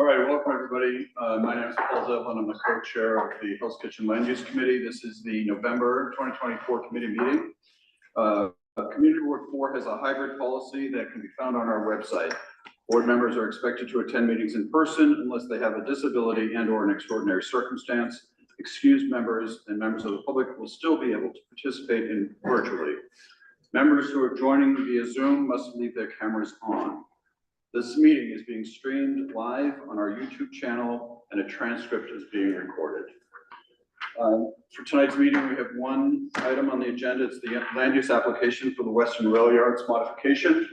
All right, welcome everybody. My name is Paul Zevlin. I'm the co-chair of the Hell's Kitchen Land Use Committee. This is the November 2024 committee meeting. Community Board 4 has a hybrid policy that can be found on our website. Board members are expected to attend meetings in person unless they have a disability and/or an extraordinary circumstance. Excused members and members of the public will still be able to participate in virtually. Members who are joining via Zoom must leave their cameras on. This meeting is being streamed live on our YouTube channel and a transcript is being recorded. For tonight's meeting, we have one item on the agenda. It's the land use application for the Western Rail Yards modification.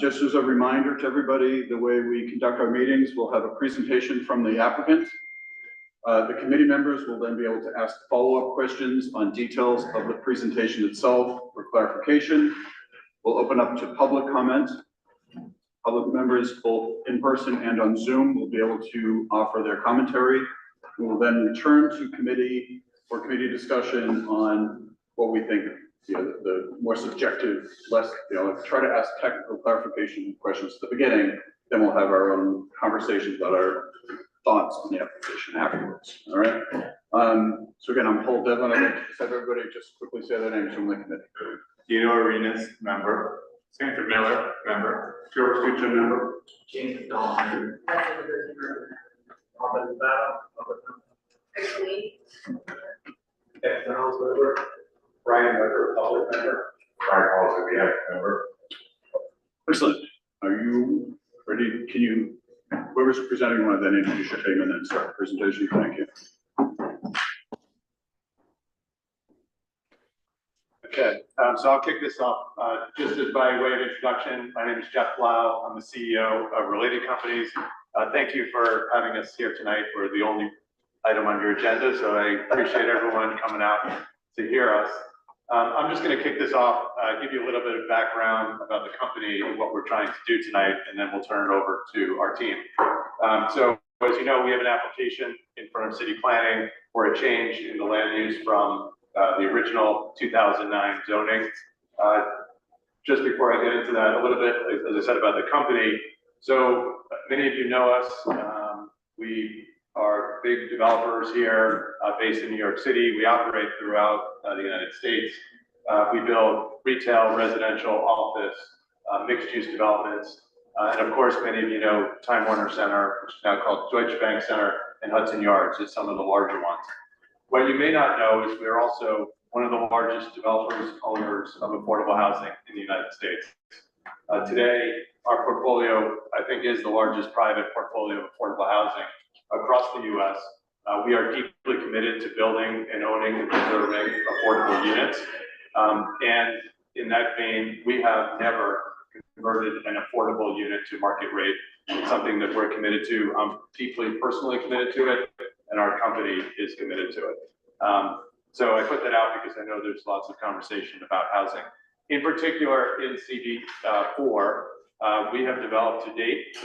Just as a reminder to everybody, the way we conduct our meetings, we'll have a presentation from the applicant. The committee members will then be able to ask follow-up questions on details of the presentation itself for clarification. We'll open up to public comment. Public members, both in person and on Zoom, will be able to offer their commentary. We will then return to committee for committee discussion on what we think, the more subjective, try to ask technical clarification questions at the beginning. Then we'll have our own conversations about our thoughts on the application afterwards. All right. So again, I'm Paul Devlin. I'd like to just have everybody just quickly say their names from the committee. Dino Arenas, member. Sanford Miller, member. George Ducha, member. James Dawn. Reynolds, member. Brian Weber, public member. Brian Halls, the member. Excellent. Are you ready? Can you, whoever's presenting, one of them introduce your name and then start the presentation? Thank you. Okay, so I'll kick this off just as by way of introduction. My name is Jeff Blau. I'm the CEO of Related Companies. Thank you for having us here tonight. We're the only item on your agenda, so I appreciate everyone coming out to hear us. I'm just going to kick this off, give you a little bit of background about the company and what we're trying to do tonight, and then we'll turn it over to our team. So as you know, we have an application in front of City Planning for a change in the land use from the original 2009 zoning. Just before I get into that, a little bit, as I said, about the company. So many of you know us. We are big developers here based in New York City. We operate throughout the United States. We build retail, residential, office, mixed-use developments. And of course, many of you know Time Warner Center, which is now called Deutsche Bank Center, and Hudson Yards is some of the larger ones. What you may not know is we're also one of the largest developers, owners of affordable housing in the United States. Today, our portfolio, I think, is the largest private portfolio of affordable housing across the U.S. We are deeply committed to building and owning and preserving affordable units. And in that vein, we have never converted an affordable unit to market rate. It's something that we're committed to. I'm deeply personally committed to it, and our company is committed to it. So I put that out because I know there's lots of conversation about housing. In particular, in CB4, we have developed to date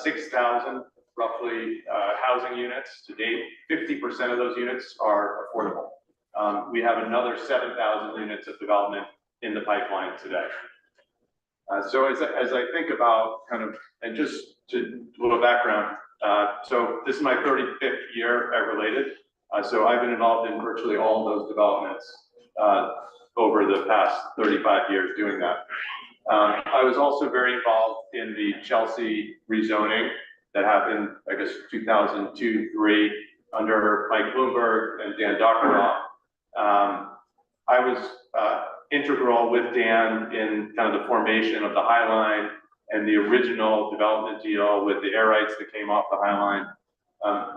6,000 roughly housing units to date. 50% of those units are affordable. We have another 7,000 units of development in the pipeline today. So as I think about kind of, and just to a little background, so this is my 35th year at Related. So I've been involved in virtually all of those developments over the past 35 years doing that. I was also very involved in the Chelsea rezoning that happened, I guess, 2002-03 under Mike Bloomberg and Dan Dockeroff. I was integral with Dan in kind of the formation of the High Line and the original development deal with the air rights that came off the High Line.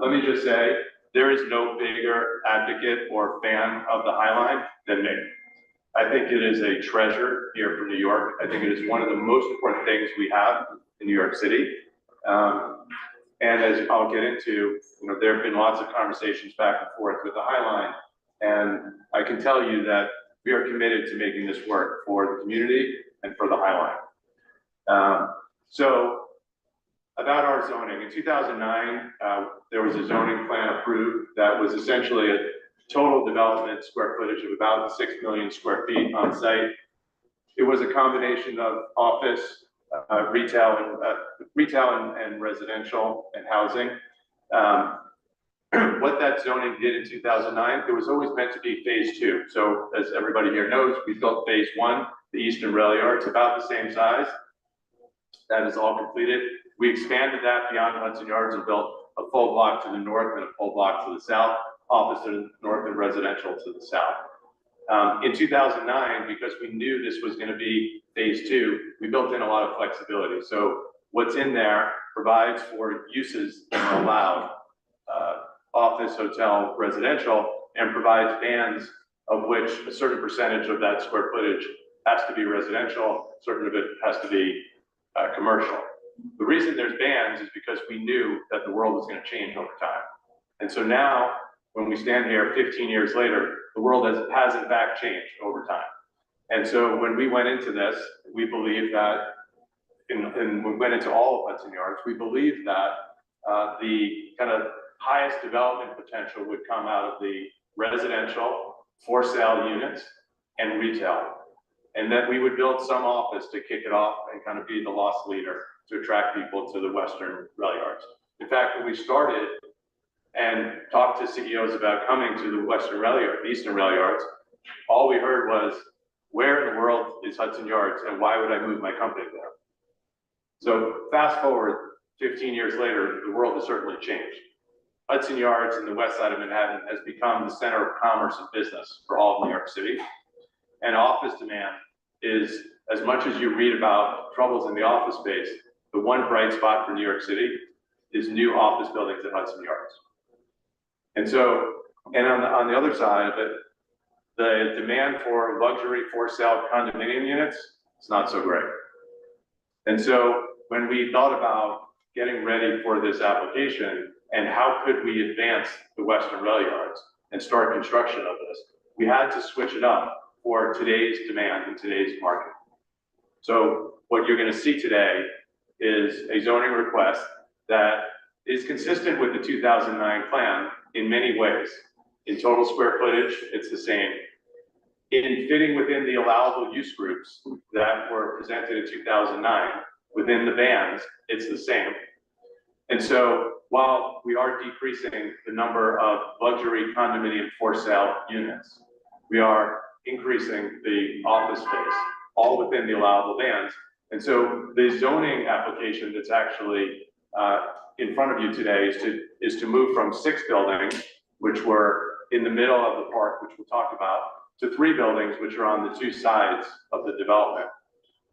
Let me just say, there is no bigger advocate or fan of the High Line than me. I think it is a treasure here from New York. I think it is one of the most important things we have in New York City. And as I'll get into, there have been lots of conversations back and forth with the High Line. And I can tell you that we are committed to making this work for the community and for the High Line. So about our zoning, in 2009, there was a zoning plan approved that was essentially a total development square footage of about 6 million square feet on site. It was a combination of office, retail and residential and housing. What that zoning did in 2009, it was always meant to be phase 2. So as everybody here knows, we built phase 1, the Eastern Rail Yard. It's about the same size. That is all completed. We expanded that beyond Hudson Yards and built a full block to the north and a full block to the south, office to the north and residential to the south. In 2009, because we knew this was going to be phase 2, we built in a lot of flexibility. So what's in there provides for uses that are allowed, office, hotel, residential, and provides bands of which a certain percentage of that square footage has to be residential, certain of it has to be commercial. The reason there's bands is because we knew that the world was going to change over time. And so now, when we stand here 15 years later, the world has in fact changed over time. And so when we went into this, we believed that, and we went into all of Hudson Yards, we believed that the kind of highest development potential would come out of the residential, for sale units, and retail. And that we would build some office to kick it off and kind of be the loss leader to attract people to the Western Rail Yards. In fact, when we started and talked to CEOs about coming to the Western Rail Yard, the Eastern Rail Yards, all we heard was, where in the world is Hudson Yards and why would I move my company there? So fast forward 15 years later, the world has certainly changed. Hudson Yards and the west side of Manhattan has become the center of commerce and business for all of New York City. And office demand is, as much as you read about troubles in the office space, the one bright spot for New York City is new office buildings at Hudson Yards. And so, and on the other side of it, the demand for luxury for sale condominium units is not so great. And so when we thought about getting ready for this application and how could we advance the Western Rail Yards and start construction of this, we had to switch it up for today's demand in today's market. So what you're going to see today is a zoning request that is consistent with the 2009 plan in many ways. In total square footage, it's the same. In fitting within the allowable use groups that were presented in 2009, within the bands, it's the same. And so while we are decreasing the number of luxury condominium for sale units, we are increasing the office space, all within the allowable bands. And so the zoning application that's actually in front of you today is to move from 6 buildings, which were in the middle of the park, which we'll talk about, to 3 buildings, which are on the 2 sides of the development,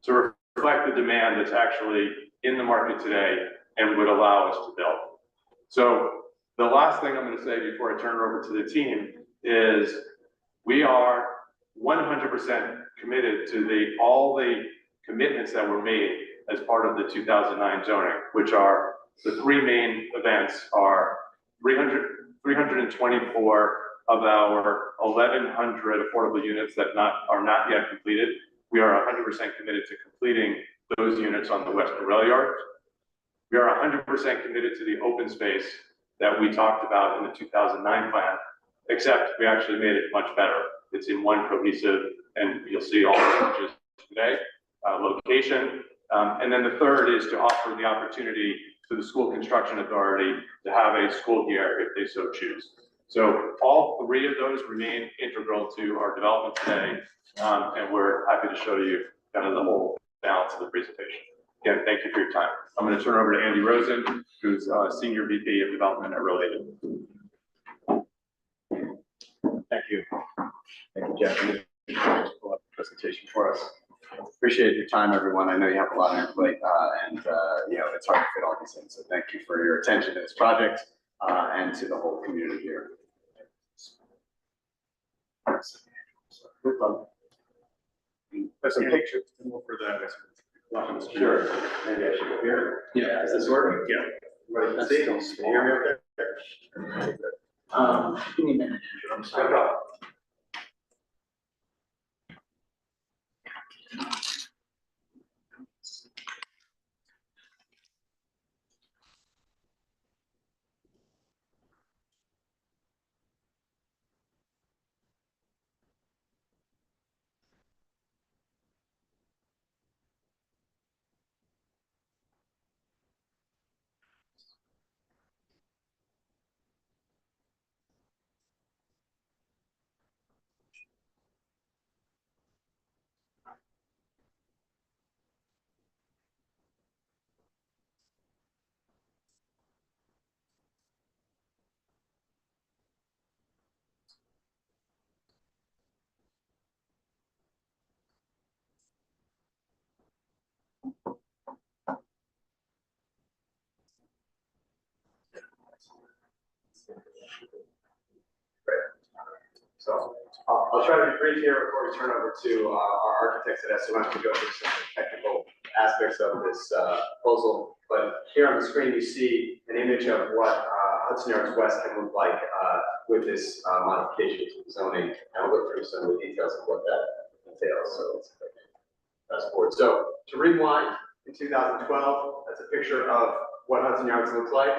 to reflect the demand that's actually in the market today and would allow us to build. So the last thing I'm going to say before I turn it over to the team is we are 100% committed to all the commitments that were made as part of the 2009 zoning, which are the 3 main events are 324 of our 1,100 affordable units that are not yet completed. We are 100% committed to completing those units on the Western Rail Yard. We are 100% committed to the open space that we talked about in the 2009 plan, except we actually made it much better. It's in one cohesive, and you'll see all the images today, location. And then the third is to offer the opportunity to the School Construction Authority to have a school here if they so choose. So all 3 of those remain integral to our development today, and we're happy to show you kind of the whole balance of the presentation. Again, thank you for your time. I'm going to turn it over to Andy Rosen, who's Senior VP of Development at Related. Thank you. Thank you, Jeff. For the presentation for us. Appreciate your time, everyone. I know you have a lot on your plate, and you know, it's hard to fit all these in. So thank you for your attention to this project and to the whole community here. There's some pictures for that. Sure. Maybe I should go here. Yeah. Is this working? Yeah. Right. Let's see. Can you hear me okay? Give me a minute. I'm No sorry. problem. Great. So I'll try to be brief here before we turn over to our architects at SOM to go through some technical aspects of this proposal. But here on the screen, you see an image of what Hudson Yards West can look like with this modification to the zoning. And we'll look through some of the details of what that entails. So let's fast forward. So to rewind, in 2012, that's a picture of what Hudson Yards looks like.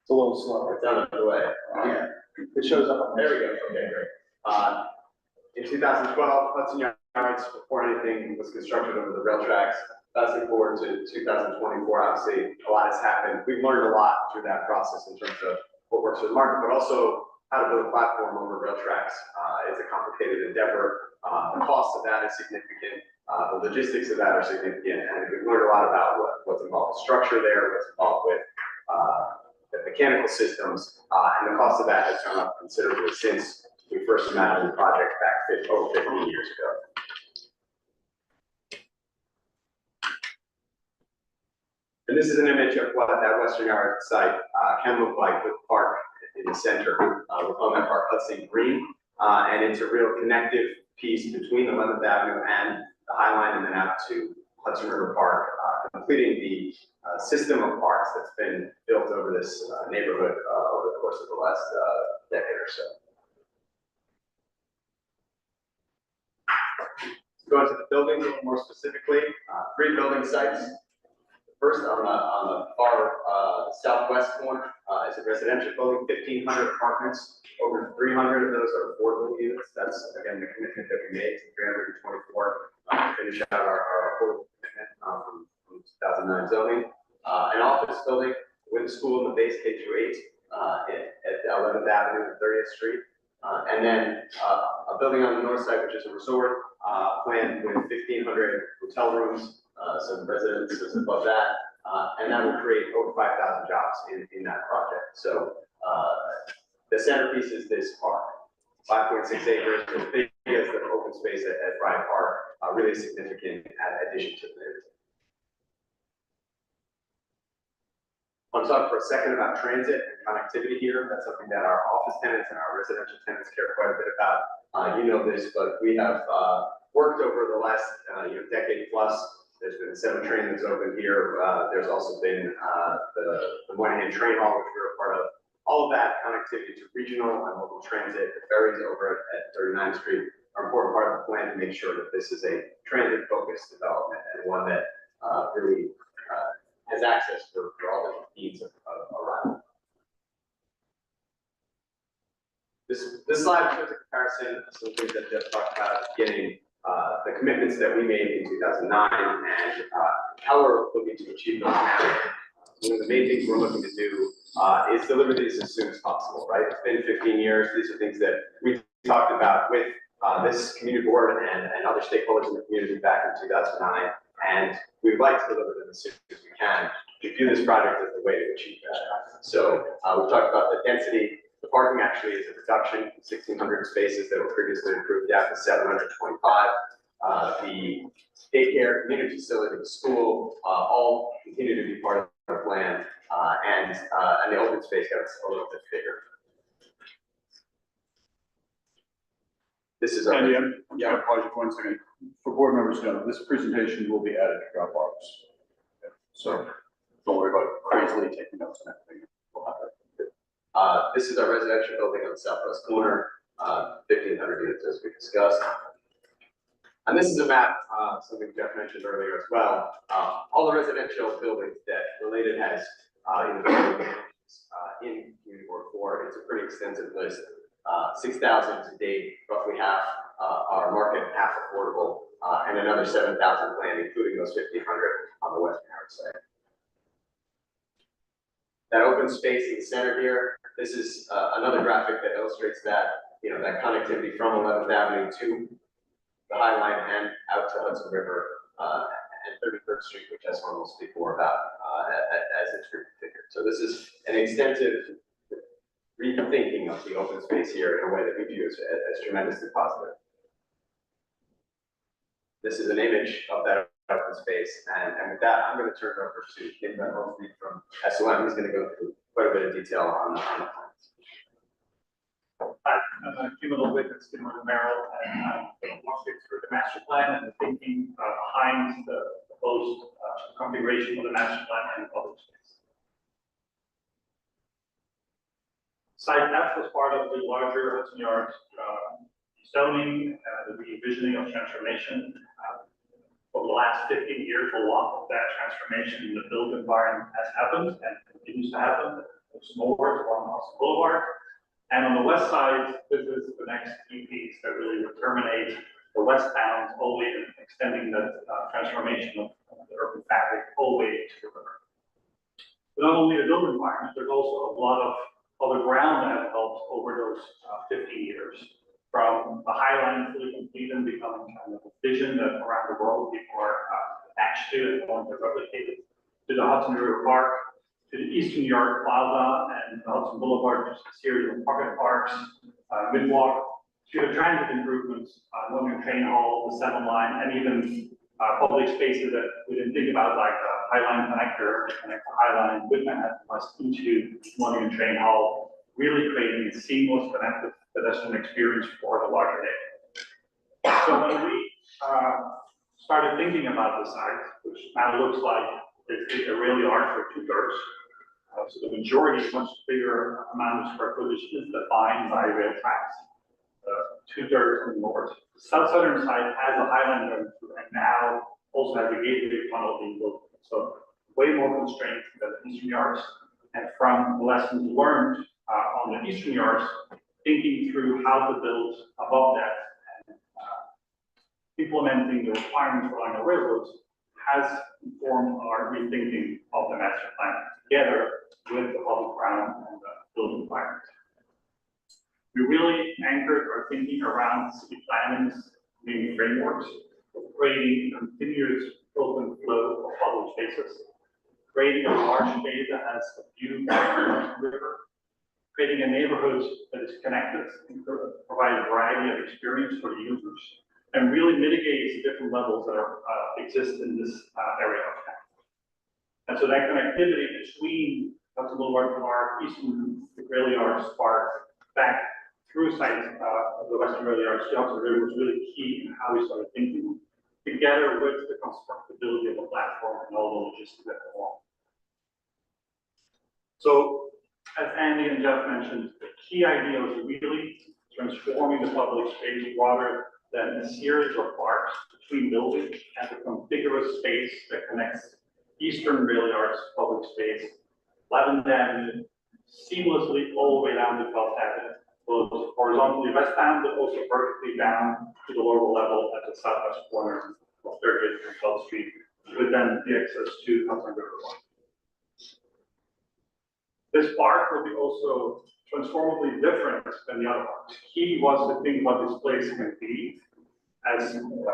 It's a little slower. It's out of the way. Yeah. It shows up on There we go. Okay, great. In 2012, Hudson Yards, before anything was constructed over the rail tracks. Fast forward to 2024, obviously, a lot has happened. We've learned a lot through that process in terms of what works for the market, but also how to build a platform over rail tracks. It's a complicated endeavor. The cost of that is significant. The logistics of that are significant, and we've learned a lot about what's involved with structure there, what's involved with the mechanical systems, and the cost of that has gone up considerably since we first imagined the project back over 15 years ago. And this is an image of what that Western Yard site can look like with the park in the center. We're calling that park Hudson Green, and it's a real connective piece between 11th Avenue and the High Line and then out to Hudson River Park, completing the system of parks that's been built over this neighborhood over the course of the last decade or so. Go into the buildings a little more specifically, 3 building sites. First, on the far southwest corner is a residential building, 1,500 apartments. Over 300 of those are affordable units. That's, again, the commitment that we made to 324 to finish out our affordable commitment from 2009 zoning. An office building with a school in the base K through 8 at 11th Avenue and 30th Street. And then a building on the north side, which is a resort planned with 1,500 hotel rooms, some residences above that, and that will create over 5,000 jobs in that project. So the centerpiece is this park, 5.6 acres, as big as the open space at Bryant Park, really significant addition to the neighborhood. I want to talk for a second about transit and connectivity here. That's something that our office tenants and our residential tenants care quite a bit about. You know this, but we have worked over the last decade plus. There's been the 7 train that's opened here. There's also been the Moynihan Train Hall, which we were a part of. All of that connectivity to regional and local transit, the ferries over at 39th Street are an important part of the plan to make sure that this is a transit-focused development and one that really has access for all the needs of arrival. This slide shows a comparison of some things that Jeff talked about at the beginning, the commitments that we made in 2009 and how we're looking to achieve those now. One of the main things we're looking to do is deliver these as soon as possible, right? It's been 15 years. These are things that we talked about with this community board and other stakeholders in the community back in 2009. And we'd like to deliver them as soon as we can. We view this project as the way to achieve that. So we've talked about the density. The parking actually is a reduction, 1,600 spaces that were previously approved down to 725. The daycare, community facility, the school, all continue to be part of our plan, and the open space gets a little bit bigger. This is our. Yeah, apologize for 1 second. For board members to know, this presentation will be added to Dropbox. So don't worry about crazily taking notes and everything. We'll have that. This is our residential building on the southwest corner, 1,500 units as we discussed. And this is a map, something Jeff mentioned earlier as well. All the residential buildings that Related has in Community Board 4, it's a pretty extensive list. 6,000 to date, roughly half are market, half affordable, and another 7,000 planned, including those 1,500 on the Western Yard side. That open space in the center here, this is another graphic that illustrates that, that connectivity from 11th Avenue to the High Line and out to Hudson River and 33rd Street, which Esmond will speak more about as it's reconfigured. So this is an extensive rethinking of the open space here in a way that we view as tremendously positive. This is an image of that open space. And with that, I'm going to turn it over to Kim Hartley from SOM. He's going to go through quite a bit of detail on the plans. Hi, I'm Kim Witness, Kim Merrill, and I'm going to walk you through the master plan and the thinking behind the proposed configuration of the master plan and public space. Site F was part of the larger Hudson Yards zoning, the re-envisioning of transformation. Over the last 15 years, a lot of that transformation in the built environment has happened and continues to happen. There's more along Hudson Boulevard. And on the west side, this is the next key piece that really will terminate the west bounds all the way and extending the transformation of the urban fabric all the way to the river. But not only the built environment, there's also a lot of other ground that have helped over those 15 years. From the High Line fully complete and becoming kind of a vision that around the world people are attached to and want to replicate it, to the Hudson River Park, to the Eastern Yard Plaza and the Hudson Boulevard, just a series of pocket parks, Midwalk, to the transit improvements, Northern Train Hall, the 7 Line, and even public spaces that we didn't think about, like the High Line connector, to connect the High Line with Manhattan West into Northern Train Hall, really creating a seamless connected pedestrian experience for the larger day. So when we started thinking about the site, which now looks like it really are for 2/3. So the majority, much bigger amount of square footage is defined by rail tracks. 2/3 in the north. The southern side has a Highland going through and now also has a gateway tunnel being built. So way more constraints than the Eastern Yards. And from the lessons learned on the Eastern Yards, thinking through how to build above that and implementing the requirements for the railroads has informed our rethinking of the master plan together with the public ground and the building environment. We really anchored our thinking around city planning's main frameworks of creating a continuous open flow of public spaces, creating a large space that has a view of the river, creating a neighborhood that is connected and provide a variety of experience for the users, and really mitigates the different levels that are exist in this area of town. And so that connectivity between Hudson Boulevard Park, Eastern Rail Yards Park, back through sites of the Western Rail Yards to Hudson River was really key in how we started thinking, together with the constructability of the platform and all the logistics that go along. So, as Andy and Jeff mentioned, the key idea was really transforming the public space rather than a series of parks between buildings and a contiguous space that connects Eastern Rail Yards public space, 11th Avenue, seamlessly all the way down to 12th Avenue, both horizontally westbound, but also vertically down to the lower level at the southwest corner of 30th and 12th Street, with then the access to Hudson River Park. This park will be also transformatively different than the other parks. Key was to think about this place can be as an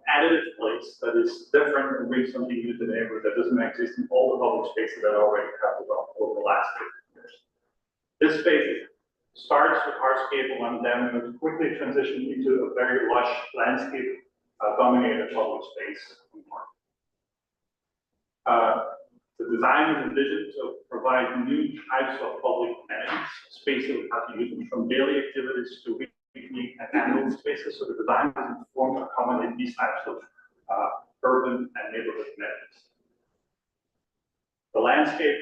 additive place that is different and brings something new to the neighborhood that doesn't exist in all the public spaces that already have developed over the last 50 years. This space starts with hardscape and then quickly transitions into a very lush landscape dominated public space. The design is envisioned to provide new types of public amenities, spaces how to use them from daily activities to weekly and annual spaces. So the design is informed to accommodate these types of urban and neighborhood amenities. The landscape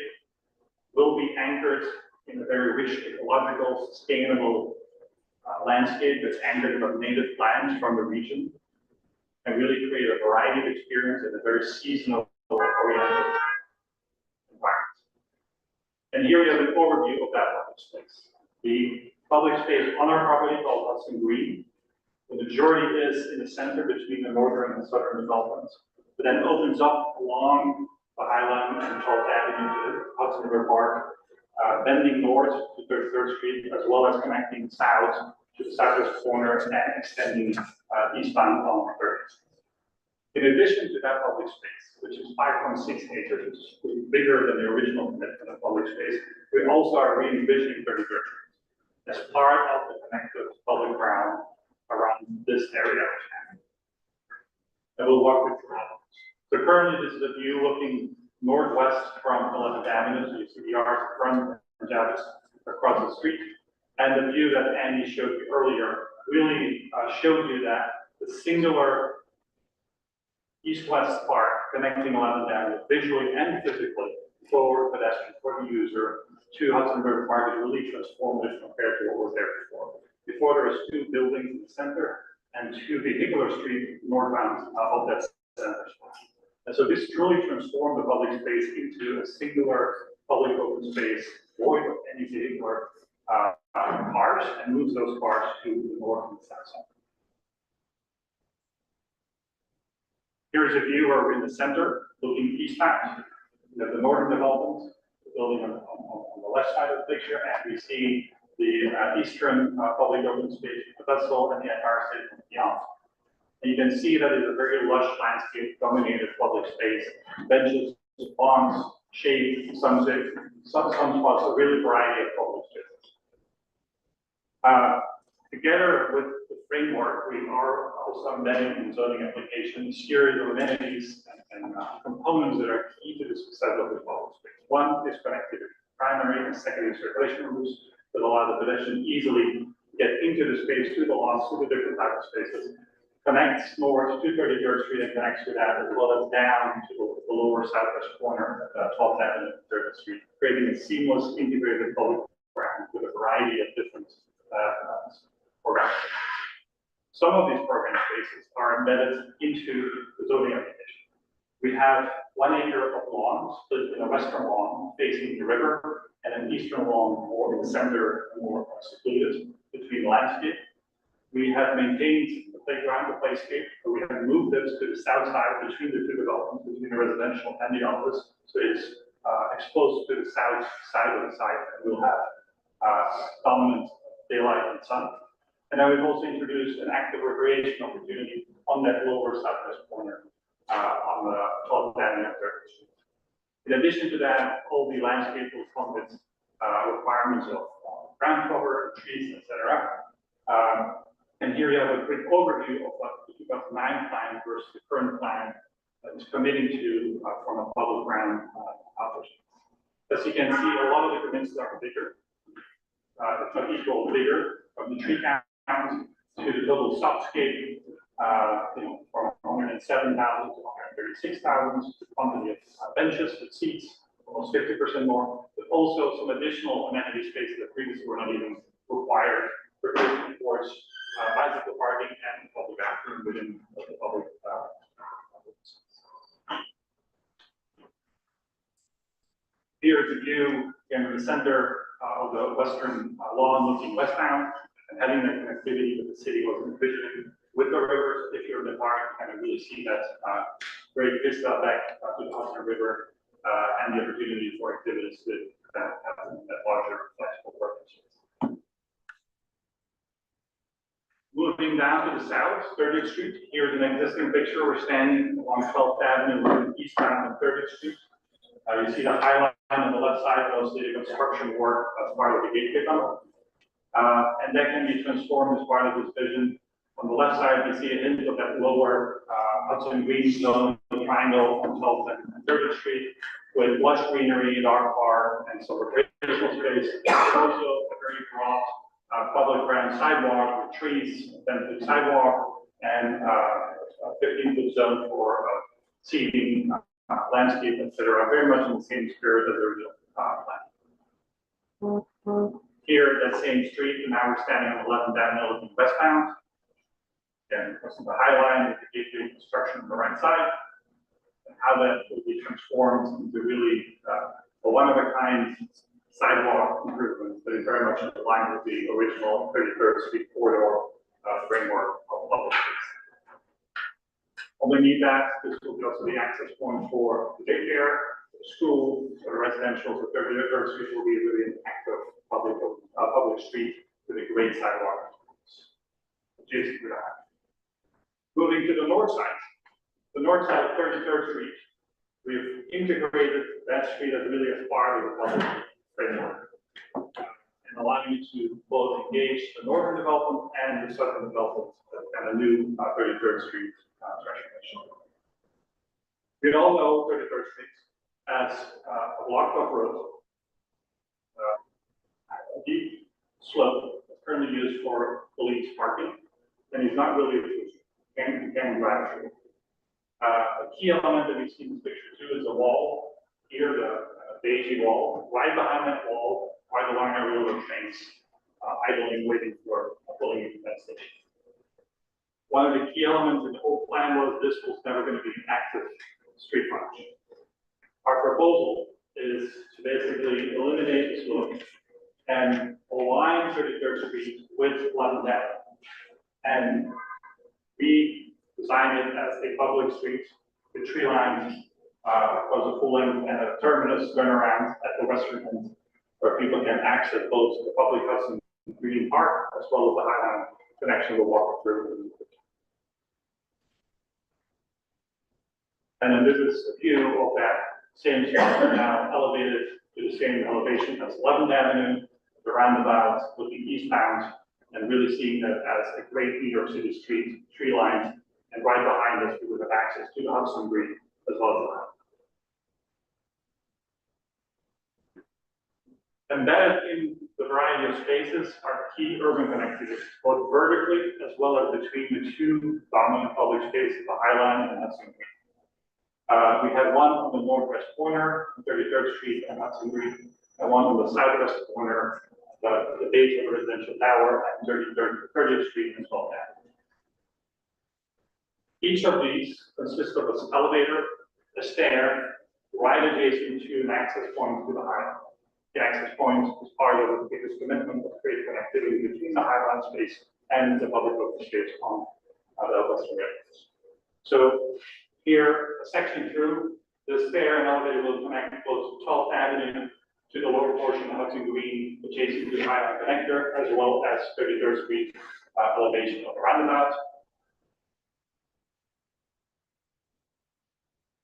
will be anchored in a very rich, ecological, sustainable landscape that's anchored in native plants from the region and really create a variety of experience in a very seasonal oriented environment. And here we have an overview of that public space. The public space on our property called Hudson Green. The majority is in the center between the northern and southern developments, but then opens up along the High Line and 12th Avenue to Hudson River Park, bending north to 33rd Street, as well as connecting south to the southwest corner and extending eastbound along 30th. In addition to that public space, which is 5.6 acres, which is bigger than the original commitment of public space, we also are re-envisioning 33rd Street as part of the connected public ground around this area of town. And we'll walk you through all of this. So currently, this is a view looking northwest from 11th Avenue. So you see the arch front and Jarvis across the street. And the view that Andy showed you earlier really showed you that the singular east-west part connecting 11th Avenue visually and physically for pedestrians, for the user, to Hudson River Park is really transformative compared to what was there before. Before there was two buildings in the center and two vehicular streets northbound of that center. And so this truly transformed the public space into a singular public open space, void of any vehicular cars, and moves those cars to the north and south side. Here's a view where we're in the center, looking eastbound. We have the northern development, the building on the left side of the picture, and we see the eastern public open space, the vessel, and the entire city from beyond. And you can see that it's a very lush landscape, dominated public space, benches, lawns, shade, sunset, some spots, a really variety of public spaces. Together with the framework, we are also embedding in zoning applications series of amenities and components that are key to the success of the public space. One is connectivity, primary and secondary circulation routes that allow the pedestrian easily get into the space, to the lawns, to the different types of spaces, connects north to 33rd Street and connects to that, as well as down to the lower southwest corner of 12th Avenue and 30th Street, creating a seamless integrated public program with a variety of different program spaces. Some of these program spaces are embedded into the zoning application. We have 1 acre of lawn split in a western lawn facing the river and an eastern lawn more in the center, more secluded between landscape. We have maintained the playground, the playscape, but we have moved this to the south side between the two developments, between the residential and the office. So it's exposed to the south side of the site, and we'll have dominant daylight and sun. And then we've also introduced an active recreation opportunity on that lower southwest corner on the 12th Avenue and 30th Street. In addition to that, all the landscape will come with requirements of ground cover, trees, etc. And here you have a quick overview of what the 2009 plan versus the current plan is committing to from a public ground operation. As you can see, a lot of the commitments are bigger. It's not equal bigger from the tree count to the total softscape, from 107,000 to 136,000, the quantity of benches with seats, almost 50% more, but also some additional amenity spaces that previously were not even required, particularly towards bicycle parking and public bathroom within the public. Here is a view in the center of the western lawn looking westbound, and having that connectivity with the city was envisioned with the rivers. If you're in the park, you kind of really see that great vista back to the Hudson River and the opportunity for activities with that larger flexible parking space. Moving down to the south, 30th Street. Here's an existing picture. We're standing along 12th Avenue, moving eastbound on 30th Street. You see the highline on the left side, mostly the construction work as part of the gateway tunnel. And that can be transformed as part of this vision. On the left side, you see a hint of that lower Hudson Green zone triangle on 12th and 30th Street with lush greenery, dark park, and some recreational space. Also a very broad public ground sidewalk with trees, 10-foot sidewalk, and a 15-foot zone for seating, landscape, etc. Very much in the same spirit as the original plan. Here, that same street, and now we're standing on 11th Avenue looking westbound. Again, the high line with the gateway construction on the right side, and how that will be transformed into really a one-of-a-kind sidewalk improvements that is very much in line with the original 33rd Street corridor framework of public space. Underneath that, this will be also the access point for the daycare, the school, the residential. The 33rd Street will be really an active public street with a great sidewalk adjacent to that. Moving to the north side. The north side of 33rd Street, we've integrated that street as really a part of the public framework and allowing you to both engage the northern development and the southern development and a new 33rd Street transformation. We all know 33rd Street as a blocked off road, a deep slope that's currently used for police parking, and it's not really can drive through. A key element that we see in this picture too is a wall here, the beige wall. Right behind that wall are the line railroad trains idling, waiting for pulling into that station. One of the key elements in the whole plan was this was never going to be an active street frontage. Our proposal is to basically eliminate the slope and align 33rd Street with 11th Avenue. And we designed it as a public street with tree lines across the full length and a terminus turnaround at the western end where people can access both the public Hudson Green Park as well as the Highline connection will walk through. And then this is a view of that same structure now elevated to the same elevation as 11th Avenue, the roundabout looking eastbound, and really seeing that as a great New York City street, tree lines, and right behind us we would have access to the Hudson Green as well as the Highline. Embedded in the variety of spaces are key urban connectivity, both vertically as well as between the two dominant public spaces, the Highline and Hudson Green. We had one on the northwest corner, 33rd Street and Hudson Green, and one on the southwest corner, the base of the residential tower at 30th Street and 12th Avenue. Each of these consists of an elevator, a stair, right adjacent to an access point to the Highline. The access point is part of the biggest commitment of creating connectivity between the Highline space and the public open space on the western areas. So here, a section through, the stair and elevator will connect both 12th Avenue to the lower portion of Hudson Green, adjacent to the Highline connector, as well as 33rd Street elevation of the roundabout.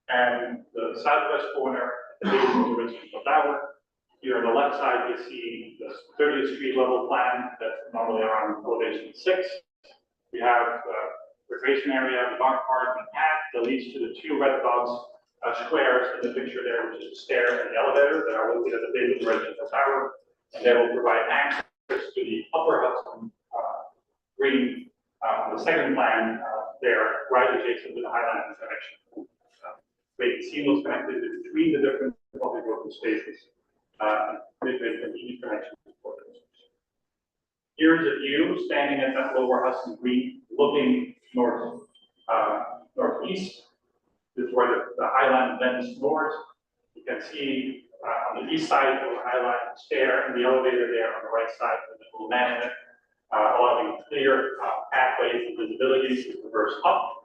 And the southwest corner, the base of the residential tower. Here on the left side, you see the 30th Street level plan that's normally around elevation 6. We have the recreation area, the dog park, and path that leads to the two red dots squares in the picture there, which is the stair and the elevator that are located at the base of the residential tower. And they will provide access to the upper Hudson Green on the second plan there, right adjacent to the Highline intersection. Create seamless connectivity between the different public open spaces. Make an easy connection. Here's a view standing at that lower Hudson Green, looking northeast. This is where the Highline bends north. You can see on the east side of the Highline stair and the elevator there on the right side with the little man in it, allowing clear pathways and visibility to reverse up.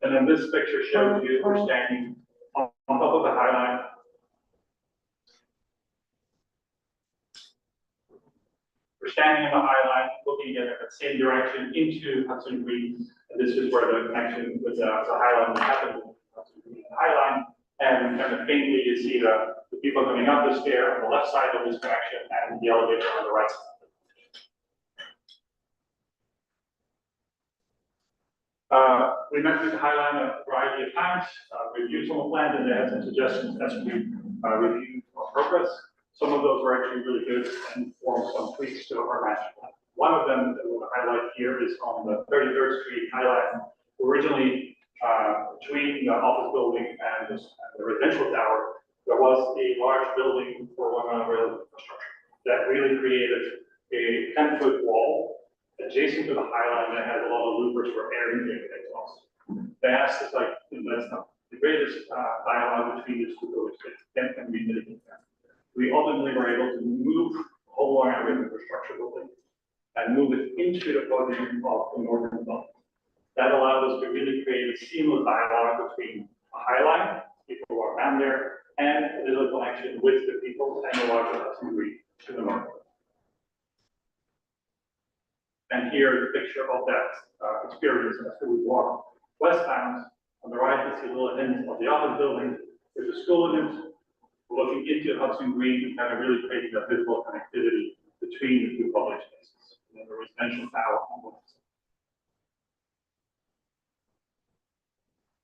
And then this picture shows you we're standing on top of the Highline. We're standing in the Highline, looking at the same direction into Hudson Green. And this is where the connection with the Highline happens, Hudson Green and Highline. And kind of faintly, you see the people coming up the stair on the left side of this connection and the elevator on the right side. We met with the Highline a variety of times, reviewed some of the plans, and they had some suggestions as we reviewed our progress. Some of those were actually really good and formed some tweaks to our master plan. One of them that we'll highlight here is on the 33rd Street Highline. Originally, between the office building and the residential tower, there was a large building for one rail infrastructure that really created a 10-foot wall adjacent to the Highline that has a lot of loopers for air intake and exhaust. They asked us, like, that's not the greatest dialogue between these two buildings, can we mitigate that? We ultimately were able to move the whole line of infrastructure building and move it into the podium of the northern zone. That allowed us to really create a seamless dialogue between the Highline, people who are around there, and a digital connection with the people and the larger Hudson Green to the north. And here is a picture of that experience as we walk westbound. On the right, you see a little hint of the office building. There's a school in it. We're looking into Hudson Green and kind of really creating that visual connectivity between the two public spaces. And the residential tower on one side.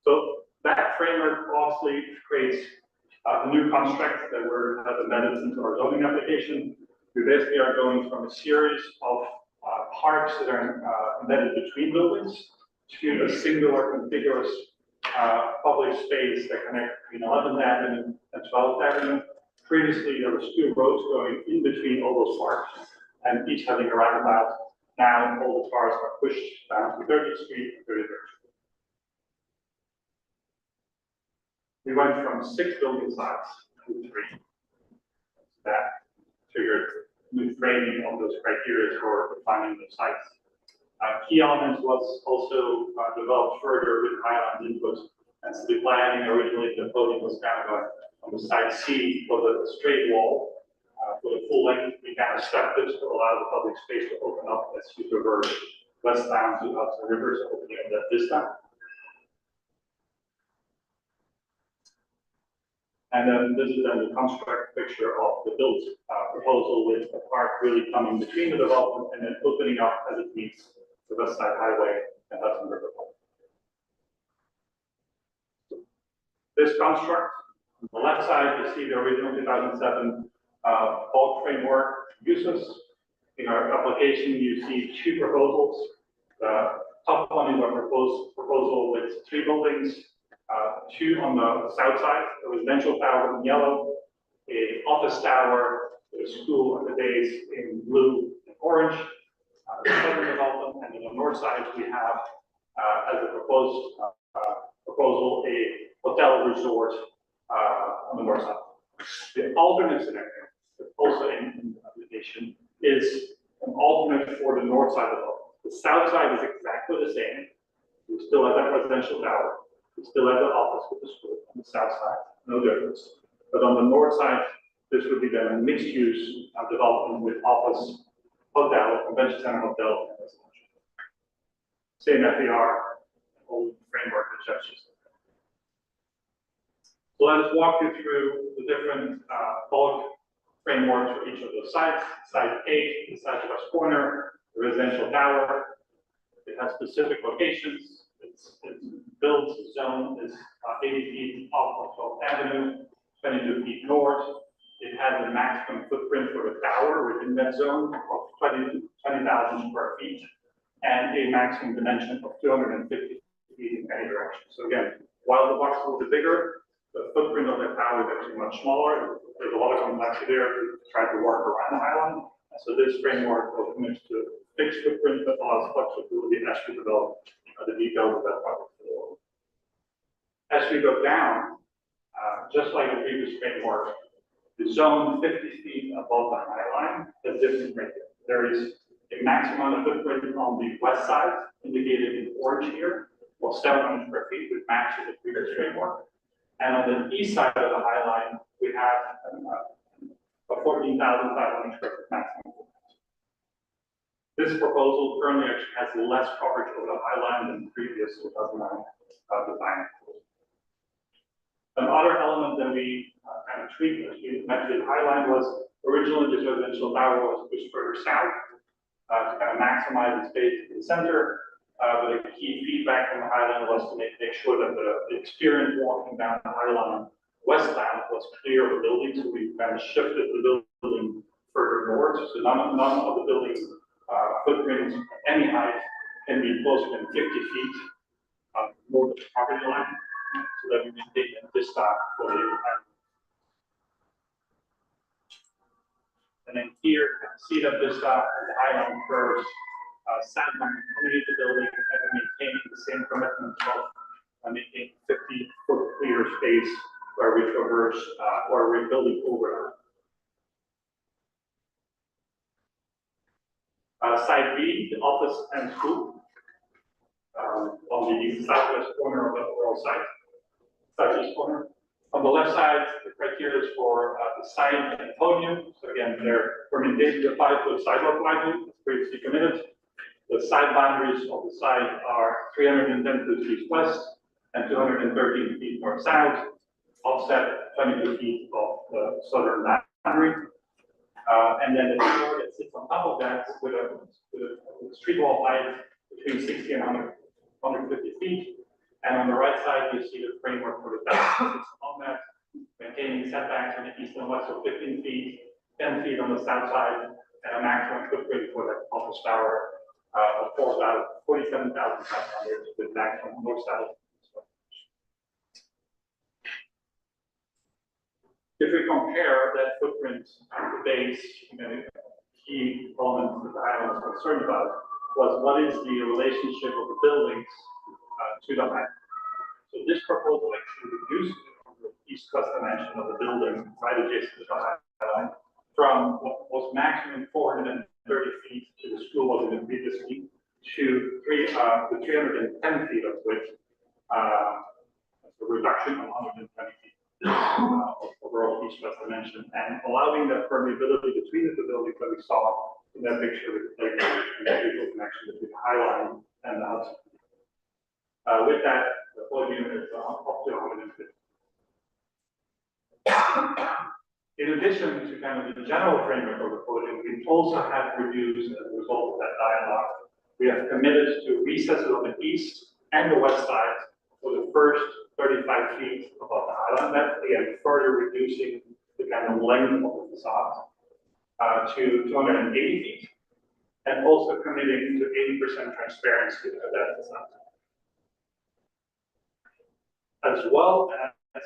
So that framework obviously creates a new construct that have embedded into our zoning application. We basically are going from a series of parks that are embedded between buildings to a singular contiguous public space that connects between 11th Avenue and 12th Avenue. Previously, there was 2 roads going in between all those parks, and each having a roundabout. Now, all the cars are pushed down to 30th Street and 33rd Street. We went from 6 building sites to 3. That triggered new framing of those criteria for defining the sites. Key elements was also developed further with Highland input, and so the planning originally, the podium was kind of on the side C was a straight wall. For the full length, we kind of stepped it to allow the public space to open up as you traverse westbound to Hudson Rivers, opening up that vista. And then this is then the construct picture of the built proposal with the park really coming between the development and then opening up as it meets the West Side Highway and Hudson River. This construct, on the left side, you see the original 2007 bulk framework uses. In our application, you see 2 proposals. The top one is our proposal with 3 buildings. 2 on the south side, a residential tower in yellow, a office tower, a school at the base in blue and orange. The southern development, and on the north side we have, as a proposed proposal, a hotel resort on the north side. The alternate scenario, also in the application, is an alternate for the north side of the development. The south side is exactly the same. We still have that residential tower. We still have the office with the school on the south side, no difference. But on the north side, this would be then a mixed-use development with office, hotel, convention center hotel, and residential. Same FAR, old framework that Jeff just said. So let us walk you through the different bulk frameworks for each of those sites. Site A, the southwest corner, the residential tower. It has specific locations. Its build zone is 80 feet off of 12th Avenue, 22 feet north. It has a maximum footprint for the tower within that zone of 20,000 square feet, and a maximum dimension of 250 feet in any direction. So again, while the box is a little bit bigger, the footprint of the tower is actually much smaller. There's a lot of complexity there to try to work around the island. And so this framework will commit to a fixed footprint that allows flexibility as we develop the details of that project. As we go down, just like the previous framework, the zone 50 feet above the high line is different right there. There is a maximum of footprint on the west side, indicated in orange here, of 700 square feet, which matches the previous framework. And on the east side of the high line, we have a 14,500 square foot maximum. This proposal currently actually has less coverage over the high line than the previous 2009 design. Another element that we kind of tweaked as we mentioned high line was originally this residential tower was pushed further south to kind of maximize the space in the center. But the key feedback from the high line was to make sure that the experience walking down the high line westbound was clear of the building. So we kind of shifted the building further north. So none of the buildings footprints at any height can be closer than 50 feet north of the property line, so that we maintain this stock for the and then here, you can see that this stock the high line curves sideline underneath the building and maintaining the same commitment of maintaining 50-foot clear space where we traverse or we're building over. Side B, the office and school, on the southwest corner of the overall site, southeast corner. On the left side, the criteria is for the site and podium. So again, we're maintaining the 5-foot sidewalk widening, previously committed. The side boundaries of the site are 310 feet west and 213 feet north-south, offset 22 feet of the southern boundary. And then the tower that sits on top of that with a street wall height between 60 and 150 feet, And on the right side, you see the framework for the deck. On that, maintaining setbacks on the east and west of 15 feet, 10 feet on the south side, and a maximum footprint for that office tower of 47,500 with maximum north-south. If we compare that footprint at the base, the key element that I was concerned about was what is the relationship of the buildings to the height. So this proposal actually reduces the east-west dimension of the building right adjacent to the high line from what was maximum 430 feet to the school was in the previous week to 310 feet of which a reduction of 120 feet of overall east-west dimension, and allowing that permeability between the two buildings that we saw in that picture with the playground and the visual connection between the high line and the house. With that, the podium is up to 150. In addition to kind of the general framework of the podium, we also have reduced as a result of that dialogue. We have committed to recesses on the east and the west side for the first 35 feet above the island. That's again further reducing the kind of length of the facade to 280 feet, and also committing to 80% transparency of that facade. As well as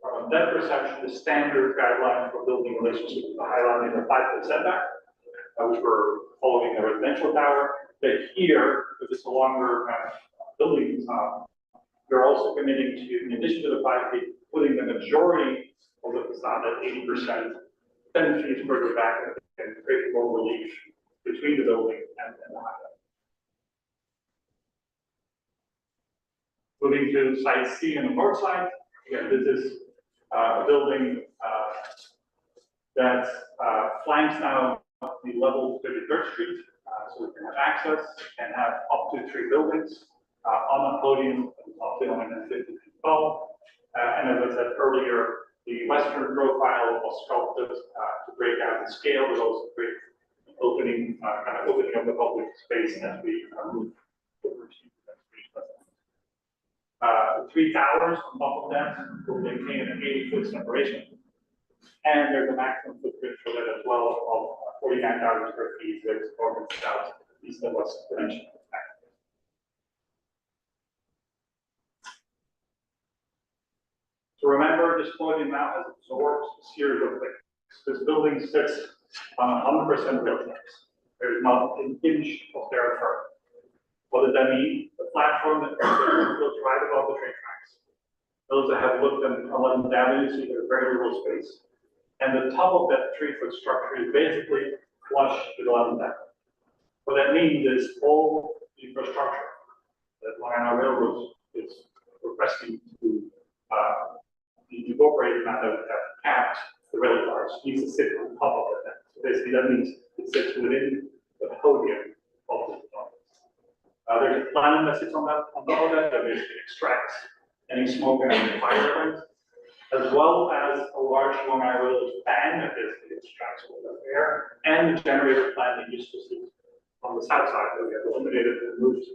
from that perception, the standard guideline for building relationship with the high line is a 5-foot setback, which we're following the residential tower. But here, with this longer building facade, we're also committing to, in addition to the 5 feet, putting the majority of the facade at 80%, 10 feet further back, and create more relief between the building and the high line. Moving to site C on the north side, again, this is a building that flanks now the level 33rd Street, so we can have access and have up to 3 buildings on a podium up to 150 feet tall. And as I said earlier, the western profile was sculpted to break out the scale, but also create opening, kind of opening up the public space as we move over to the street. The 3 towers on top of that will maintain an 80-foot separation. And there's a maximum footprint for that as well of 49,000 square feet with north and south, east and west dimension. So remember, this podium now has absorbed a series of things. This building sits on 100% rail tracks. There's not an inch of terra firma. What does that mean? The platform that goes right above the train tracks. Those that have looked at 11th Avenue see there's very little space. And the top of that 3-foot structure is basically flush with 11th Avenue. What that means is all the infrastructure that Long Island Railroad is requesting to be incorporated now that we have capped the rail cars needs to sit on top of that. So basically that means it sits within the podium of the tunnel. There's a plant that sits on top of that basically extracts any smoke and any fire events, as well as a large Long Island Railroad fan that basically extracts all that air, and the generator plant that used to sit on the south side that we have eliminated and moved.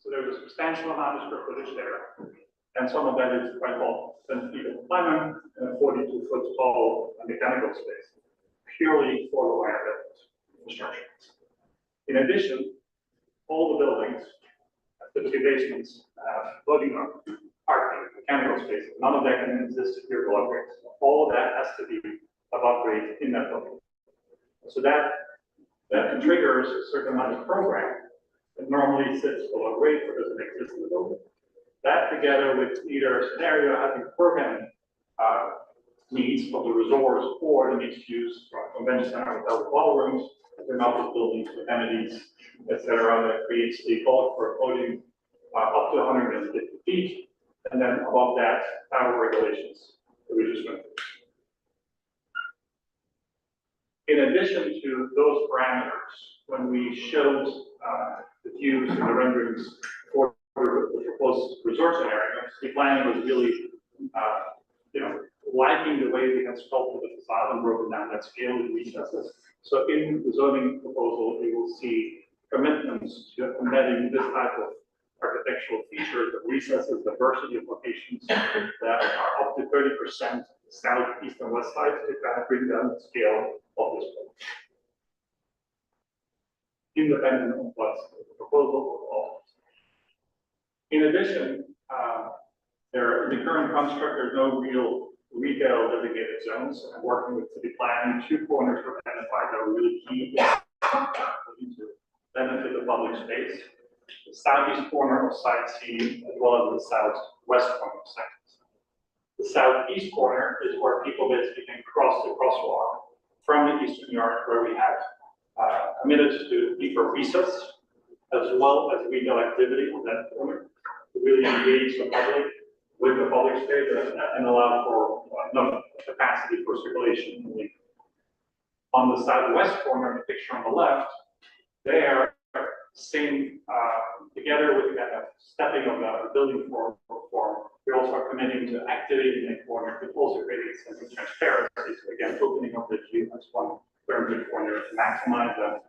So there's a substantial amount of square footage there, and some of that is quite long, 10 feet of plenum and a 42-foot tall mechanical space, purely for the wire infrastructure. In addition, all the buildings, typically basements, loading up, parking, mechanical space, none of that can exist here for upgrades. All of that has to be above grade in that building. So that triggers a certain amount of program that normally sits below grade or doesn't exist in the building. That together with either a scenario having programming needs of the resorts or the mixed use convention center hotel ballrooms, and office buildings, amenities, etc., that creates the bulk for a podium up to 150 feet, and then above that, tower regulations that we just went through. In addition to those parameters, when we showed the views and the renderings for the proposed resort scenarios, the plan was really, liking the way we had sculpted the facade and broken down that scale with recesses. So in the zoning proposal, we will see commitments to embedding this type of architectural features, the recesses, diversity of locations that are up to 30% south, east, and west sides to kind of bring down the scale of this place. Independent of what's the proposal of. In addition, in the current construct, there's no real retail designated zones. And working with city planning, 2 corners were identified that were really key to benefit the public space. The southeast corner of Site C, as well as the southwest corner of Site C. The southeast corner is where people basically can cross the crosswalk from the eastern yard, where we have committed to deeper recess, as well as retail activity on that corner, to really engage the public with the public space and allow for enough capacity for circulation. On the southwest corner, the picture on the left, there, same, together with kind of stepping of the building form, we also are committing to activating that corner, but also creating a sense of transparency. So again, opening up the view as one very good corner to maximize the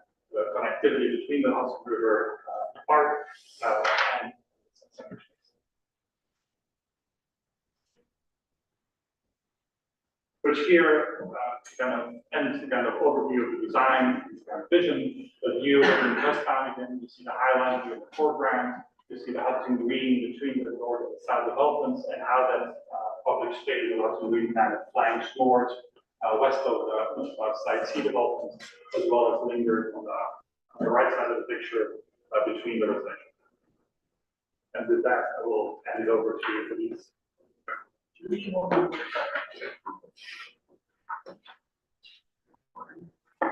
connectivity between the Hudson River Park and Center Space. Which here kind of ends the kind of overview of the design, kind of vision, the view of the west town again. You see the Highland view in the foreground. You see the Hudson Green between the north and south developments, and how that public space of Hudson Green kind of flanks north, west of the Site C development, as well as lingers on the right side of the picture between the residential. And with that, I will hand it over to you, please.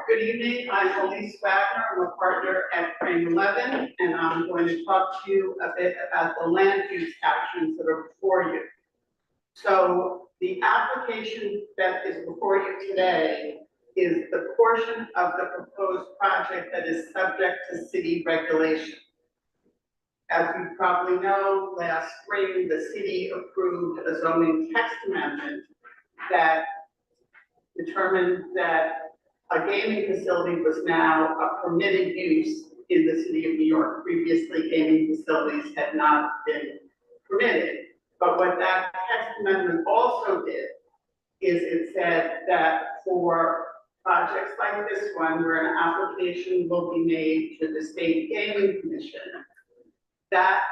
Good evening, I'm Elise Wagner, I'm a partner at Frame 11, and I'm going to talk to you a bit about the land use actions that are before you. So the application that is before you today is the portion of the proposed project that is subject to city regulation. As you probably know, last spring, the city approved a zoning text amendment that determined that a gaming facility was now a permitted use in the city of New York. Previously, gaming facilities had not been permitted. But what that text amendment also did is it said that for projects like this one, where an application will be made to the State Gaming Commission, that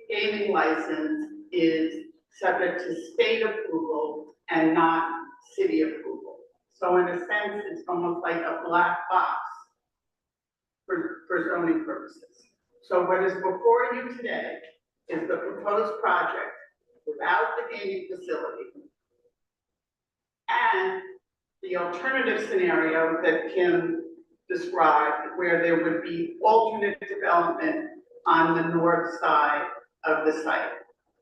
gaming license is subject to state approval and not city approval. So in a sense, it's almost like a black box for zoning purposes. So what is before you today is the proposed project without the gaming facility and the alternative scenario that Kim described, where there would be alternate development on the north side of the site.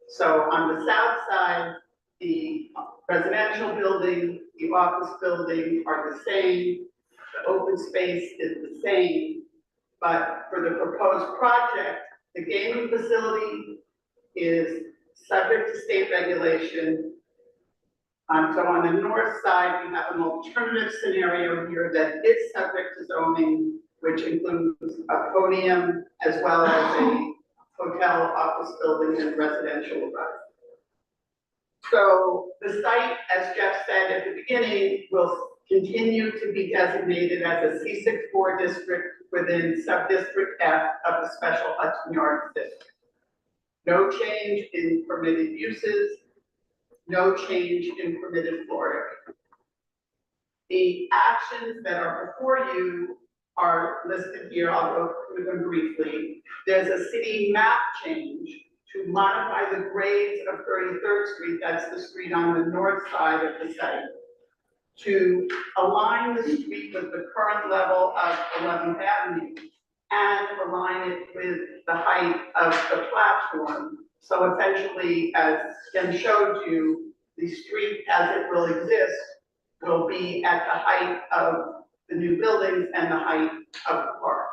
So on the south side, the residential building, the office building are the same, the open space is the same, but for the proposed project, the gaming facility is subject to state regulation. So on the north side, we have an alternative scenario here that is subject to zoning, which includes a podium as well as a hotel, office building, and residential above. So the site, as Jeff said at the beginning, will continue to be designated as a C64 district within sub-district F of the Special Hudson Yards District. No change in permitted uses, no change in permitted floor area. The actions that are before you are listed here. I'll go through them briefly. There's a city map change to modify the grades of 33rd Street, that's the street on the north side of the site, to align the street with the current level of 11th Avenue and align it with the height of the platform. So essentially, as Ken showed you, the street as it will exist will be at the height of the new buildings and the height of the park.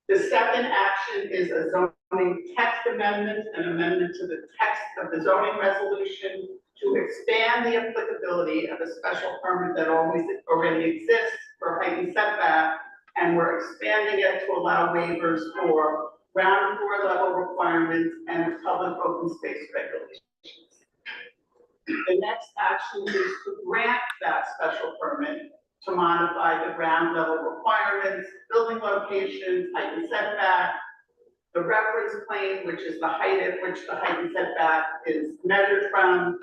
The second action is a zoning text amendment, an amendment to the text of the zoning resolution to expand the applicability of a special permit that already exists for heightened setback, and we're expanding it to allow waivers for ground floor level requirements, and public open space regulations. The next action is to grant that special permit to modify the ground level requirements, building locations, height and setback, the reference plane, which is the height at which the height and setback is measured from,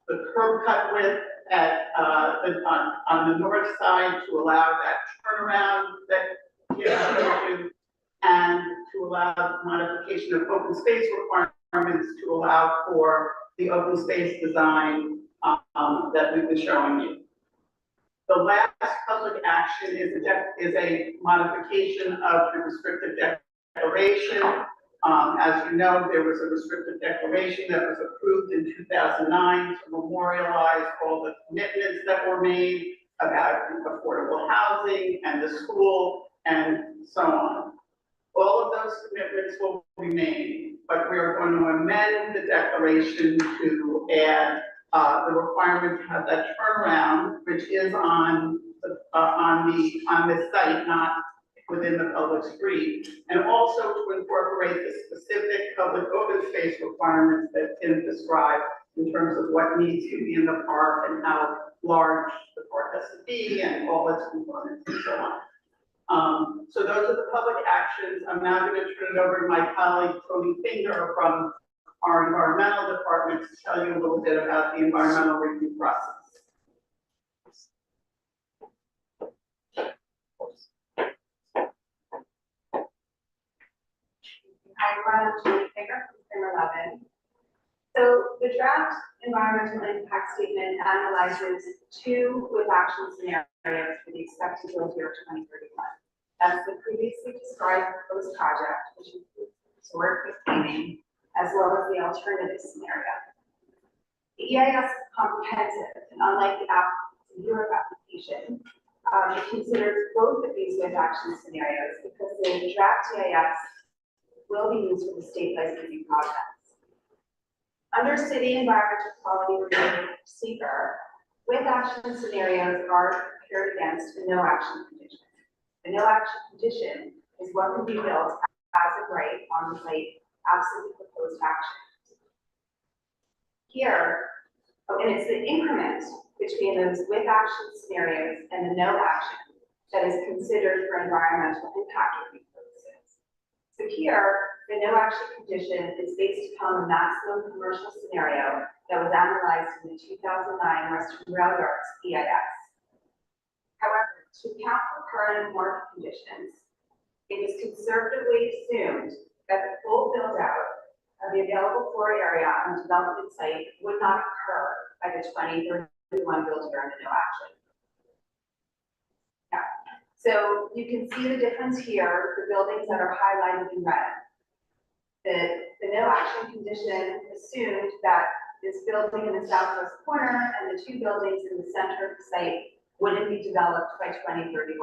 the curb cut width at, on the north side to allow that turnaround that you do, and to allow modification of open space requirements to allow for the open space design that we've been showing you. The last public action is a modification of the restrictive declaration. As you know, there was a restrictive declaration that was approved in 2009 to memorialize all the commitments that were made about affordable housing and the school and so on. All of those commitments will remain, but we are going to amend the declaration to add the requirement to have that turnaround, which is on the site, not within the public street, and also to incorporate the specific public open space requirements that Tim described in terms of what needs to be in the park and how large the park has to be and all its components and so on. So those are the public actions. I'm now going to turn it over to my colleague, Tony Finger, from our environmental department to tell you a little bit about the environmental review process. Hi, everyone, I'm Julie Finger from Sim 11. So the draft environmental impact statement analyzes two with action scenarios for the expected build year 2031. That's the previously described proposed project, which includes historic reclaiming, as well as the alternative scenario. The EIS is comprehensive, and unlike the Europe application, it considers both of these with action scenarios because the draft EIS will be used for the state licensing process. Under city environmental quality review seeker, with action scenarios are compared against a no action condition. The no action condition is what can be built as of right on the site absent the proposed action. Here, and it's the increment between those with action scenarios and the no action that is considered for environmental impact review purposes. So here, the no action condition is based upon the maximum commercial scenario that was analyzed in the 2009 Western Rail Yards EIS. However, to account for current market conditions, it is conservatively assumed that the full build out of the available floor area on the development site would not occur by the 2031 build year under no action. Yeah. So you can see the difference here, the buildings that are highlighted in red. The no action condition assumed that this building in the southwest corner and the two buildings in the center of the site wouldn't be developed by 2031.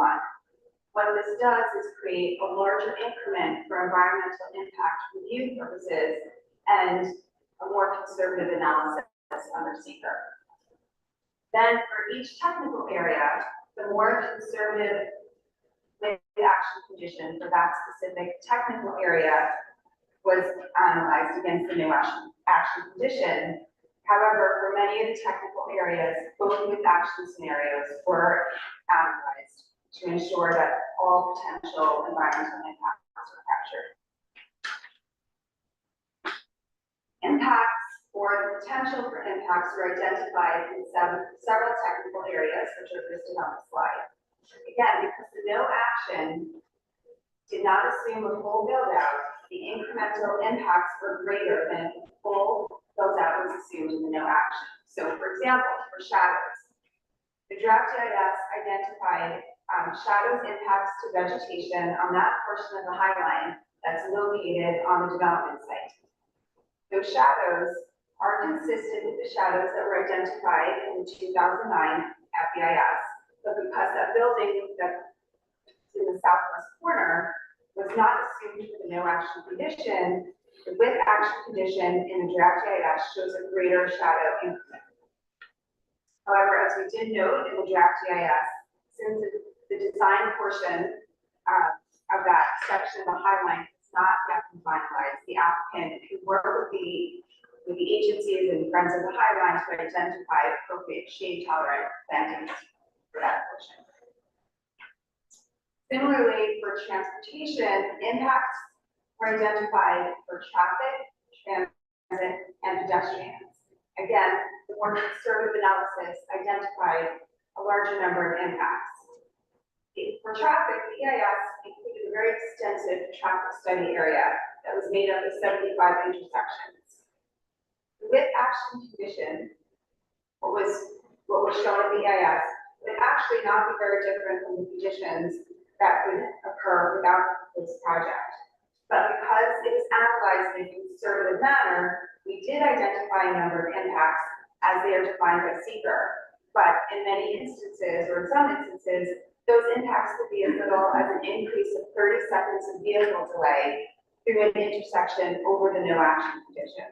What this does is create a larger increment for environmental impact review purposes and a more conservative analysis under seeker. Then for each technical area, the more conservative with the action condition for that specific technical area was analyzed against the no action condition. However, for many of the technical areas, both with action scenarios were analyzed to ensure that all potential environmental impacts were captured. Impacts or the potential for impacts were identified in several technical areas, which are listed on the slide. Again, because the no action did not assume a full build out, the incremental impacts were greater than if the full build out was assumed in the no action. So for example, for shadows, the draft EIS identified shadows impacts to vegetation on that portion of the High Line that's located on the development site. Those shadows are consistent with the shadows that were identified in the 2009 FEIS, but because that building that's in the southwest corner was not assumed for the no action condition, the with action condition in the draft EIS shows a greater shadow increment. However, as we did note in the draft EIS, since the design portion of that section of the High Line is not yet been finalized. The applicant can work with the agencies and Friends of the Highline to identify appropriate shade tolerant plantings for that portion. Similarly, for transportation, impacts were identified for traffic, transit, and pedestrians. Again, the more conservative analysis identified a larger number of impacts. For traffic, the EIS included a very extensive traffic study area that was made up of 75 intersections. The width action condition, what was shown in the EIS, would actually not be very different from the conditions that would occur without this project. But because it was analyzed in a conservative manner, we did identify a number of impacts as they are defined by seeker. But in many instances, or in some instances, those impacts could be as little as an increase of 30 seconds of vehicle delay through an intersection over the no action condition.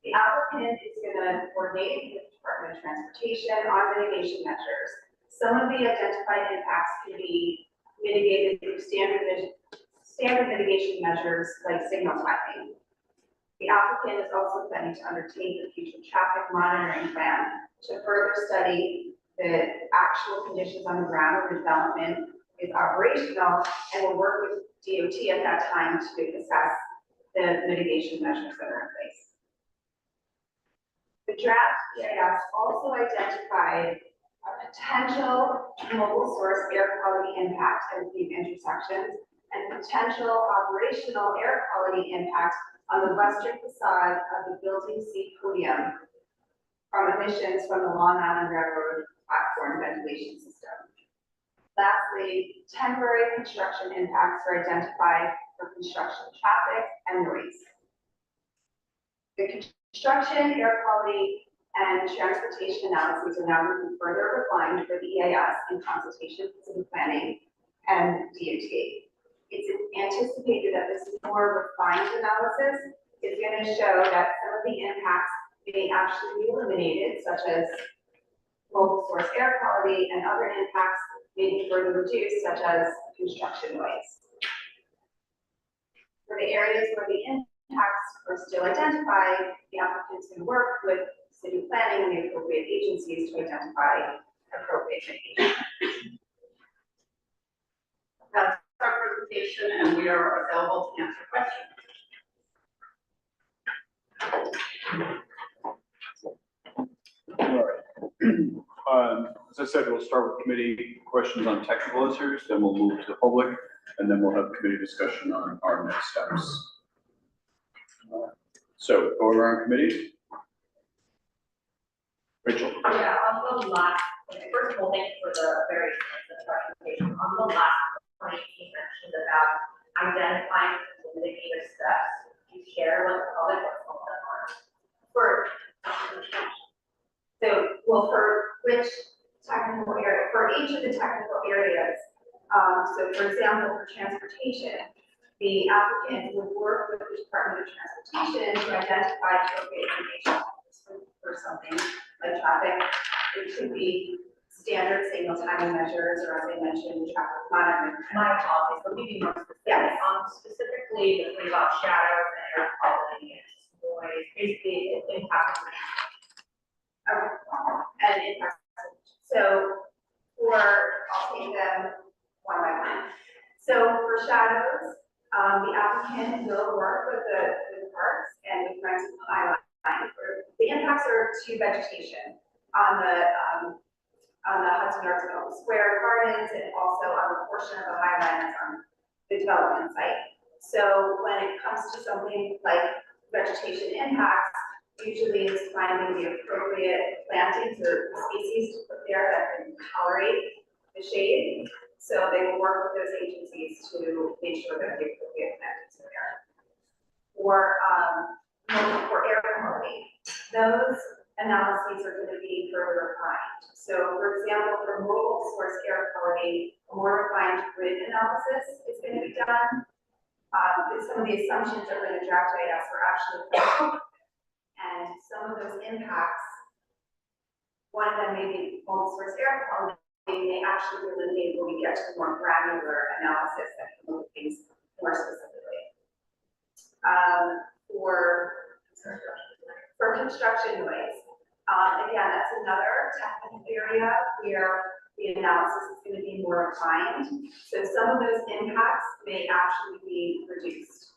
The applicant is going to coordinate with the Department of Transportation on mitigation measures. Some of the identified impacts can be mitigated through standard mitigation measures like signal timing. The applicant is also planning to undertake a future traffic monitoring plan to further study the actual conditions on the ground where development is operational, and will work with DOT at that time to assess the mitigation measures that are in place. The draft EIS also identified a potential mobile source air quality impact at these intersections and potential operational air quality impact on the western facade of the Building C podium from emissions from the Long Island Railroad platform ventilation system. Lastly, temporary construction impacts were identified for construction traffic and noise. The construction, air quality, and transportation analyses are now moving further refined for the EIS in consultation with city planning and DOT. It's anticipated that this more refined analysis is going to show that some of the impacts may actually be eliminated, such as mobile source air quality, and other impacts may be further reduced, such as construction noise. For the areas where the impacts are still identified, the applicants can work with city planning and the appropriate agencies to identify appropriate mitigation. That's our presentation, and we are available to answer questions. All right. As I said, we'll start with committee questions on technical issues, then we'll move to the public, and then we'll have committee discussion on our next steps. So, going around committee. Rachel. Yeah, on the last, first of all, thank you for the very extensive presentation. On the last point, you mentioned about identifying the mitigative steps. You share with the public what's going on. For which technical area, for each of the technical areas, so for example, for transportation, the applicant would work with the Department of Transportation to identify appropriate information for something like traffic. It could be standard signal timing measures, or as I mentioned, traffic monitoring. My apologies, but maybe more specific. Yes. Specifically, the thing about shadows and air quality and noise, basically it impacts. And impact. So I'll take them one by one. So for shadows, the applicant will work with the parks and with Friends of the Highline. The impacts are to vegetation on the Hudson Yards and Oak Square Gardens, and also on the portion of the Highline that's on the development site. So when it comes to something like vegetation impacts, usually it's finding the appropriate plantings or species to put there that can tolerate the shade. So they will work with those agencies to make sure that the appropriate plantings are there. For air quality, those analyses are going to be further refined. So for example, for mobile source air quality, a more refined grid analysis is going to be done. Some of the assumptions that were in the draft IS were actually correct. And some of those impacts, one of them may be mobile source air quality, may actually be eliminated when we get to more granular analysis that can look at things more specifically. construction noise. Again, that's another technical area where the analysis is going to be more refined. So some of those impacts may actually be reduced.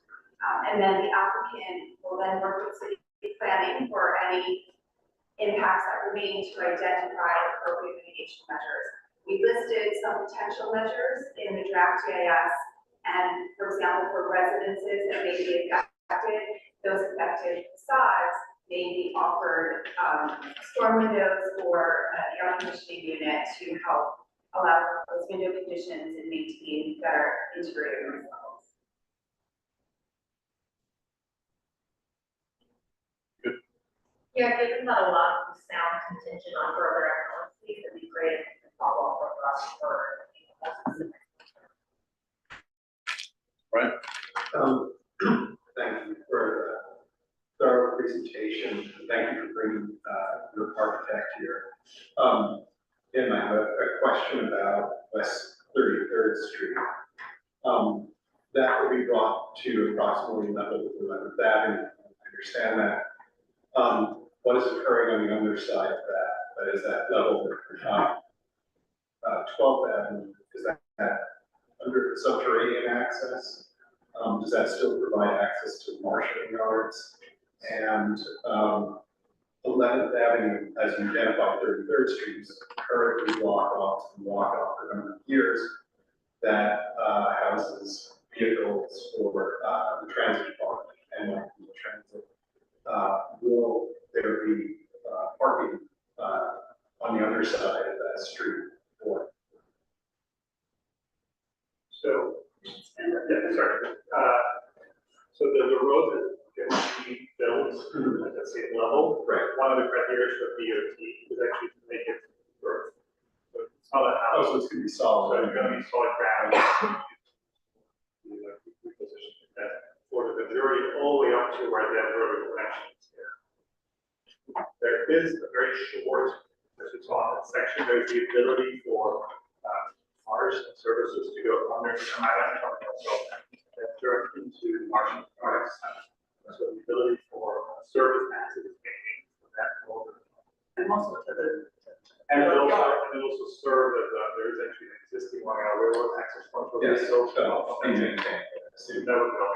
And then the applicant will then work with city planning for any impacts that remain to identify appropriate mitigation measures. We listed some potential measures in the draft GIS, and for example, for residences that may be affected, those affected facades may be offered storm windows or an air conditioning unit to help allow for those window conditions and maintain better interior results. Yeah, given that a lot of the sound contingent on further analysis, it'd be great if you could follow up with us for specific. Right? Thank you for the thorough presentation. Thank you for bringing your architect here. And I have a question about West 33rd Street. That will be brought to approximately level with 11th Avenue. I understand that. What is occurring on the underside of that? That is that level 12th Avenue, is that under subterranean access? Does that still provide access to marshalling yards? And 11th Avenue, as you identified, 33rd Street is currently blocked off and walk off for a number of years. That houses vehicles for the transit department and the transit. Will there be parking on the underside of that street? Or So, yeah, sorry. So the road is going to be built at the same level. Right. One of the criteria for DOT is actually to make it work. So it's not a house. so it's going to be So solid. it's going to be solid ground. Reposition that for the majority all the way up to where that road connection is here. There is a very short, as it's on that section, there's the ability for cars and services to go under the island terminal, so that turns into Martian cars. So the ability for service access is maintained for that over. And also serve as there is actually an existing one, our railroad access point. Yes, So be maintained.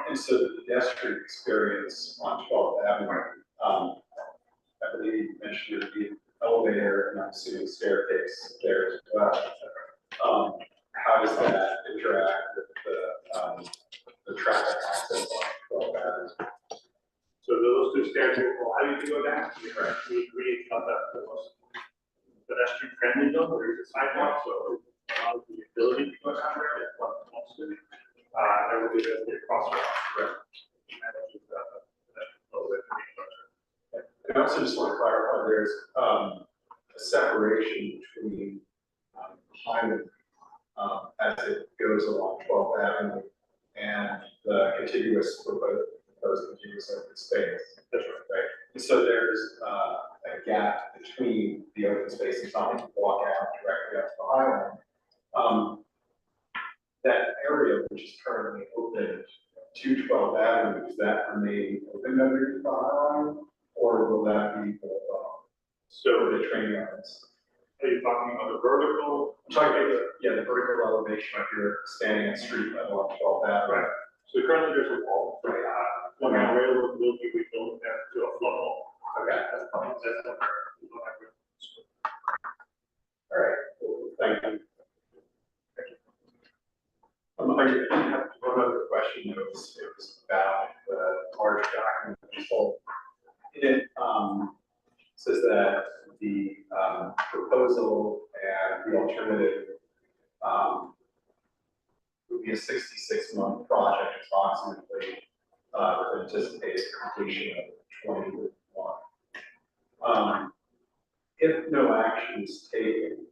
And so the pedestrian experience on 12th Avenue, I believe you mentioned there'd be an elevator and I'm assuming staircase there as well. How does that interact with the traffic access on 12th Avenue? So those two stairs will allow you to go down. We create the most pedestrian friendly zone, where there's a sidewalk, so it allows the ability to go down there if one wants to. There will be a crosswalk. And I also just want to clarify, there's a separation between Hyman as it goes along 12th Avenue and the proposed contiguous open space. That's right. And so there's a gap between the open space and something to walk out directly up to the highway. That area which is currently open to 12th Avenue, does that remain open under the highway? Or will that be so the train yards? Are you talking about the vertical? I'm talking about the vertical elevation if you're standing at street level on 12th Avenue. Right. So currently there's a wall. Right. One railroad will be rebuilt there to a flood wall. Okay. That's what All right. Well, thank you. I have one other question. It was about the large document result. It says that the proposal and the alternative would be a 66-month project approximately with anticipated completion of 2021. If no action is taken,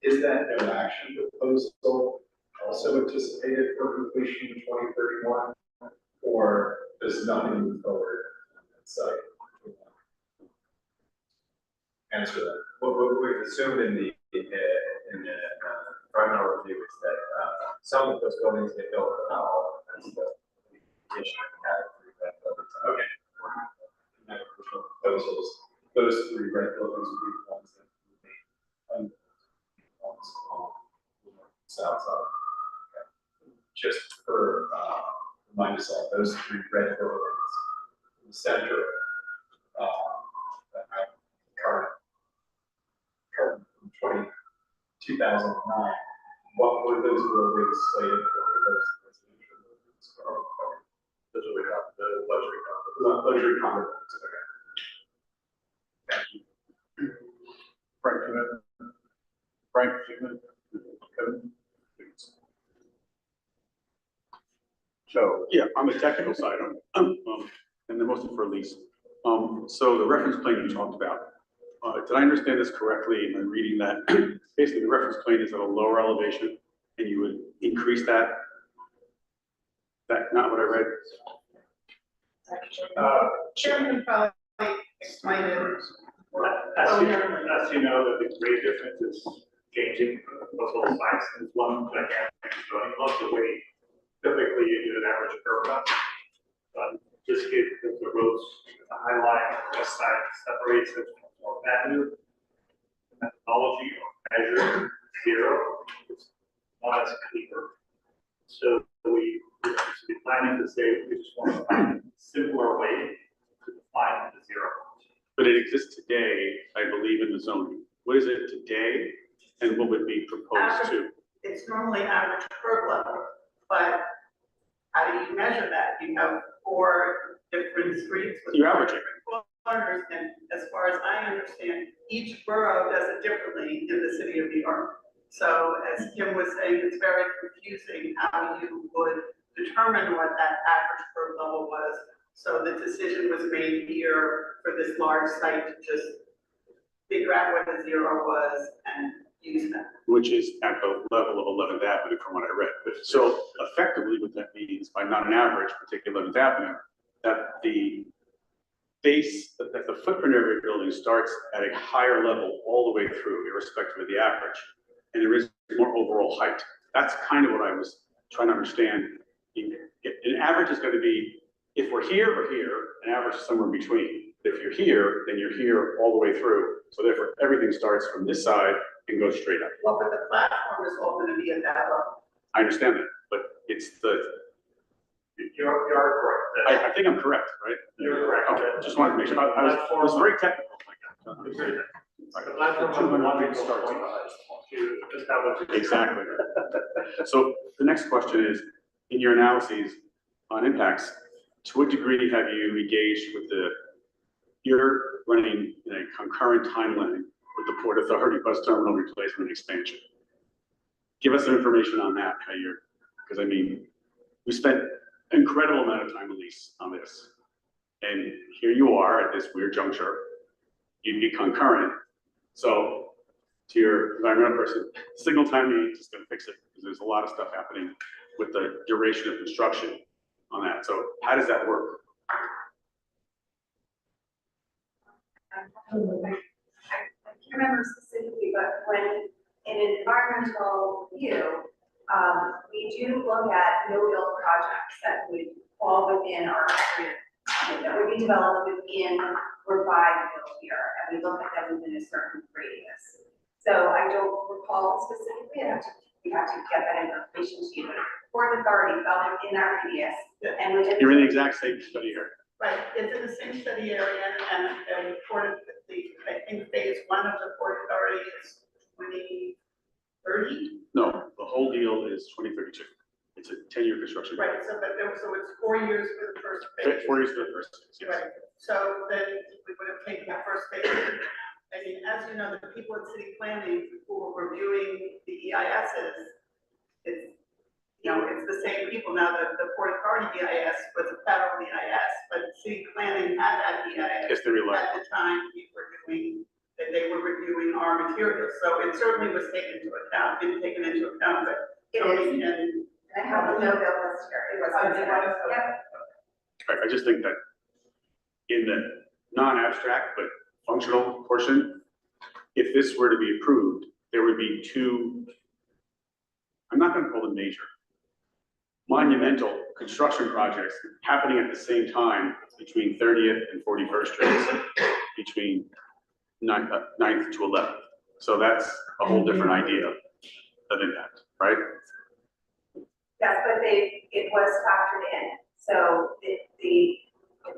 is that no action proposal also anticipated for completion in 2031, or does nothing move forward on that site? Answer that. What we've assumed in the environmental review is that some of those buildings get built, but not all of them. That's the issue we had through that over time. Okay. proposals, those three red buildings would be the ones that remain on the south side. Just for, remind us all, those three red buildings in the center, current 2009, what were those buildings slated for? Those residential buildings? Those are the luxury condos. Luxury condo buildings, okay. Frank, Kevin? So, yeah, on the technical side, and then mostly for Elise. So the reference plane you talked about, did I understand this correctly in reading that? Basically, the reference plane is at a lower elevation, and you would increase that? That, not what I read? Chairman probably explain it. As you know, the grade difference is changing across all sites, and it's one gigantic zoning law, the way typically you do an average curve cut. But this case, because the roads, the high line on the west side separates it from North Avenue. The methodology of measure zero is not as clear. So we planning to say we just want to find a simpler way to define the zero. But it exists today, I believe, in the zoning. What is it today, and what would be proposed to? It's normally average curb level, but how do you measure that? You have 4 different streets with You're averaging. different corners, and as far as I understand, each borough does it differently in the city of New York. So as Kim was saying, it's very confusing how you would determine what that average curb level was. So the decision was made here for this large site to just figure out what the zero was and use that. Which is at the level of 11th Avenue from what I read. So effectively what that means by not an average, particularly 11th Avenue, that the base, that the footprint of your building starts at a higher level all the way through, irrespective of the average. And there is more overall height. That's kind of what I was trying to understand. An average is going to be, if we're here, an average is somewhere in between. If you're here, then you're here all the way through. So therefore, everything starts from this side and goes straight up. Well, but the platform is all going to be at that level. I understand that, but it's the, You're correct. I think I'm correct, right? You're correct. Okay, just wanted to make sure. I was very technical. The platform is the one we start to establish. Exactly. So the next question is, in your analyses on impacts, to what degree have you engaged with you're running in a concurrent timeline with the Port Authority bus terminal replacement expansion? Give us some information on that, how you're, because I mean, we spent an incredible amount of time, Elise, on this. And here you are at this weird juncture. You'd be concurrent. So to your environmental person, signal timing ain't just gonna fix it, because there's a lot of stuff happening with the duration of construction on that. So how does that work? I can't remember specifically, but when in an environmental view, we do look at no-build projects that would fall within our area, that would be developed within or by the middle year, and we look at them within a certain radius. So I don't recall specifically, we have to get that information to you. Port Authority fell in that radius, and within. You're in the exact same study here. Right, it's in the same study area, and I think phase 1 of the Port Authority is 2030. No, the whole deal is 2032. It's a 10-year construction. Right, so it's 4 years for the first phase. 4 years for the first, yes. Right, so then we would have taken the first phase. I mean, as you know, the people in city planning who were reviewing the EISs, it's, you know, it's the same people. Now, the Port Authority EIS was a federal EIS, but city planning had that EIS. Yes, they realized. At the time they were reviewing our materials, so it certainly was taken into account, but. It is. And I have the no-build list here, it was. Yep. Right, I just think that in the non-abstract but functional portion, if this were to be approved, there would be 2, I'm not gonna call them major, monumental construction projects happening at the same time between 30th and 41st Streets. between 9th to 11th. So that's a whole different idea of impact, right? Yes, but it was factored in. So the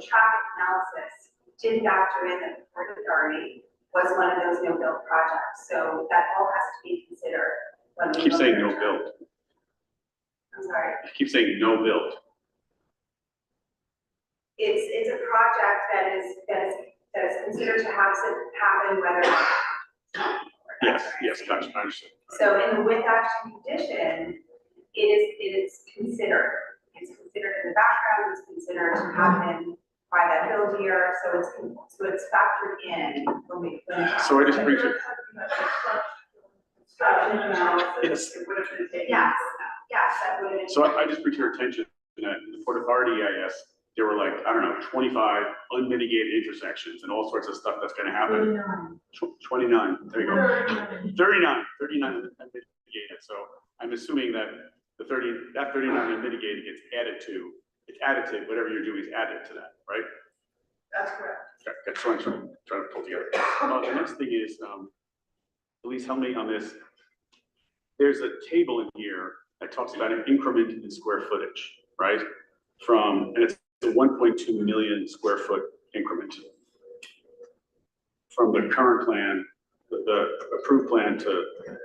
traffic analysis did factor in that the Port Authority was one of those no-build projects. So that all has to be considered when we Keep look saying at no the- build. I'm sorry. Keep saying no build. It's a project that is considered to have to happen whether. Yes, gotcha, I understand. So in the with action condition, it is considered. It's considered in the background, it's considered to happen by that build year, so it's factored in when we. So I just preach it. Construction analysis, Yes. it would have been taken. Yes, that would have been. So I just bring to your attention that in the Port Authority EIS, there were like, I don't know, 25 unmitigated intersections and all sorts of stuff that's gonna happen. 29, there you go. 39 unmitigated. So I'm assuming that that 39 unmitigated gets added to, it's additive, whatever you're doing is added to that, right? That's correct. Okay, that's what I'm trying to pull together. The next thing is, please help me on this. There's a table in here that talks about an increment in square footage, right? And it's a 1.2 million square foot increment. From the current plan, the approved plan to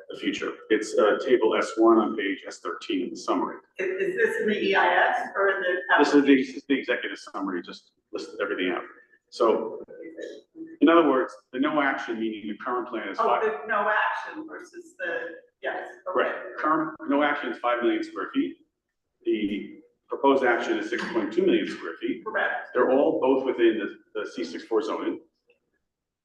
the future. It's table S1 on page S13 in the summary. Is this in the EIS or in the? This is the executive summary, just listed everything out. So, in other words, the no action, meaning the current plan is Oh, five. the no action versus the, yes. okay. Right, current, no action is 5 million square feet. The proposed action is 6.2 million square feet. Correct. They're all both within the C64 zoning,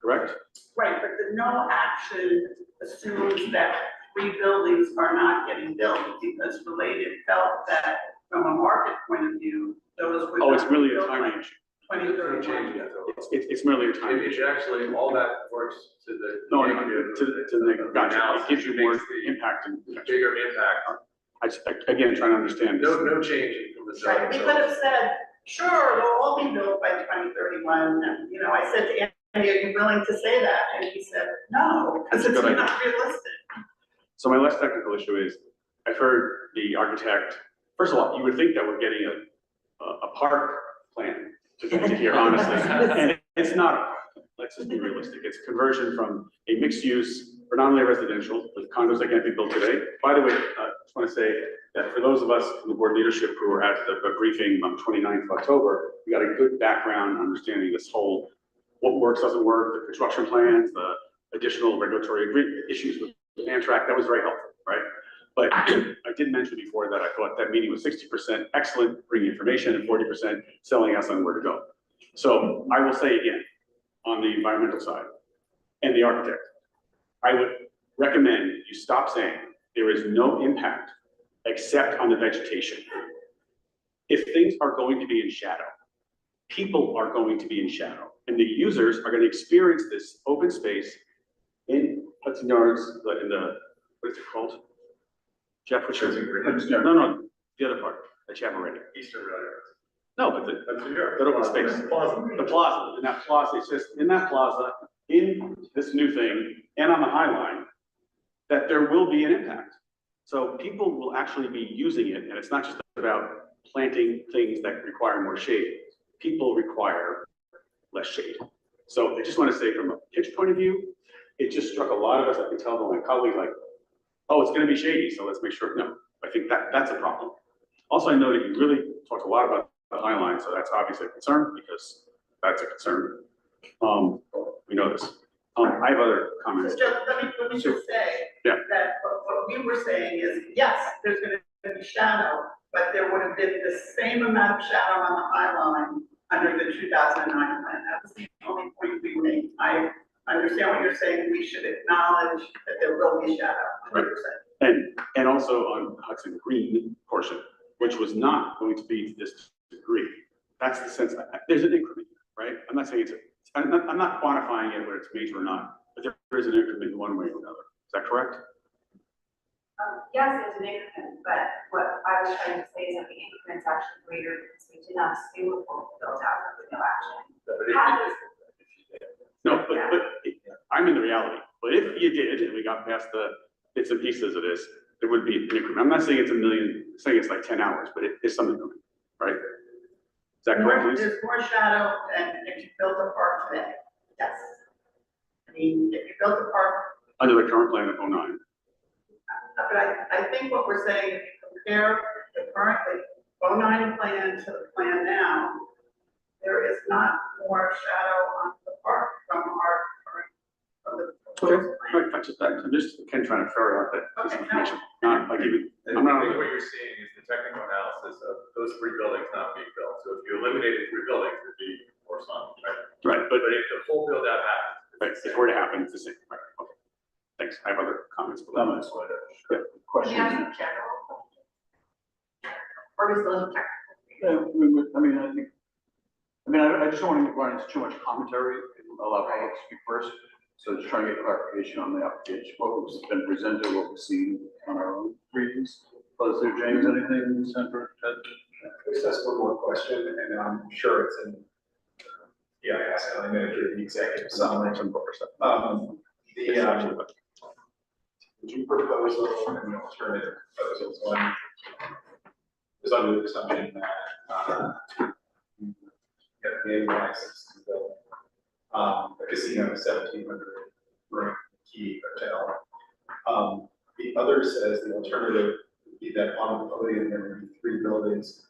correct? Right, but the no action assumes that 3 buildings are not getting built because Related felt that from a market point of view, those would. Oh, it's not really be a built by timing issue. 2031. It's merely a timing It issue. actually, all that works to the. No, negative to the, gotcha, analysis. it gives you more Makes the impact and, Bigger impact, again, trying to understand this. no changing from the zoning. Right, we could have said, sure, they'll all be built by 2031, and, I said to Andy, are you willing to say that? And he said, no, because That's a it's good not realistic. So my last technical issue is, I've heard the architect, first of all, you would think that we're getting a park plan to hear honestly, and it's not, let's just be realistic, it's conversion from a mixed use, predominantly residential, with condos that can't be built today. By the way, I just want to say that for those of us in the board leadership who were at the briefing on 29th of October, we got a good background understanding this whole, what works, doesn't work, the construction plans, the additional regulatory issues with Amtrak, that was very helpful, right? But I did mention before that I thought that meeting was 60% excellent, bringing information, and 40% selling us on where to go. So I will say again, on the environmental side and the architect, I would recommend you stop saying there is no impact except on the vegetation. If things are going to be in shadow, people are going to be in shadow, and the users are going to experience this open space in Hudson Yards, in the, what is it called? Jeff, what's your? No, the other part that you have already. Eastern Railroad. No, but that open space. Plaza. The plaza, in that plaza, it's just, in that plaza, in this new thing, and on the High Line, that there will be an impact. So people will actually be using it, and it's not just about planting things that require more shade. People require less shade. So I just want to say, from a pitch point of view, it just struck a lot of us. I can tell by my colleagues, like, oh, it's going to be shady, so let's make sure. No, I think that's a problem. Also, I know that you really talked a lot about the High Line, so that's obviously a concern, because that's a concern. We know this. I have other comments. So just, let me just say Yeah. that what we were saying is, yes, there's gonna be shadow, but there would have been the same amount of shadow on the High Line under the 2009 plan. That was the only point we made. I understand what you're saying. We should acknowledge that there will be shadow, 100%. And also on Hudson Green portion, which was not going to be to this degree. That's the sense. There's an increment, right? I'm not saying I'm not quantifying it whether it's major or not, but there is an increment one way or another. Is that correct? Yes, there's an increment, but what I was trying to say is that the increment's actually greater because we did not assume a full build out with no action. No, but I'm in the reality, but if you did, and we got past the bits and pieces of this, there would be an increment. I'm not saying it's a million, I'm saying it's like 10 hours, but it is something, right? Is that correct, Lisa? There's more shadow than if you built a park today, yes. I mean, if you built a park, Under the current plan of 09. but I think what we're saying, if you compare the currently 09 plan to the plan now, there is not more shadow on the park from our current, from the proposed plan. Right, I'm just kind of trying to ferret out that this Okay, information, not like even, I I'm not. think what you're seeing is the technical analysis of those 3 buildings not being built. So if you eliminated 3 buildings, it'd be more fun, right? Right, But if the full build out happens. right, if it were to happen, it's the same, right, okay. Thanks, I have other comments. but- Comments, questions? Can we ask a general question? Or we still have technical? Yeah, I mean, I just don't want to run into too much commentary, allow public to speak first. So just trying to get clarification on the application, what was been presented, what we've seen on our own readings. Was there, James, anything separate? Just ask one more question, and I'm sure it's in, EIS, County Manager, the executive summary. Would you propose an alternative proposals? One is under the assumption that you get the able access to build a casino, 1,700 room key hotel. The other says the alternative would be that on the podium there would be 3 buildings,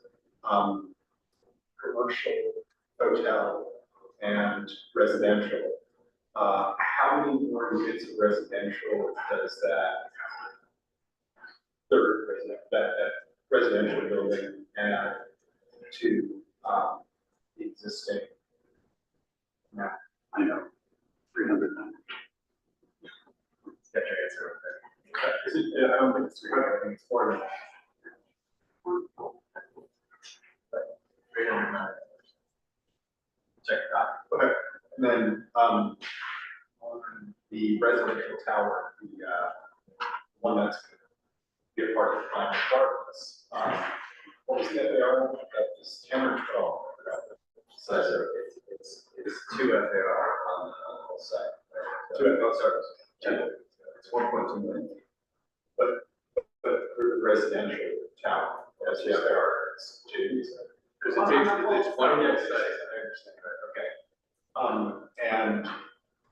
commercial, hotel, and residential. How many more units of residential does that third that residential building add to the existing? I know, 300. Get your answer. Is it, I don't think it's 300, I think it's 400. 309. Check that. Okay. And then, on the residential tower, the one that's gonna be a part of the final regardless, what was the FAR? That was 10 or 12? So it's 2 FAR on the whole site. 2 FAR, sorry, 10. It's 1.2 million. But for the residential tower, that's the FAR, it's 2. Because it's one whole site, I understand, right, okay. And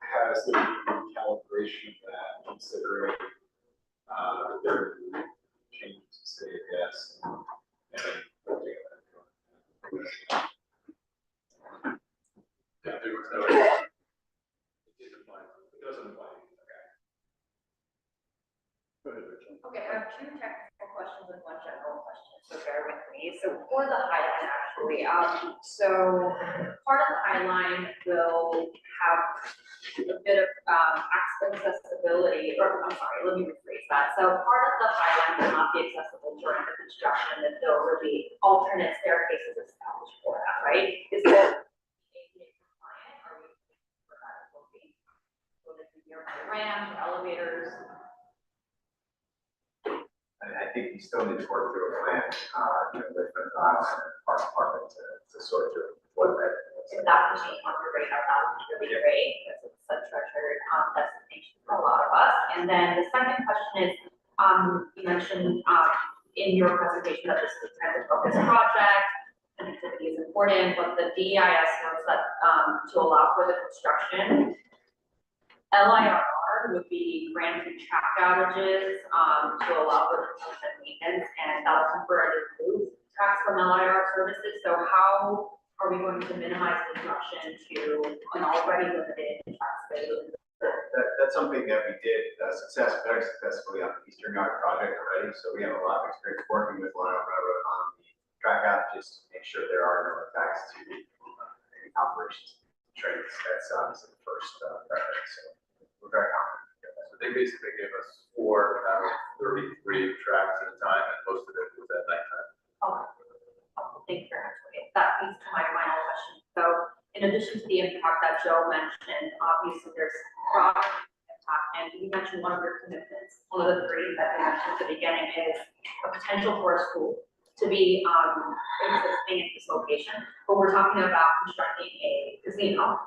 has there been calibration of that, considering there are changes to say yes? And then voting on that. Yeah, there was no. It doesn't apply, okay. Go ahead, Rachel. Okay, I have 2 technical questions and 1 general question, so bear with me. So for the Highline, actually, so part of the Highline will have a bit of accessibility, or I'm sorry, let me rephrase that. So part of the Highline will not be accessible during the construction, and there will be alternate staircases established for that, right? Is that ADA compliant? Are we for that will be? Will there be nearby ramps or elevators? I think you still need to work through a plan, with the park department to sort through what that is. If that was on your radar, that would be really great, because it's a treasured destination for a lot of us. And then the second question is, you mentioned in your presentation that this is a transit-focused project, connectivity is important, but the DEIS notes that to allow for the construction, LIRR would be granting track outages to allow for consistent maintenance, and that'll temporarily remove tracks from LIR services. So how are we going to minimize disruption to an already limited track space? That's something that we did very successfully on the Eastern Yard project already. So we have a lot of experience working with Line Railroad on the track outages to make sure there are no attacks to any operations trains. That's obviously the first preference. So we're very confident. So they basically gave us 4 out of 33 tracks at a time, and most of it was at nighttime. Oh, thank you very much. Okay, that leads to my final question. So in addition to the impact that Joe mentioned, obviously there's product impact, and you mentioned one of your commitments. One of the 3 that you mentioned at the beginning is a potential for a school to be existing at this location, but we're talking about constructing a casino.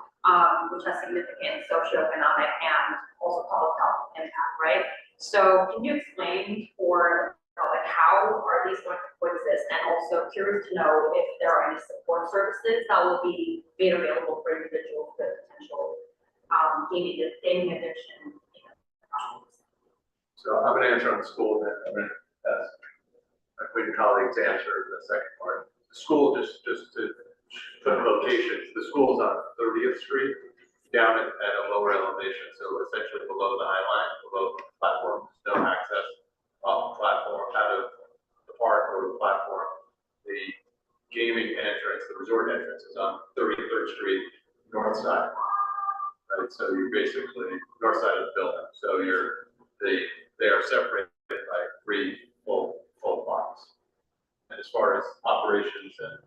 which has significant socioeconomic and also public health impact, right? So can you explain for like how are these going to coexist? And also curious to know if there are any support services that will be made available for individuals with potential gaming addiction. So I'm gonna answer on the school, and then I'm gonna ask my colleague colleague to answer the second part. The school, just to put locations, the school's on 30th Street, down at a lower elevation, so essentially below the high line, below the platform, there's no access off the platform, out of the park or the platform. The gaming entrance, the resort entrance is on 33rd Street, north side. Right, so you're basically north side of the building, so they are separated by 3 full blocks. And as far as operations and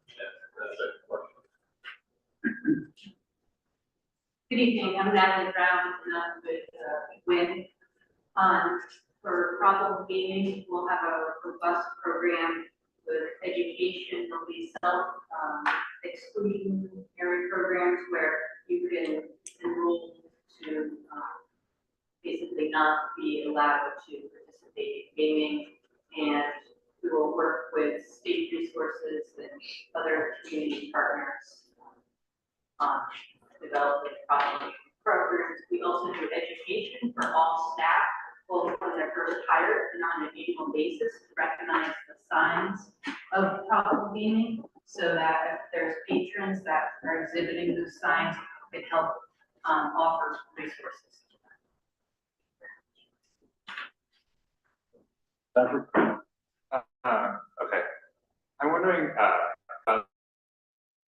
Good evening, I'm Natalie Brown, and I'm with WIN. For problem gaming, we'll have a robust program with education. There'll be exclusionary programs where you can enroll to basically not be allowed to participate in gaming. And we will work with state resources and other community partners on developing problem programs. We also do education for all staff, both when they're first hired and on an annual basis, to recognize the signs of problem gaming, so that if there's patrons that are exhibiting those signs, it can help offer resources. Okay. I'm wondering,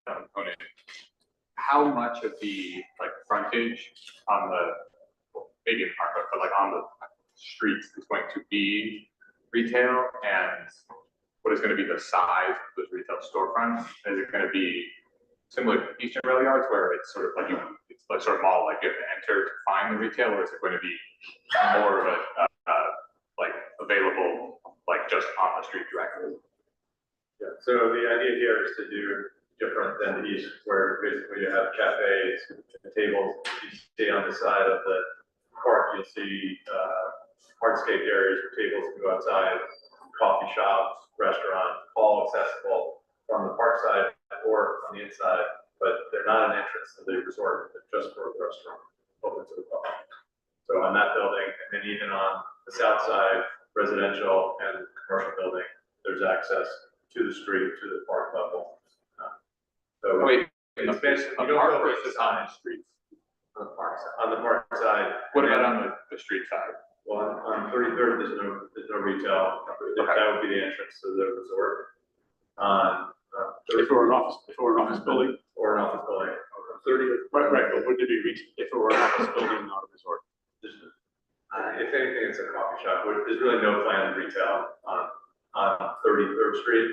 component, how much of the frontage on the, maybe in park, but on the streets is going to be retail, and what is going to be the size of those retail storefronts? Is it going to be similar to Eastern Rail Yards, where it's sort of it's like sort of mall, like you have to enter to find the retail, or is it going to be more of a available just on the street directly? Yeah, so the idea here is to do different than the east, where basically you have cafes and tables. You stay on the side of the park, you'll see hardscape areas where tables can go outside, coffee shops, restaurants, all accessible from the park side or on the inside, but they're not an entrance to the resort, they're just for the restaurant, open to the public. So on that building, and then even on the south side, residential and commercial building, there's access to the street, to the park level. So Wait, it's basically, you don't park go versus on the streets? on the park side. On the park side. What about on the street side? Well, on 33rd, there's no retail. That would be the entrance to the resort. If it were an office building? Or an office building. 30th. Right, but would it be if it were an office building, not a resort? If anything, it's a coffee shop. There's really no planned retail on 33rd Street.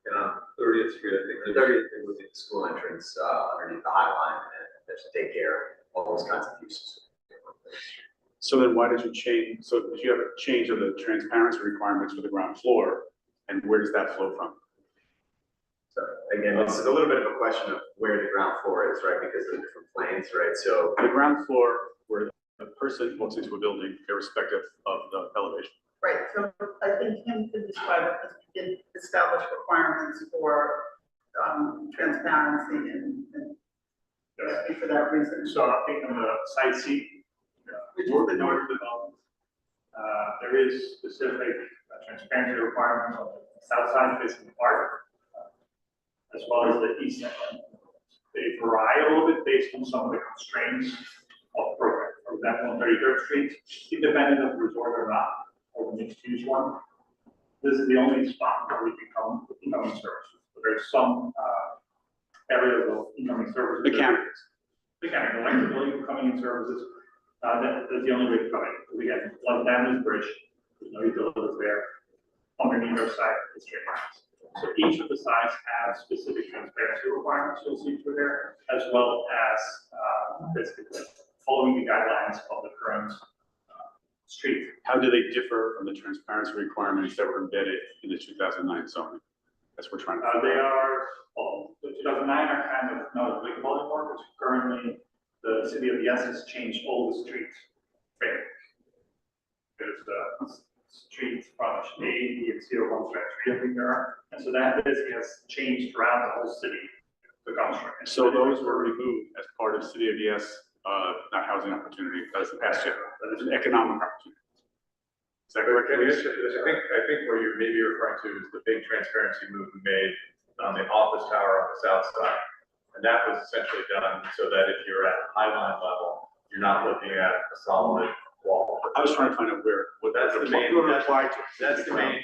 And on 30th Street, I think. The 30th would be the school entrance underneath the High Line, and there's daycare, all those kinds of uses. So then why did you change, so if you have a change of the transparency requirements for the ground floor, and where does that flow from? So again, this is a little bit of a question of where the ground floor is, right? Because of the different planes, right? So The ground floor where the person walks into a building irrespective of the elevation. Right, so I think Kim could describe it as we did establish requirements for transparency and for that reason. So I think on the side seat, which is the north development, there is specific transparency requirements on the south side facing the park, as well as the east side. They vary a little bit based on some of the constraints of the program. For example, on 33rd Street, independent of the resort or not, or the mixed use one, this is the only spot where we can come with incoming services. But there's some areas of incoming services. Mechanics. Electric building, coming in services, that's the only way to come in. We have one damaged bridge, there's no utilities there. Underneath our site is straight lines. So each of the sites have specific transparency requirements you'll see through there, as well as basically following the guidelines of the current street. How do they differ from the transparency requirements that were embedded in the 2009 zoning? That's what we're trying to. They are, well, the 2009 are kind of not applicable anymore, because currently the the city of Yes has changed all the streets. There's the streets, frontage A, B, and 0, 1, 3, I think there are. And so that basically has changed throughout the whole city, the construct. So those were removed as part of City of Yes, not housing opportunity, that's the past year, that is an economic opportunity. Is that correct? I think what you're maybe referring to is the big transparency move we made on the office tower on the south side. And that was essentially done so that if you're at high line level, you're not looking at a solid wall. I was trying to find out what That's the main, what applied to. that's the main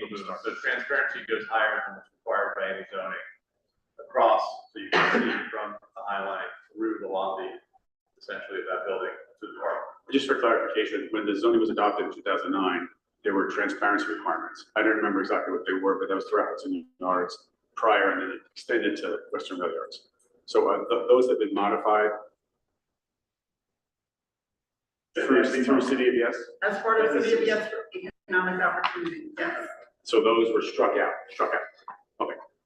move. So transparency goes higher than what's required by any zoning across, so you can see from the high line through the lobby, essentially of that building to the park. Just for clarification, when the zoning was adopted in 2009, there were transparency requirements. I don't remember exactly what they were, but that was throughout Hudson Yards prior and then it extended to Western Rail Yards. So those have been modified through City of Yes. As part of City of Yes for economic opportunity, yes. So those were struck out. Okay,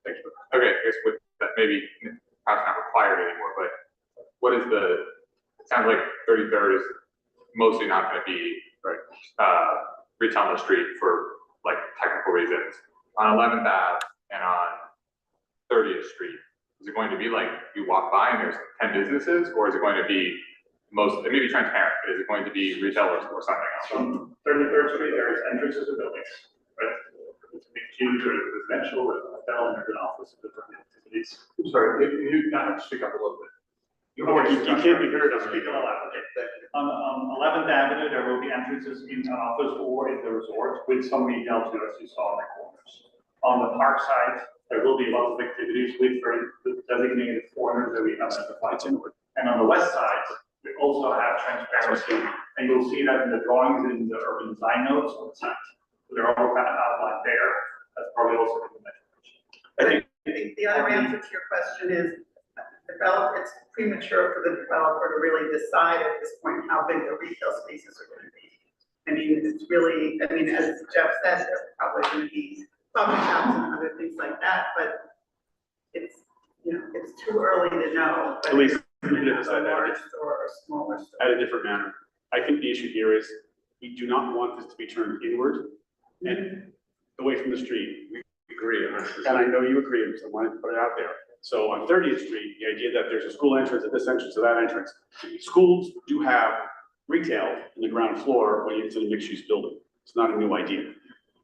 thank you. Okay, I guess with that, maybe perhaps not required anymore, but what is it sounds like 33rd is mostly not gonna be, retail on the street for like technical reasons. On 11th Ave and on 30th Street, is it going to be like you walk by and there's 10 businesses, or is it going to be maybe transparent, but is it going to be retailers or something else? On 33rd Street, there's entrances to buildings, right? It's a mixed use, there's residential, there's a hotel, and there's an office, different activities. Sorry, if you kind of speak up a little bit. You can't be heard on Speak speaker. a lot, okay. On 11th Avenue, there will be entrances in an office or in the resort with some retail too, as you saw in the corners. On the park side, there will be lots of activities with very designated corners that we have identified. And on the west side, we also have transparency, and you'll see that in the drawings in the urban design notes on the site. So they're all kind of outlined there. That's probably also in the metric. I think the other answer to your question is it's premature for the developer to really decide at this point how big the retail spaces are going to be. I mean, it's really, as Jeff said, there's probably going to be coffee shops and other things like that, but it's too early to know. At least a large store or a smaller store. at a different manner. I think the issue here is we do not want this to be turned inward and away from the street. We agree, and I know you agree, because I wanted to put it out there. So on 30th Street, the idea that there's a school entrance at this entrance to that entrance, schools do have retail in the ground floor when you get to the mixed-use building. It's not a new idea.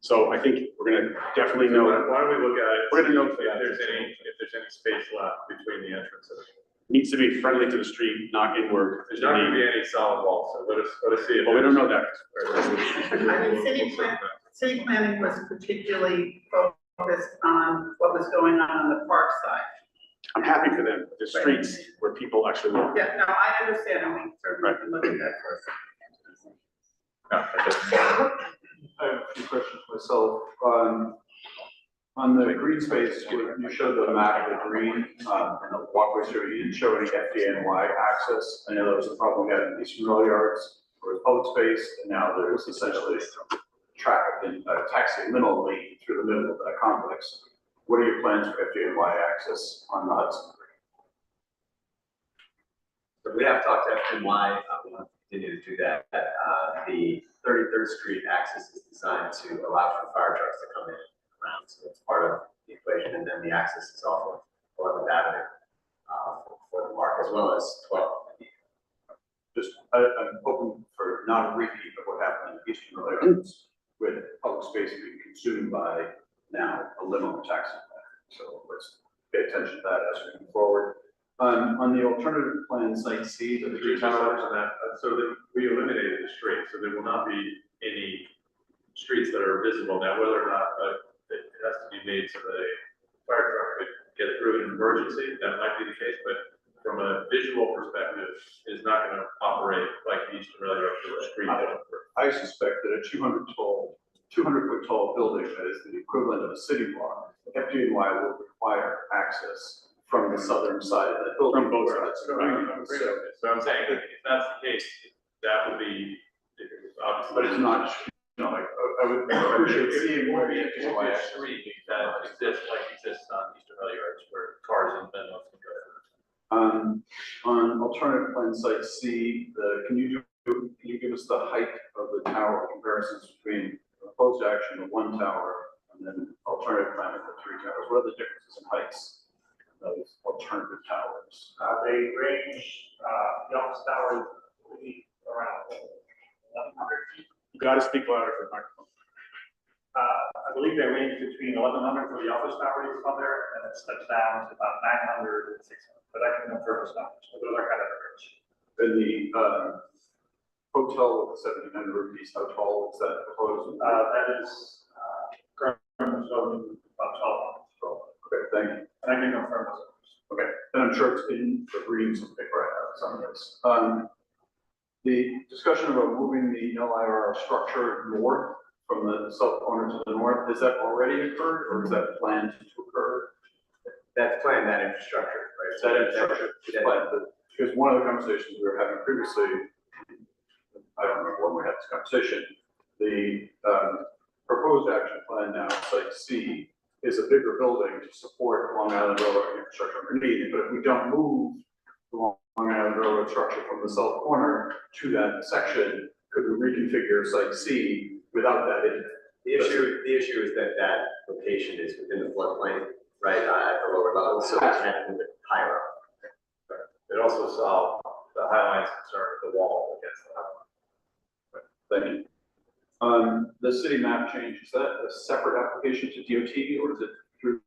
So I think we're gonna definitely know. Why don't we look at it? We're gonna know if there's any space left between the entrances. Needs to be friendly to the street, not inward. There's not gonna be any solid walls, so let us see. But we don't know that. I mean, city planning was particularly focused on what was going on the park side. I'm happy for them, the streets where people actually live. Yeah, no, I understand, and we certainly can look at that for a second. I have a few questions myself. On the green space, you showed the map of the green, and the walkway, so you didn't show any FDNY access. I know there was a problem we had in Eastern Rail Yards for the public space, and now there's essentially traffic and taxi minimally through the middle of that complex. What are your plans for FDNY access on the Hudson? We have talked to FNY, we want to continue to do that. The 33rd Street access is designed to allow for fire trucks to come in around, so it's part of the equation, and then the access is also 11th Avenue for the park, as well as 12th. I'm hoping for not a repeat of what happened in Eastern Rail Yards, with public space being consumed by now a limo taxi. So let's pay attention to that as we move forward. On the alternative plan, site C, the three towers. On that, so that we eliminated the street, so there will not be any streets that are visible. Now, whether or not it has to be made so that a fire truck could get through in an emergency, that might be the case, but from a visual perspective, it's not going to operate like the Eastern Rail Yard street. I suspect that a 200-foot tall building that is the equivalent of a city block, FDNY will require access from the southern side of that building. From both sides. So I'm saying that if that's the case, that would be obviously. But it's not, I would appreciate seeing where the It won't be a street that exists on Eastern Rail Yards where cars and vehicles can go. On alternative plan site C, can you give us the height of the tower comparisons between proposed action of one tower and then alternative plan of the 3 towers? What are the differences in heights of those alternative towers? They range, the office tower will be around 1,100 feet. You gotta speak louder for the microphone. I believe they range between 1,100 for the office tower you saw there, and it steps down to about 900 and 600, but I can confirm those numbers, so those are kind of the range. And the hotel with the 1,700 piece, how tall is that proposed? That is, current zoning about 12 months. Okay, thank you. And I can confirm those numbers. Okay, and I'm sure it's in the reading some paper I have, some of this. The discussion about moving the LIRR structure north from the south corner to the north, has that already occurred or is that planned to occur? That's planned, that infrastructure, right? Is that infrastructure is planned? But because one of the conversations we were having previously, I don't remember when we had this conversation, the proposed action plan now, site C, is a bigger building to support Long Island Railroad infrastructure underneath. But if we don't move the Long Island Railroad structure from the south corner to that section, could we reconfigure site C without that in there? The issue is that that location is within the floodplain, right, at the lower level, so we can't move it higher up. It also solved the Highline's concern with the wall against the Highline. Thank you. The city map change, is that a separate application to DOT or is it through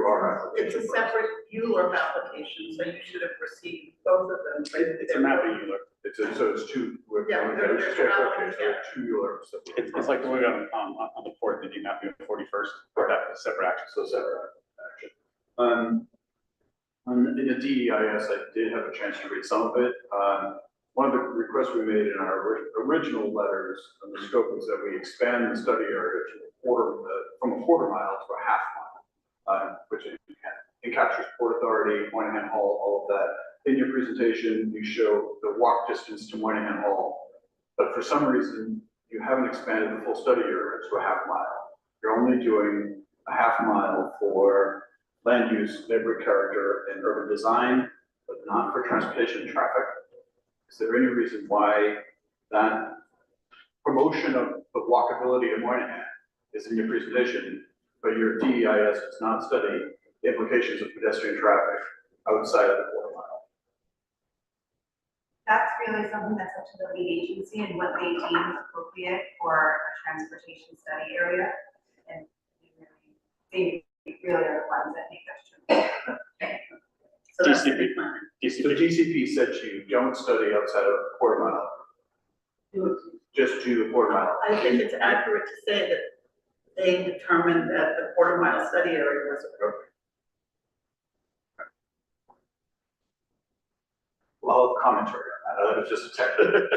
our It's application? a separate ULURP application, so you should have received both of them. It's a mapping ULURP. So it's two. Yeah, they're Okay, not so two ULURPs. It's like the one we got on the 4th, the mapping of the 41st, that is separate action. So separate action. In the DEIS, I did have a chance to read some of it. One of the requests we made in our original letters, and the scope was that we expand the study area to from a quarter mile to a half mile, which it captures Port Authority, Moynihan Hall, all of that. In your presentation, you show the walk distance to Moynihan Hall, but for some reason, you haven't expanded the full study area to a half mile. You're only doing a half mile for land use, neighborhood character, and urban design, but not for transportation and traffic. Is there any reason why that promotion of walkability to Moynihan is in your presentation, but your DEIS does not study the implications of pedestrian traffic outside of the quarter mile? That's really something that's up to the lead agency and what they deem appropriate for a transportation study area. And they really are the ones that make that determination. So that's the DCP. plan. So DCP said to you, don't study outside of the quarter mile, just do the quarter mile. I think it's accurate to say that they determined that the quarter mile study area was appropriate. Well, commentary on that, that was just a technical.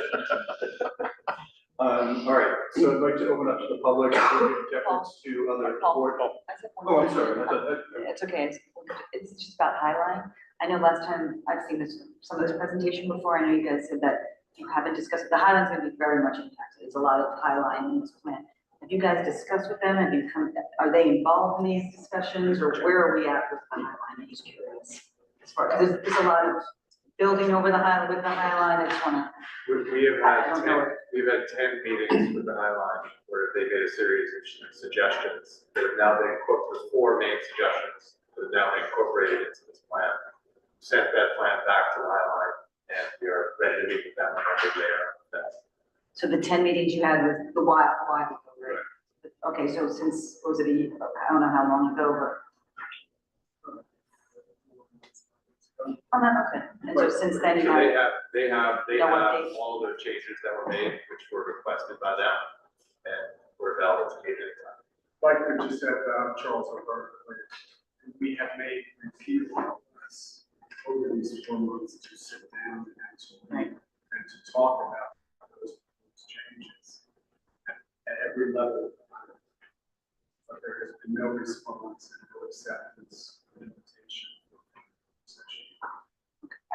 All right, so I'd like to open up to the public, with deference to other board. Oh, I'm sorry. It's okay, it's just about Highline. I know last time I've seen some of this presentation before, I know you guys said that you haven't discussed, the Highline's gonna be very much impacted. There's a lot of Highline in this plan. Have you guys discussed with them? Are they involved in these discussions, or where are we at with the Highline? I'm just curious. As far, because there's a lot of building over the Highline, with the Highline, I just wanna. We've I don't know. had 10 meetings with the Highline where they made a series of suggestions that have now been incorporated, 4 main suggestions that have now been incorporated into this plan. Sent that plan back to the Highline, and we are ready to meet with them whenever they are. So the 10 meetings you had with the while ago, right? Okay, so since, was it a year, I don't know how long ago, but. Oh, no, okay, and so since then you So had. they have No updates? all the changes that were made, which were requested by them, and were available to meet anytime. Like we just said, Charles, we have made repeated requests over these 4 months to sit down and actually, and to talk about those changes at every level. But there has been no response and no acceptance of the invitation.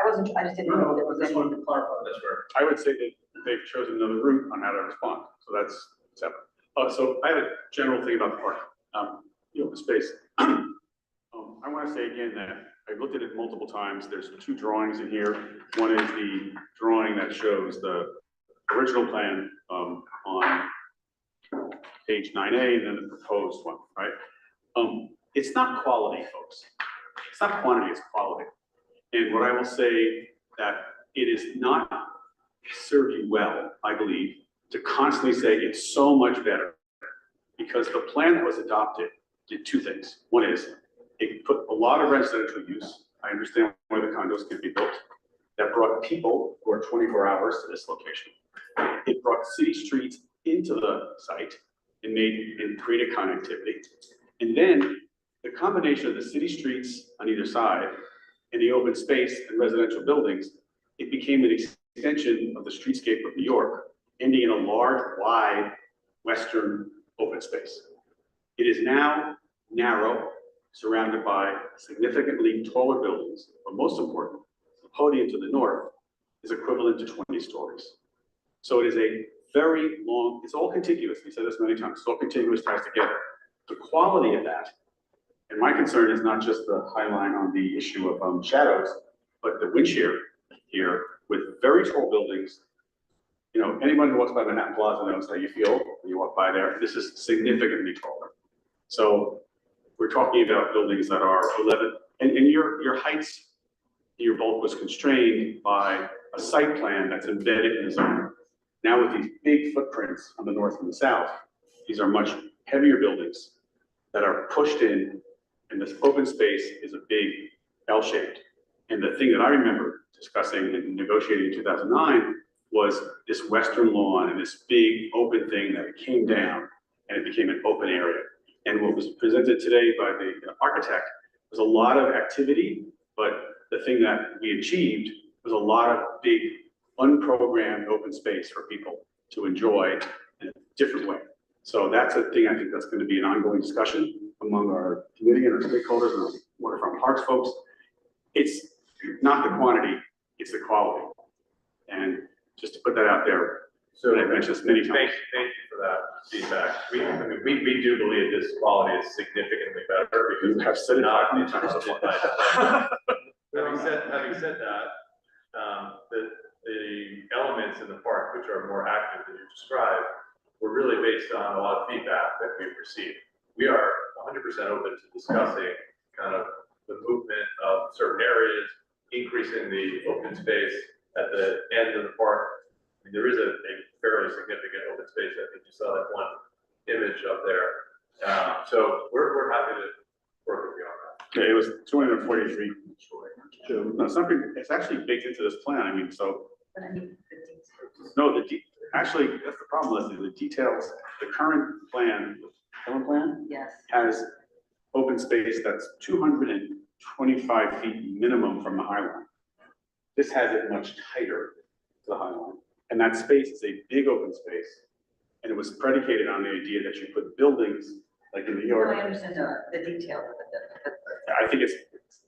I just didn't know if there was I just any. wanted to clarify. That's where. I would say that they've chosen another route on how to respond, so that's separate. So I have a general thing about the park, the open space. I want to say again that I've looked at it multiple times. There's two drawings in here. One is the drawing that shows the original plan on page 9A, and then the proposed one, right? It's not quality, folks. It's not quantity, it's quality. And what I will say that it is not serve you well, I believe, to constantly say it's so much better, because the plan that was adopted did two things. One is it put a lot of residential use. I understand where the condos can be built. That brought people who are 24 hours to this location. It brought city streets into the site and created connectivity. And then the combination of the city streets on either side and the open space and residential buildings, it became an extension of the streetscape of New York, ending in a large, wide, western open space. It is now narrow, surrounded by significantly taller buildings, but most important, the podium to the north is equivalent to 20 stories. So it is a very long, it's all contiguous. We said this many times, it's all contiguous, ties together. The quality of that, and my concern is not just the high line on the issue of shadows, but the wind shear here with very tall buildings. You know, anyone who walks by Manhattan Plaza knows how you feel when you walk by there. This is significantly taller. So we're talking about buildings that are 11, and your heights, your bulk was constrained by a site plan that's embedded in the zone. Now with these big footprints on the north and the south, these are much heavier buildings that are pushed in, and this open space is a big L-shaped. And the thing that I remember discussing and negotiating in 2009 was this western lawn and this big open thing that it came down and it became an open area. And what was presented today by the architect was a lot of activity, but the thing that we achieved was a lot of big unprogrammed open space for people to enjoy in a different way. So that's a thing I think that's going to be an ongoing discussion among our committee and our stakeholders and our waterfront parks folks. It's not the quantity, it's the quality. And just to put that out there, so I've mentioned this many times. Thank you for that feedback. We do believe this quality is significantly better because You have said it not 500 times. Having said that, the elements in the park which are more active than you described were really based on a lot of feedback that we've received. We are 100% open to discussing kind of the movement of certain areas, increasing the open space at the end of the park. I mean, there is a fairly significant open space. I think you saw that one image up there. So we're happy to work with you on that. Okay, it was 243. No, something, it's actually baked into this plan. I mean, so. But I mean, the details. No, actually, that's the problem, Leslie, the details, the current plan, Yes. has open space that's 225 feet minimum from the high line. This has it much tighter to the high line. And that space is a big open space. And it was predicated on the idea that you put buildings, like in New No, I York. understand the detail, but I think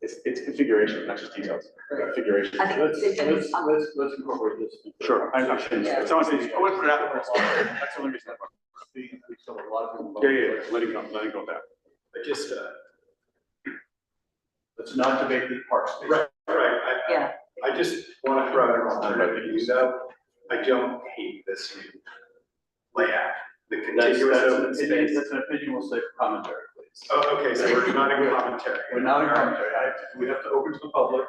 it's configuration, not just details, configuration. I think Let's incorporate this. Sure, I'm saying, it's honestly, I want to put it out there. That's the only reason. We still have a lot of people. Yeah, let it go with that. I just, Let's not debate the park space. right, yeah. I just want to throw out an alternative view though. I don't hate this new layout, the contiguous open space. That's an opinion we'll say for commentary, please. Oh, okay, so we're not in commentary. We're not in commentary. We have to open to the public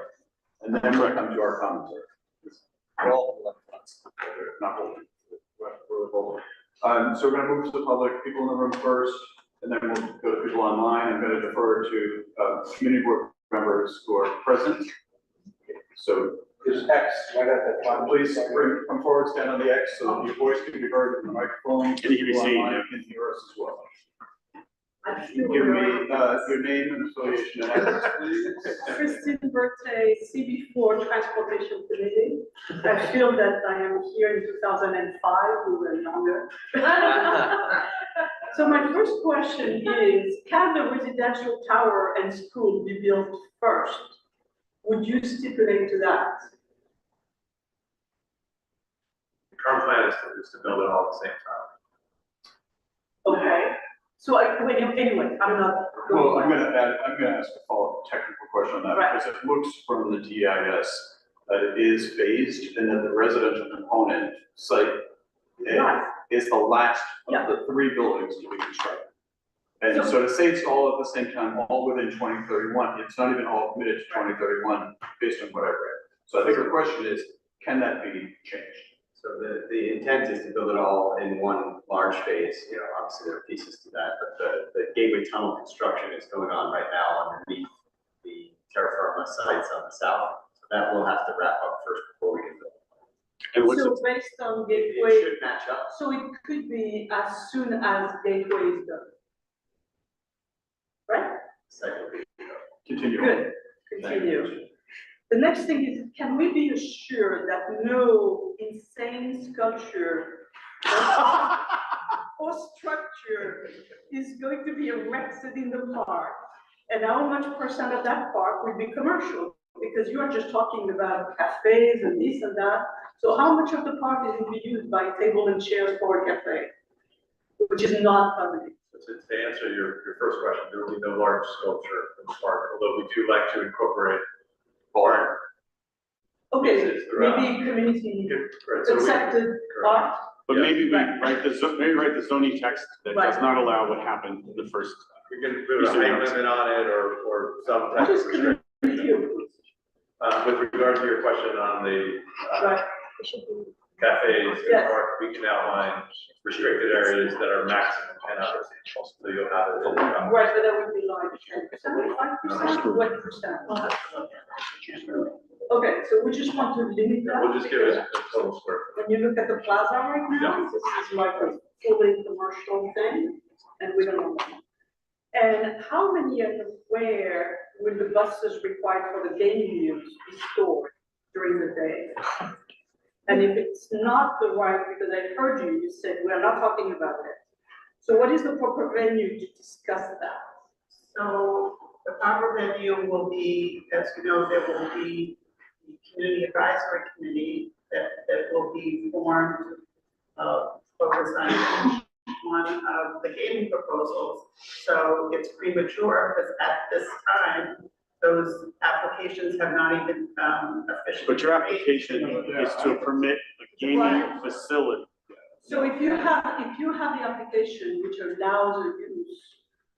and then we'll come to our commentary. We're all not holding. We're holding. So we're gonna move to the public, people in the room first, and then we'll go to people online. I'm gonna defer to community board members who are present. So there's X, please come forward, stand on the X so that your voice can be heard in the microphone. And you can be People seen, online yeah. can hear us as well. Give me your name and affiliation and address, please. Christine Berthe, CB4 Transportation Committee. I feel that I am here in 2005, we were younger. So my first question is, can the residential tower and school be built first? Would you stipulate to that? The current plan is to build it all at the same time. Okay, so anyway, I'm not Well, I'm gonna ask a follow-up technical question on that, Right. because it looks from the GIS that it is phased, and that the residential component site Yes. is the last Yeah. of the 3 buildings to be constructed. And so to say it's all at the same time, all within 2031, it's not even all committed to 2031 based on what I've read. So I think the question is, can that be changed? So the intent is to build it all in one large phase, you know, obviously there are pieces to that, but the gateway tunnel construction is going on right now underneath the terra firma sites on the south. So that will have to wrap up first before we can build. And what's So the, based on It Gateway, should match up. so it could be as soon as Gateway is done. Right? Site will be, Continue. Good, Thank you. continue. The next thing is, can we be assured that no insane sculpture or structure is going to be erected in the park? And how much percent of that park will be commercial? Because you are just talking about cafes and this and that. So how much of the park is going to be used by table and chairs for a cafe? Which is not permanent. To answer your first question, there will be no large sculpture in the park, although we do like to incorporate art. Okay, pieces throughout. maybe community Right, so we- accepted correct. art. but Yeah. maybe we write the zoning text that does not allow what happened in the first. We can put a height limit on it or some type What of is restriction. community? With regard to your question on the Right, cafes, Yes. park, we can outline restricted areas that are maximum 10 hours. So you'll have it in the. right, but that would be like 10%, 5%, what percent? Okay, so we just want to limit that. We'll just give it because a total square. When you look at the plaza right now, this is like a fully commercial thing, and we don't know. And how many and where will the buses required for the gaming use be stored during the day? And if it's not the right, because I heard you said we're not talking about it. So what is the proper venue to discuss that? So the proper venue will be, as you know, there will be the community advisory committee that will be formed, focused on one of the gaming proposals. So it's premature because at this time, those applications have not even officially. But your application is to permit a gaming facility. So if you have the application which allows the use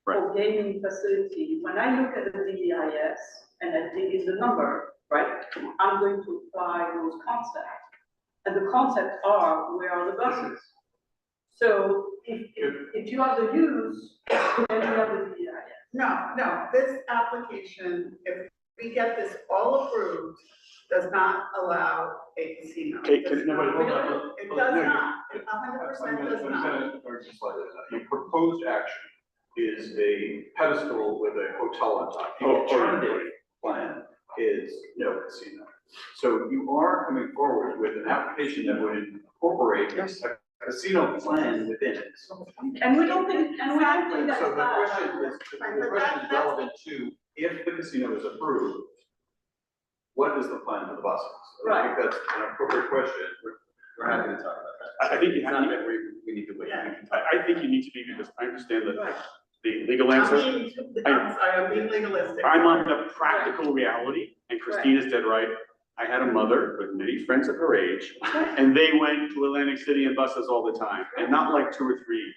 for gaming facility, when I look at the DEIS and I think is the number, right? I'm going to apply those concepts. And the concepts are, where are the buses? So if you have the use, then you have the DEIS. No, this application, if we get this all approved, does not allow a casino. Okay, It does can- no, not. wait, hold on. It does not, it 100% does not. The proposed action is a pedestal with a hotel on top. The Oh, alternative plan is no casino. So you are coming forward with an application that would incorporate a casino plan within it. And we don't think that's So the bad. question is relevant to, if the casino is approved, what is the plan for the buses? I think that's an appropriate question. We're happy to talk about that. I think you It's have not to- that we need to wait. We can talk. I think you need to be, because I understand that Right. the legal answer. I'm sorry, I'm being legalistic. I'm on the practical reality, and Christina's dead right. I had a mother with many friends of her age, and they went to Atlantic City in buses all the time, and not like 2 or 3,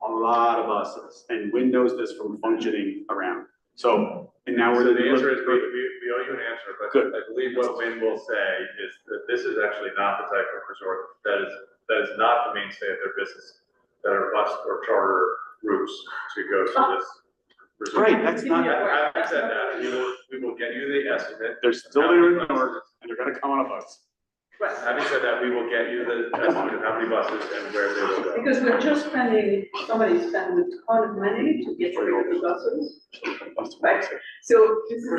a lot of buses, and Wynn knows this from functioning around. So, and now So we're. the answer is, we owe you an answer, but Good. I believe what Wayne will say is that this is actually not the type of resort that is not the mainstay of their business, that are bus or charter routes to go to this resort. Right, that's not, Having said that, we will get you the estimate. they're still there in the north, and they're gonna come on a bus. Right. Having said that, we will get you the estimate of how many buses and where they will go. Because we're just spending, somebody spent a ton of money to get rid of the buses. Right, so this is.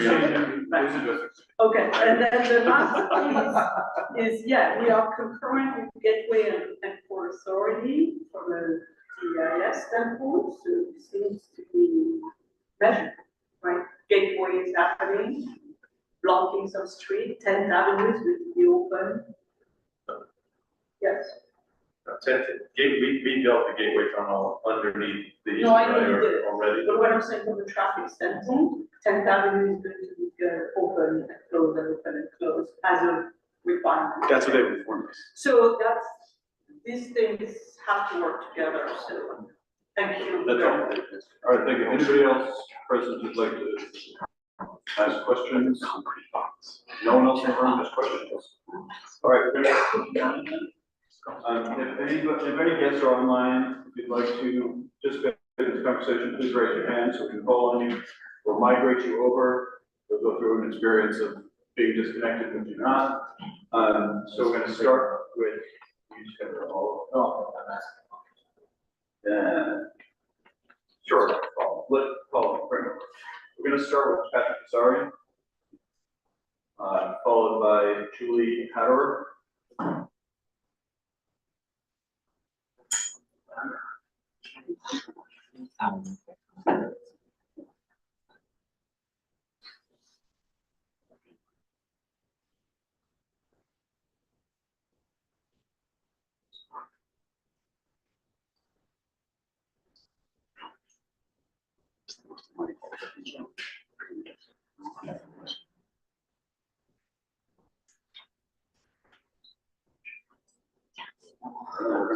Okay, and then the last piece is, yeah, we are concurrent with Gateway and Port Authority from a GIS standpoint, so it seems to be measured, right? Gateway is happening, blocking some street, 10th Avenue will be open. Yes, We built the gateway tunnel underneath the east No, I know you rider did. already. But what I'm saying from the traffic standpoint, 10th Avenue is going to be open and closed and open and closed as a requirement. That's what they would inform us. So that's, these things have to work together, so thank you. That's all. All right, thank you. Anybody else present who'd like to ask questions? No one else in the room has questions? All right. If any guests are online, if you'd like to participate in this conversation, please raise your hand so we can call on you. We'll migrate you over. We'll go through an experience of being disconnected when you're not. So we're going to start with you. Sure. We're going to start with Patrick Azari, followed by Julie Hatterer.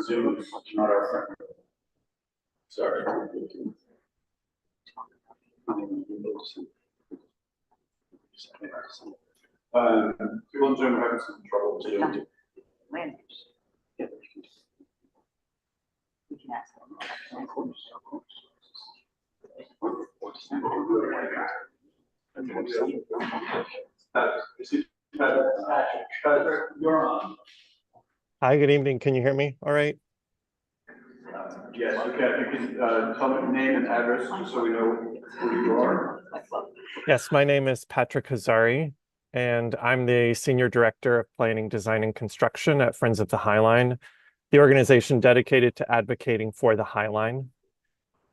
Zoom is not our friend. Sorry. People in Zoom are having some trouble too. Land use. We can ask them. Patrick, you're on. Hi, good evening. Can you hear me? All right. Yes, okay. You can tell me name and address just so we know who you are. Yes, my name is Patrick Hazari, and I'm the Senior Director of Planning, Design, and Construction at Friends of the High Line, the organization dedicated to advocating for the High Line.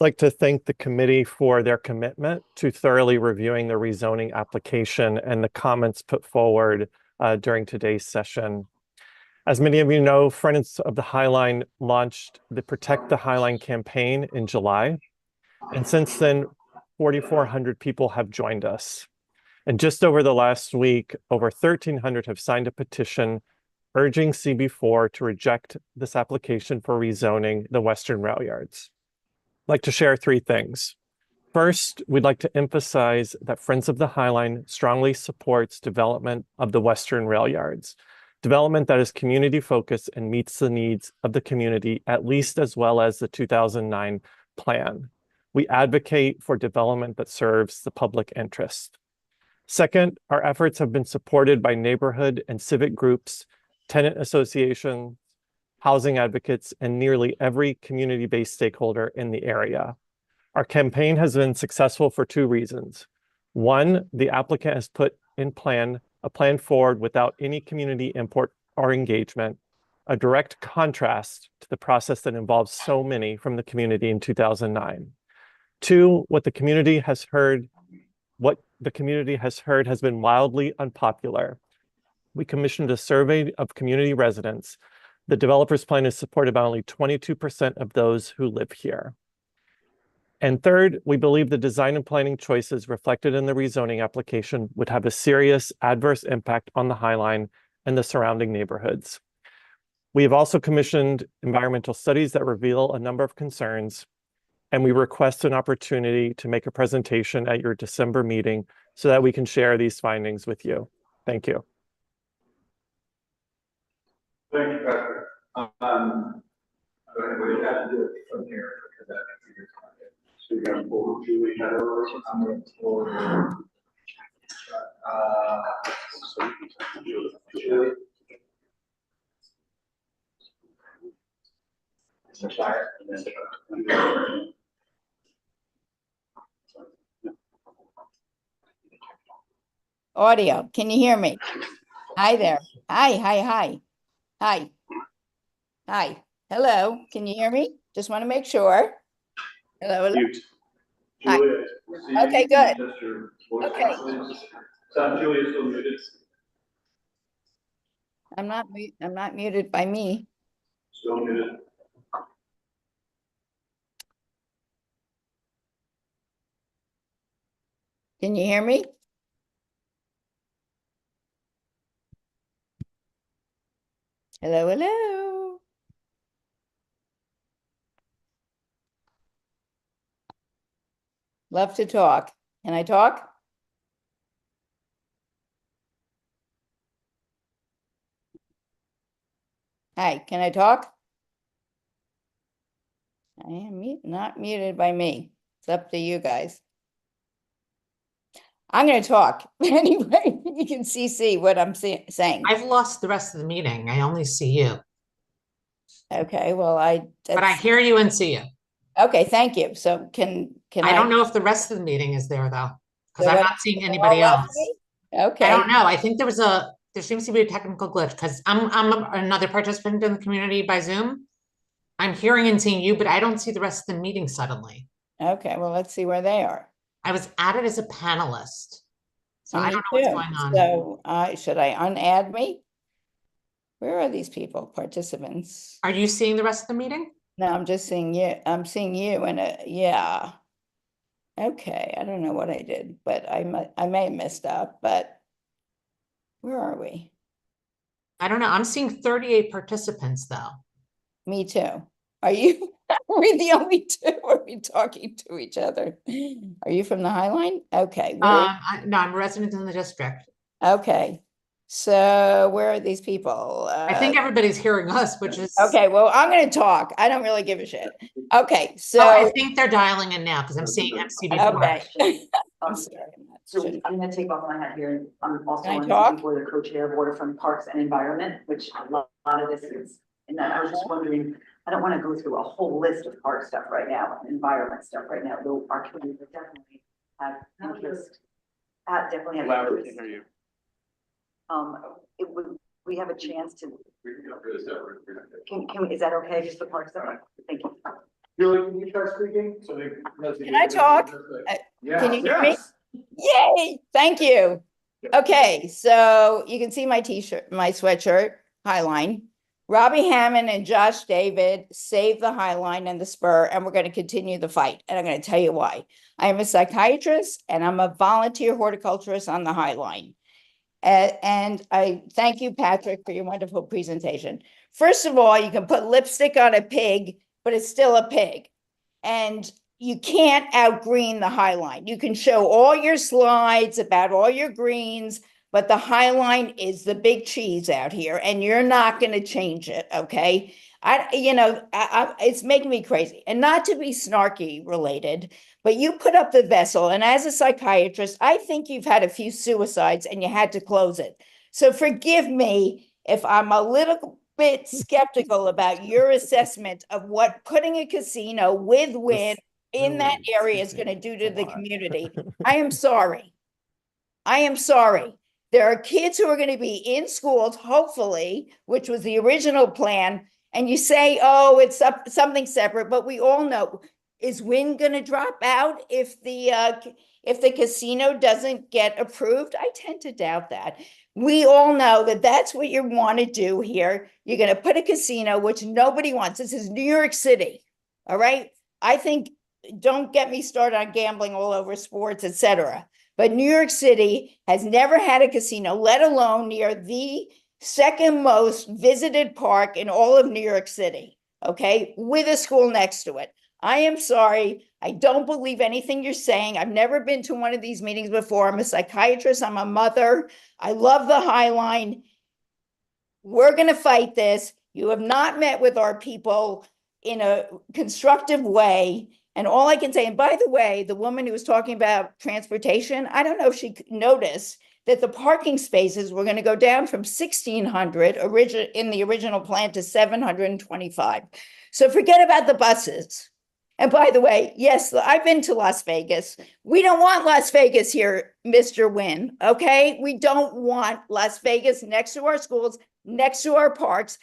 I'd like to thank the committee for their commitment to thoroughly reviewing the rezoning application and the comments put forward during today's session. As many of you know, Friends of the High Line launched the Protect the High Line campaign in July. And since then, 4,400 people have joined us. And just over the last week, over 1,300 have signed a petition urging CB4 to reject this application for rezoning the Western Rail Yards. I'd like to share three things. First, we'd like to emphasize that Friends of the High Line strongly supports development of the Western Rail Yards. Development that is community focused and meets the needs of the community, at least as well as the 2009 plan. We advocate for development that serves the public interest. Second, our efforts have been supported by neighborhood and civic groups, tenant associations, housing advocates, and nearly every community-based stakeholder in the area. Our campaign has been successful for two reasons. One, the applicant has put in a plan forward without any community input or engagement, a direct contrast to the process that involves so many from the community in 2009. Two, what the community has heard has been wildly unpopular. We commissioned a survey of community residents. The developer's plan is supported by only 22% of those who live here. And third, we believe the design and planning choices reflected in the rezoning application would have a serious adverse impact on the High Line and the surrounding neighborhoods. We have also commissioned environmental studies that reveal a number of concerns, and we request an opportunity to make a presentation at your December meeting so that we can share these findings with you. Thank you. Thank you, Patrick. We have to do it from here because that makes your time. So you're going to pull Julie Hatterer. I'm going to pull Julie. Audio, can you hear me? Hi there. Hi. Hi. Hello, can you hear me? Just want to make sure. Hello. Mute. Hi. Julia, Okay, good. Okay. Julia is still muted. I'm not muted by me. Still muted. Can you hear me? Hello, hello. Love to talk. Can I talk? Hi, can I talk? I am not muted by me. It's up to you guys. I'm going to talk. Anyway, you can see what I'm saying. I've lost the rest of the meeting. I only see you, Okay, well, but I hear you and see you. okay, thank you. So can I don't know if the rest of the meeting is there though, because So I'm what- not seeing anybody all left else. me? I Okay, don't know. I think there seems to be a technical glitch because I'm another participant in the community by Zoom. I'm hearing and seeing you, but I don't see the rest of the meeting suddenly. okay, well, let's see where they are. I was added as a panelist. So I Me don't know what's too. going on. So should I unadd me? Where are these people, participants? Are you seeing the rest of the meeting? No, I'm just seeing you. I'm seeing you and yeah. Okay, I don't know what I did, but I may have messed up, but where are we? I don't know. I'm seeing 38 participants though. Me too. Are you, are we the only two? Are we talking to each other? Are you from the Highline? Okay, No, I'm a resident in the district. okay. So where are these people? I think everybody's hearing us, which is Okay, well, I'm gonna talk. I don't really give a shit. Okay, Oh, so, I think they're dialing in now because I'm seeing MCB4. okay. I'm sorry. So I'm gonna take off my hat here. I'm also Can I on talk? for the co-chair of Waterfront Parks and Environment, which a lot of this is. And then I was just wondering, I don't want to go through a whole list of park stuff right now, and environment stuff right now, though our community would definitely have interest. Definitely have Louder, interest. can't hear you. It would, we have a chance to. Is that okay, just the park stuff? Thank you. Julie, can you start speaking? Can I talk? Can you hear me? Yay, thank you. Okay, so you can see my t-shirt, my sweatshirt, Highline. Robbie Hammond and Josh David saved the Highline and the Spur, and we're going to continue the fight. And I'm going to tell you why. I am a psychiatrist and I'm a volunteer horticulturist on the Highline. And I thank you, Patrick, for your wonderful presentation. First of all, you can put lipstick on a pig, but it's still a pig. And you can't outgreen the Highline. You can show all your slides about all your greens, but the Highline is the big cheese out here, and you're not going to change it, okay? It's making me crazy. And not to be snarky related, but you put up the vessel, and as a psychiatrist, I think you've had a few suicides and you had to close it. So forgive me if I'm a little bit skeptical about your assessment of what putting a casino with wind in that area is going to do to the community. I am sorry. I am sorry. There are kids who are going to be in schools, hopefully, which was the original plan. And you say, oh, it's something separate, but we all know, is wind going to drop out if the casino doesn't get approved? I tend to doubt that. We all know that that's what you want to do here. You're going to put a casino, which nobody wants. This is New York City. All right. I think, don't get me started on gambling all over sports, etc. But New York City has never had a casino, let alone near the second most visited park in all of New York City, okay, with a school next to it. I am sorry. I don't believe anything you're saying. I've never been to one of these meetings before. I'm a psychiatrist. I'm a mother. I love the Highline. We're going to fight this. You have not met with our people in a constructive way. And all I can say, and by the way, the woman who was talking about transportation, I don't know if she noticed that the parking spaces were going to go down from 1,600 in the original plan to 725. So forget about the buses. And by the way, yes, I've been to Las Vegas. We don't want Las Vegas here, Mr. Wynn, okay? We don't want Las Vegas next to our schools, next to our parks,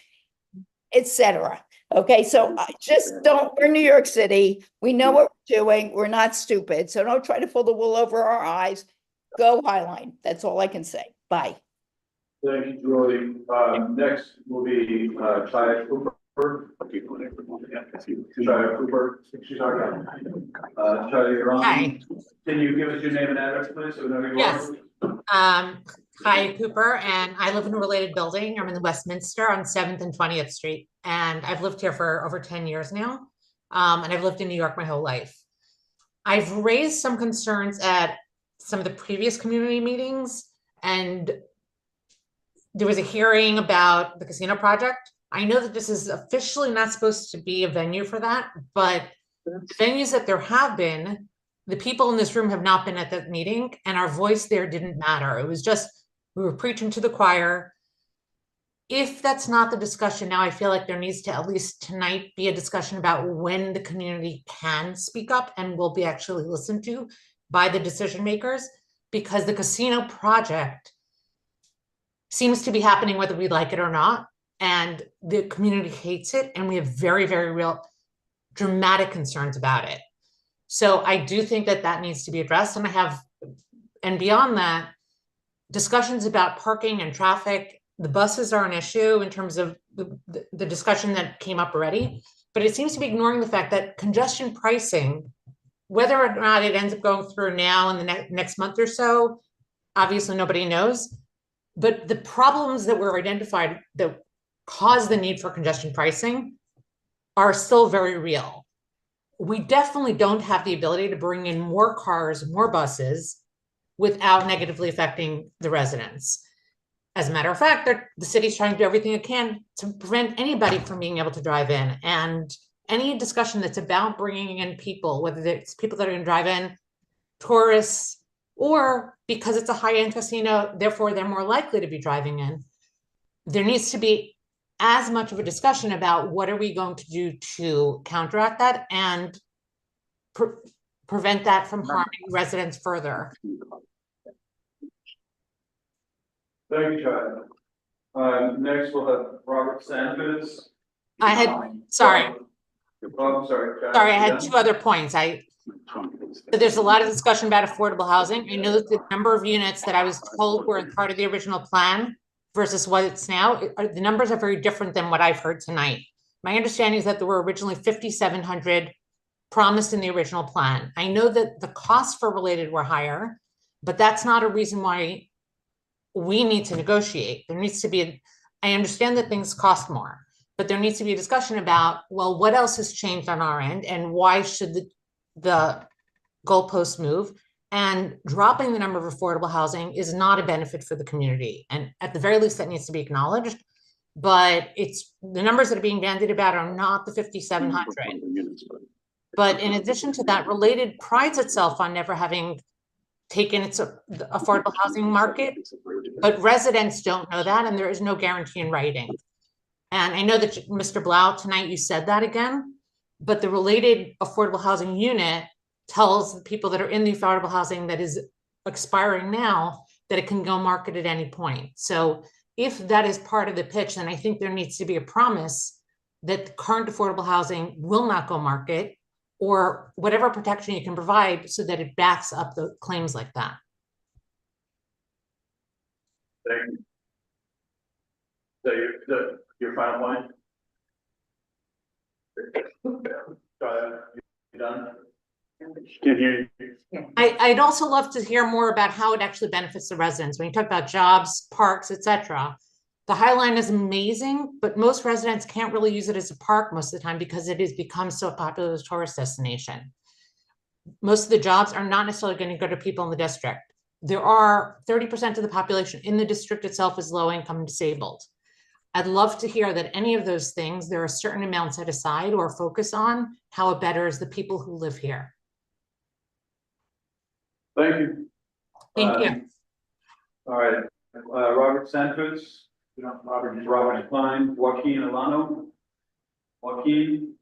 etc. Okay, so I just don't, we're New York City. We know what we're doing. We're not stupid. So don't try to pull the wool over our eyes. Go Highline. That's all I can say. Bye. Thank you, Julie. Next will be Chaya Cooper Charlie Cooper. Charlie, you're on. Hi. Can you give us your name and address, please, so we know who you Yes. are? Hi, Cooper, and I live in a related building. I'm in the Westminster on 7th and 20th Street, and I've lived here for over 10 years now. And I've lived in New York my whole life. I've raised some concerns at some of the previous community meetings, and there was a hearing about the casino project. I know that this is officially not supposed to be a venue for that, but the venues that there have been, the people in this room have not been at that meeting, and our voice there didn't matter. It was just, we were preaching to the choir. If that's not the discussion now, I feel like there needs to at least tonight be a discussion about when the community can speak up and will be actually listened to by the decision makers, because the casino project seems to be happening whether we like it or not. And the community hates it. And we have very, very real dramatic concerns about it. So I do think that that needs to be addressed. And beyond that, discussions about parking and traffic, the buses are an issue in terms of the discussion that came up already, but it seems to be ignoring the fact that congestion pricing, whether or not it ends up going through now in the next month or so, obviously nobody knows, but the problems that were identified that cause the need for congestion pricing are still very real. We definitely don't have the ability to bring in more cars, more buses without negatively affecting the residents. As a matter of fact, the city's trying to do everything it can to prevent anybody from being able to drive in. And any discussion that's about bringing in people, whether it's people that are going to drive in, tourists, or because it's a high-end casino, therefore they're more likely to be driving in, there needs to be as much of a discussion about what are we going to do to counteract that and prevent that from harming residents further. Thank you, Charlie. Next, we'll have Robert Sanders. Sorry. Oh, I'm sorry. Charlie, Sorry, I had two other points. So there's a lot of discussion about affordable housing. I know that the number of units that I was told were part of the original plan versus what it's now, the numbers are very different than what I've heard tonight. My understanding is that there were originally 5,700 promised in the original plan. I know that the costs for related were higher, but that's not a reason why we need to negotiate. There needs to be, I understand that things cost more, but there needs to be a discussion about, well, what else has changed on our end and why should the goalposts move? And dropping the number of affordable housing is not a benefit for the community. And at the very least, that needs to be acknowledged. But it's the numbers that are being bandied about are not the 5,700. But in addition to that, Related prides itself on never having taken its affordable housing market, but residents don't know that, and there is no guarantee in writing. And I know that Mr. Blau, tonight you said that again, but the Related affordable housing unit tells the people that are in the affordable housing that is expiring now that it can go market at any point. So if that is part of the pitch, then I think there needs to be a promise that the current affordable housing will not go market, or whatever protection you can provide so that it backs up the claims like that. Thank you. So your final point? You done? Can't hear you. I'd also love to hear more about how it actually benefits the residents. When you talk about jobs, parks, etc. The High Line is amazing, but most residents can't really use it as a park most of the time because it has become so popular as a tourist destination. Most of the jobs are not necessarily going to go to people in the district. There are 30% of the population in the district itself is low income and disabled. I'd love to hear that any of those things, there are certain amounts set aside or focus on how it betters the people who live here. Thank you. Thank you. All right, Robert Sanford, Robert Klein, Joaquin Alano. Joaquin,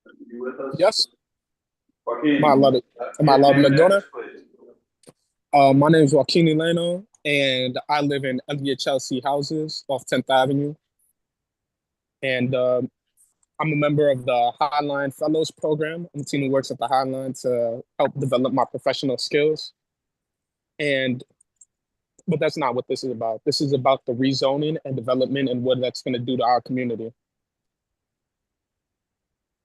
are you with us? Yes. Joaquin. Am I allowed to go there? My name is Joaquin Eleno, and I live in Elliott Chelsea Houses off 10th Avenue. And I'm a member of the Highline Fellows Program. I'm the team who works at the Highline to help develop my professional skills. But that's not what this is about. This is about the rezoning and development and what that's going to do to our community.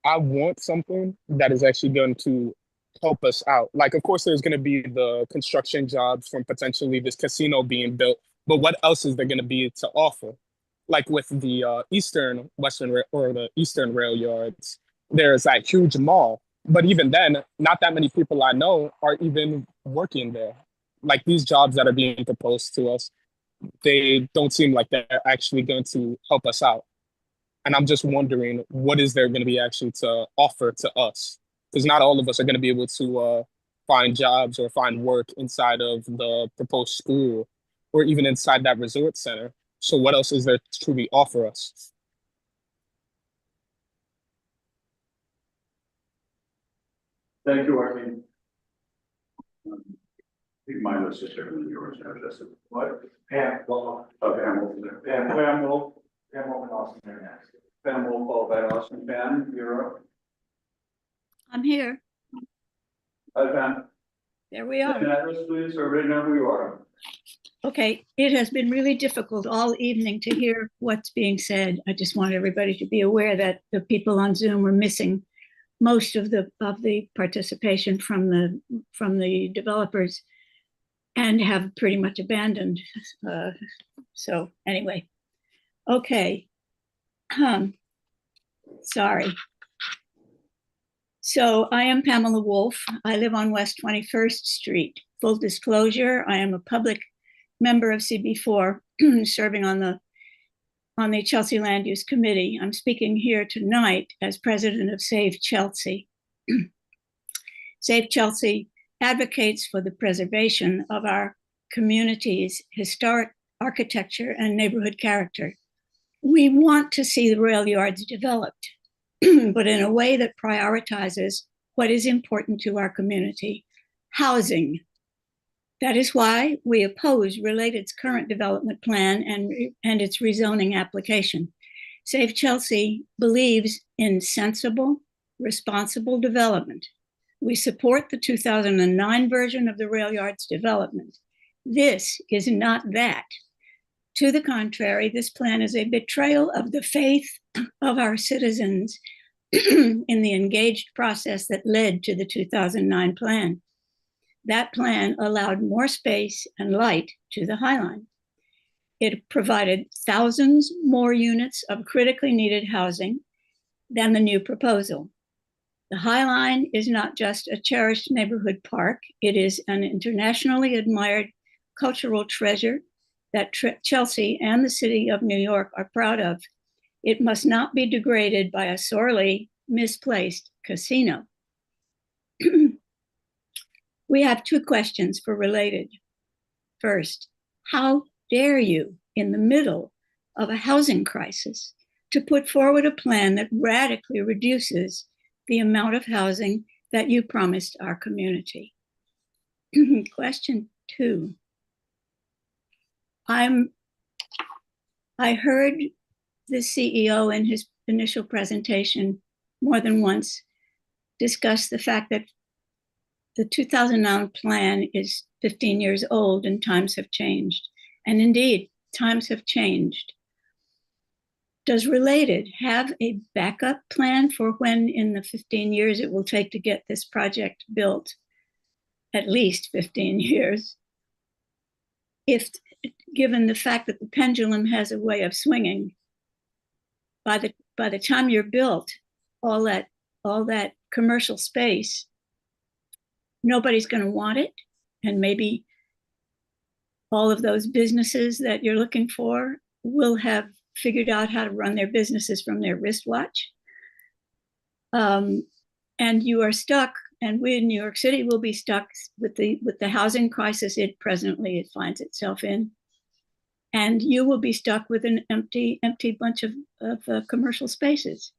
I want something that is actually going to help us out. Like, of course, there's going to be the construction jobs from potentially this casino being built, but what else is there going to be to offer? Like with the or the eastern rail yards, there's that huge mall. But even then, not that many people I know are even working there. Like these jobs that are being proposed to us, they don't seem like they're actually going to help us out. And I'm just wondering, what is there going to be actually to offer to us? Because not all of us are going to be able to find jobs or find work inside of the proposed school or even inside that resort center. So what else is there to truly offer us? Thank you, Arlene. I think mine was just different than yours, now, Justin. What? Pam, well, Oh, Pam over there. Pam will Austin there next. Pam will follow by Austin. Pam, you're up. I'm here. Hi, Pam. There we are. And address, please, so everybody know who you are. Okay, it has been really difficult all evening to hear what's being said. I just want everybody to be aware that the people on Zoom were missing most of the participation from the developers and have pretty much abandoned. So anyway, okay. Sorry. So I am Pamela Wolf. I live on West 21st Street. Full disclosure, I am a public member of CB4 serving on the Chelsea Land Use Committee. I'm speaking here tonight as president of Save Chelsea. Save Chelsea advocates for the preservation of our community's historic architecture and neighborhood character. We want to see the rail yards developed, but in a way that prioritizes what is important to our community: housing. That is why we oppose Related's current development plan and its rezoning application. Save Chelsea believes in sensible, responsible development. We support the 2009 version of the rail yards development. This is not that. To the contrary, this plan is a betrayal of the faith of our citizens in the engaged process that led to the 2009 plan. That plan allowed more space and light to the High Line. It provided thousands more units of critically needed housing than the new proposal. The High Line is not just a cherished neighborhood park, it is an internationally admired cultural treasure that Chelsea and the city of New York are proud of. It must not be degraded by a sorely misplaced casino. We have two questions for Related. First, how dare you, in the middle of a housing crisis, to put forward a plan that radically reduces the amount of housing that you promised our community? Question two, I heard the CEO in his initial presentation more than once discuss the fact that the 2009 plan is 15 years old and times have changed. And indeed, times have changed. Does Related have a backup plan for when in the 15 years it will take to get this project built? At least 15 years. If, given the fact that the pendulum has a way of swinging, by the time you're built, all that commercial space, nobody's going to want it, and maybe all of those businesses that you're looking for will have figured out how to run their businesses from their wristwatch. And you are stuck, and we in New York City will be stuck with the housing crisis it finds itself in. And you will be stuck with an empty bunch of commercial spaces.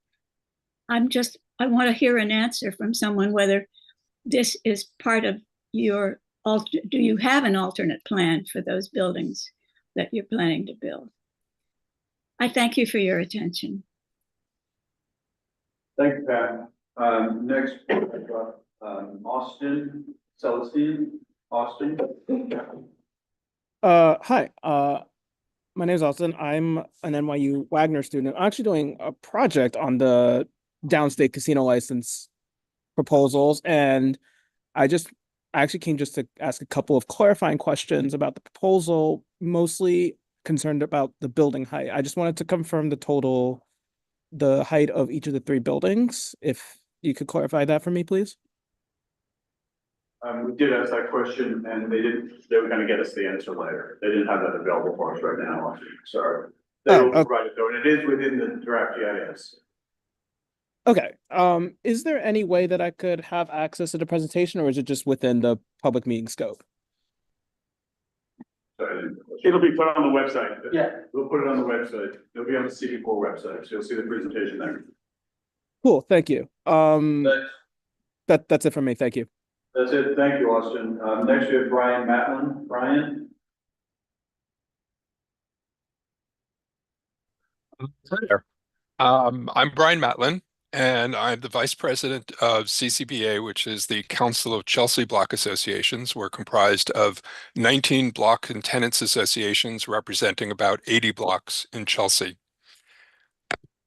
I want to hear an answer from someone whether this is part of your, do you have an alternate plan for those buildings that you're planning to build? I thank you for your attention. Thank you, Pat. Next, I've got Austin Celestine. Austin. Hi, my name is Austin. I'm an NYU Wagner student. I'm actually doing a project on the downstate casino license proposals. And I actually came just to ask a couple of clarifying questions about the proposal, mostly concerned about the building height. I just wanted to confirm the height of each of the 3 buildings. If you could clarify that for me, please. We did ask that question and they were gonna get us the answer later. They didn't have that available for us right now. Sorry. They will provide it though, and it is within the draft GIS. Okay. Is there any way that I could have access to the presentation, or is it just within the public meeting scope? It'll be put on the website. Yeah. We'll put it on the website. It'll be on the CB4 website, so you'll see the presentation there. Cool, thank you. That's it from me. Thank you. That's it. Thank you, Austin. Next we have Brian Matlin. Brian? Hi there. I'm Brian Matlin, and I'm the Vice President of CCBA, which is the Council of Chelsea Block Associations. We're comprised of 19 block and tenants associations representing about 80 blocks in Chelsea.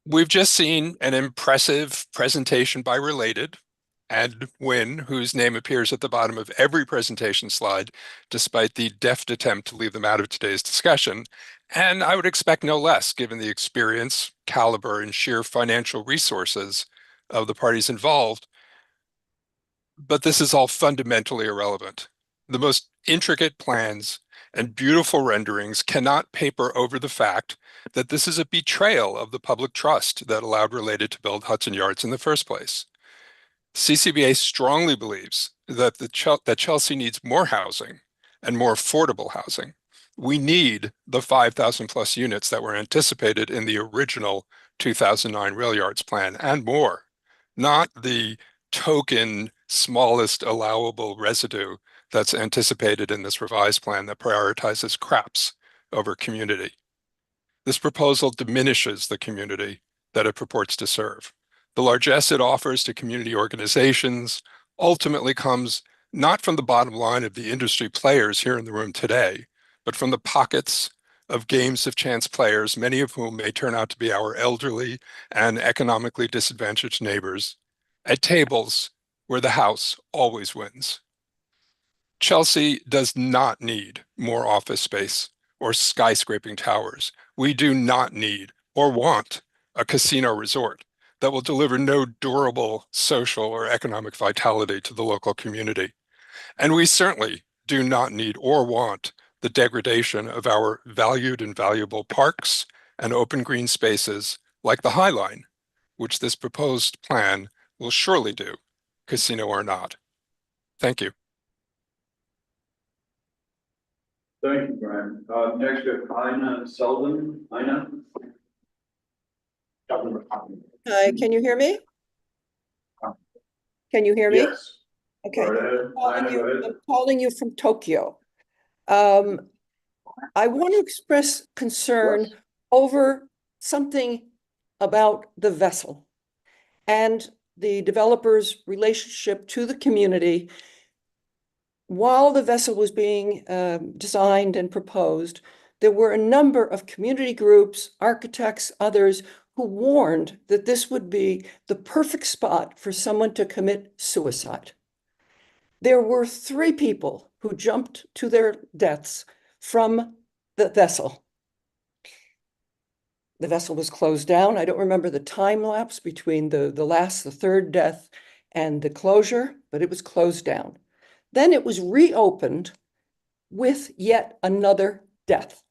We've just seen an impressive presentation by Related and Wynn, whose name appears at the bottom of every presentation slide, despite the deft attempt to leave them out of today's discussion. And I would expect no less, given the experience, caliber, and sheer financial resources of the parties involved. But this is all fundamentally irrelevant. The most intricate plans and beautiful renderings cannot paper over the fact that this is a betrayal of the public trust that allowed Related to build Hudson Yards in the first place. CCBA strongly believes that that Chelsea needs more housing and more affordable housing. We need the 5,000 plus units that were anticipated in the original 2009 rail yards plan and more, not the token smallest allowable residue that's anticipated in this revised plan that prioritizes craps over community. This proposal diminishes the community that it purports to serve. The largesse it offers to community organizations ultimately comes not from the bottom line of the industry players here in the room today, but from the pockets of games of chance players, many of whom may turn out to be our elderly and economically disadvantaged neighbors, at tables where the house always wins. Chelsea does not need more office space or skyscraping towers. We do not need or want a casino resort that will deliver no durable social or economic vitality to the local community. And we certainly do not need or want the degradation of our valued and valuable parks and open green spaces like the High Line, which this proposed plan will surely do, casino or not. Thank you. Thank you, Brian. Next we have Ina Selden. Ina? Hi, can you hear me? Can you hear me? Yes. Okay. Ina, I'm calling you from Tokyo. I want to express concern over something about the vessel and the developer's relationship to the community. While the vessel was being designed and proposed, there were a number of community groups, architects, others who warned that this would be the perfect spot for someone to commit suicide. There were 3 people who jumped to their deaths from the vessel. The vessel was closed down. I don't remember the time lapse between the 3rd death and the closure, but it was closed down. Then it was reopened with yet another death.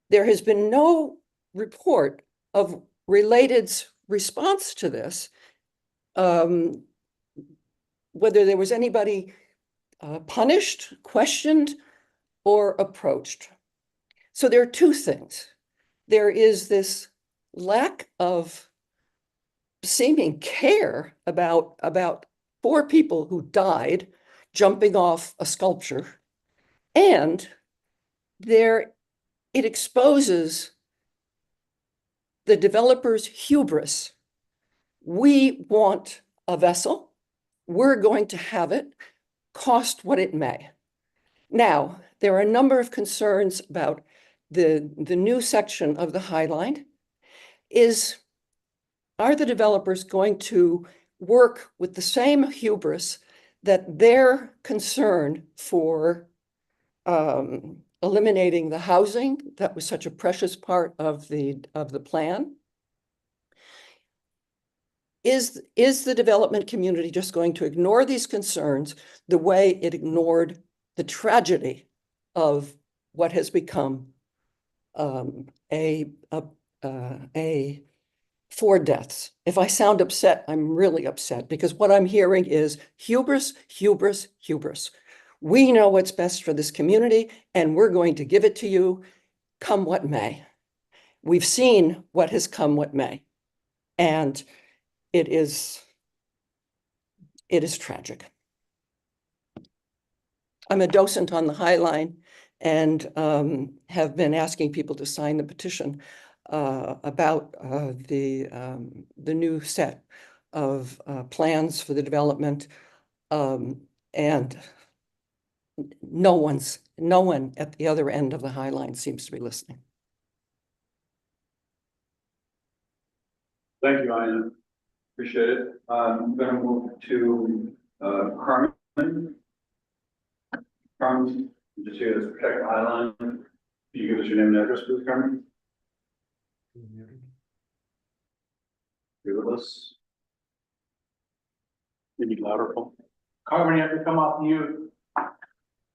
There has been no report of Related's response to this, whether there was anybody punished, questioned, or approached. So there are 2 things. There is this lack of seeming care about 4 people who died jumping off a sculpture, and it exposes the developer's hubris. We want a vessel. We're going to have it, cost what it may. Now, there are a number of concerns about the new section of the High Line. Is are the developers going to work with the same hubris that their concern for eliminating the housing that was such a precious part of the plan? Is the development community just going to ignore these concerns the way it ignored the tragedy of what has become four deaths? If I sound upset, I'm really upset, because what I'm hearing is hubris, hubris, hubris. We know what's best for this community, and we're going to give it to you, come what may. We've seen what has come what may, and it is tragic. I'm a docent on the High Line and have been asking people to sign the petition about the new set of plans for the development, and no one at the other end of the High Line seems to be listening. Thank you, Ina. Appreciate it. I'm going to move to Carmen. Carmen, just here to protect the High Line. Can you give us your name and address, please, Carmen? You're with us. You need louder, Paul. Carmen, you have to come off mute.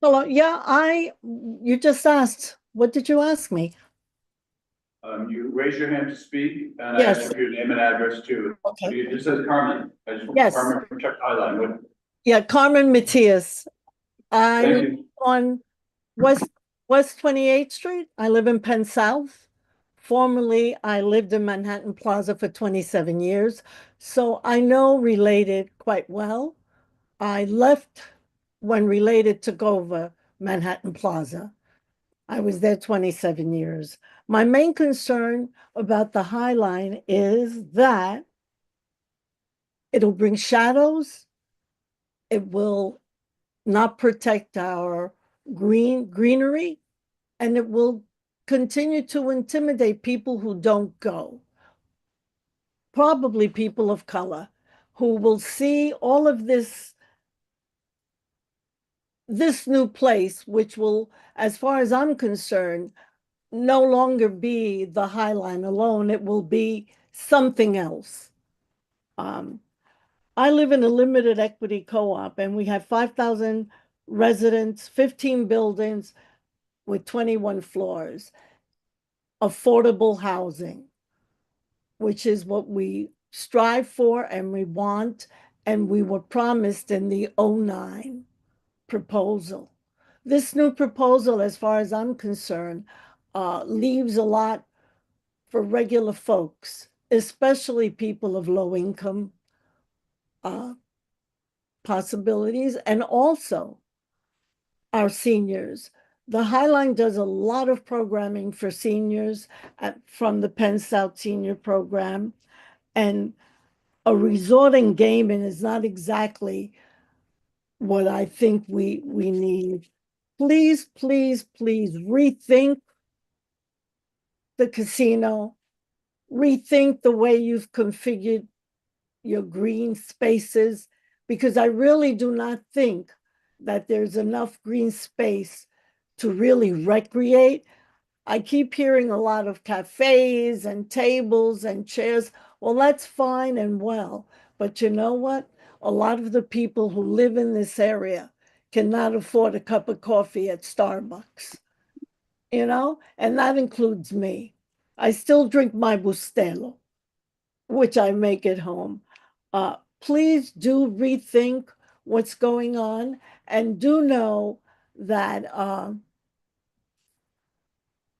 Hello, yeah, you just asked, what did you ask me? You raise your hand to speak, and Yes. I ask your name and address too. Okay. It just says Carmen. Yes. Carmen from Chuck Highline. What? Yeah, Carmen Matias. I Thank live you. on West 28th Street. I live in Penn South. Formerly, I lived in Manhattan Plaza for 27 years, so I know Related quite well. I left when Related took over Manhattan Plaza. I was there 27 years. My main concern about the High Line is that it'll bring shadows. It will not protect our greenery, and it will continue to intimidate people who don't go. Probably people of color who will see all of this new place, which will, as far as I'm concerned, no longer be the High Line alone. It will be something else. I live in a limited equity co-op, and we have 5,000 residents, 15 buildings with 21 floors. Affordable housing, which is what we strive for and we want, and we were promised in the 09 proposal. This new proposal, as far as I'm concerned, leaves a lot for regular folks, especially people of low income possibilities, and also our seniors. The High Line does a lot of programming for seniors from the Penn South Senior Program, and a resort and gaming is not exactly what I think we need. Please, please, please rethink the casino, rethink the way you've configured your green spaces, because I really do not think that there's enough green space to really recreate. I keep hearing a lot of cafes and tables and chairs. Well, that's fine and well, but you know what? A lot of the people who live in this area cannot afford a cup of coffee at Starbucks, and that includes me. I still drink my Bustelo, which I make at home. Please do rethink what's going on, and do know that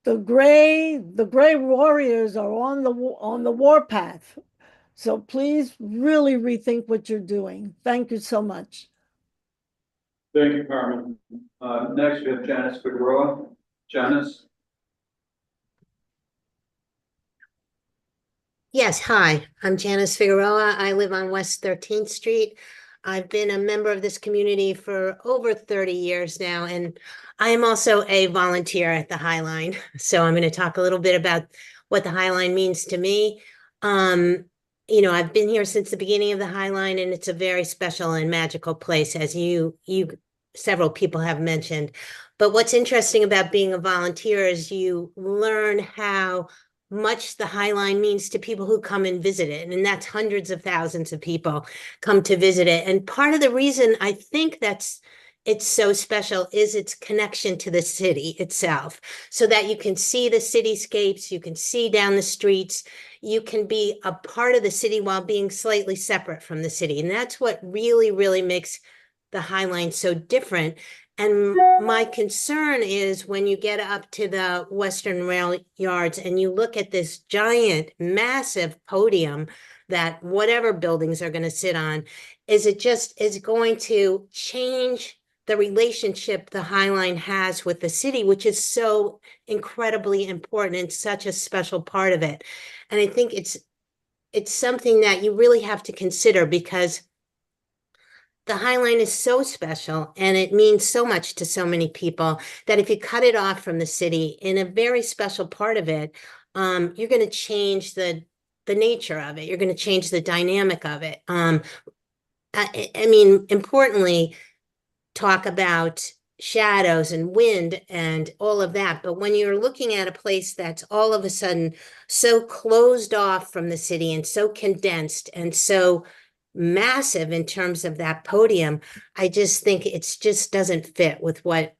the gray warriors are on the warpath. So please really rethink what you're doing. Thank you so much. Thank you, Carmen. Next, we have Janice Figueroa. Janice. Yes, hi, I'm Janice Figueroa. I live on West 13th Street. I've been a member of this community for over 30 years now, and I am also a volunteer at the High Line. So I'm going to talk a little bit about what the High Line means to me. you know, I've been here since the beginning of the High Line, and it's a very special and magical place, as several people have mentioned. But what's interesting about being a volunteer is you learn how much the High Line means to people who come and visit it. And that's hundreds of thousands of people come to visit it. And part of the reason I think it's so special is its connection to the city itself, so that you can see the cityscapes, you can see down the streets, you can be a part of the city while being slightly separate from the city. And that's what really, really makes the High Line so different. And my concern is when you get up to the Western Rail Yards and you look at this giant, massive podium that whatever buildings are going to sit on, is it just is going to change the relationship the High Line has with the city, which is so incredibly important and such a special part of it. And I think it's something that you really have to consider, because the High Line is so special and it means so much to so many people that if you cut it off from the city in a very special part of it, you're going to change the nature of it. You're going to change the dynamic of it. I mean, importantly, talk about shadows and wind and all of that. But when you're looking at a place that's all of a sudden so closed off from the city and so condensed and so massive in terms of that podium, I just think it's just doesn't fit with what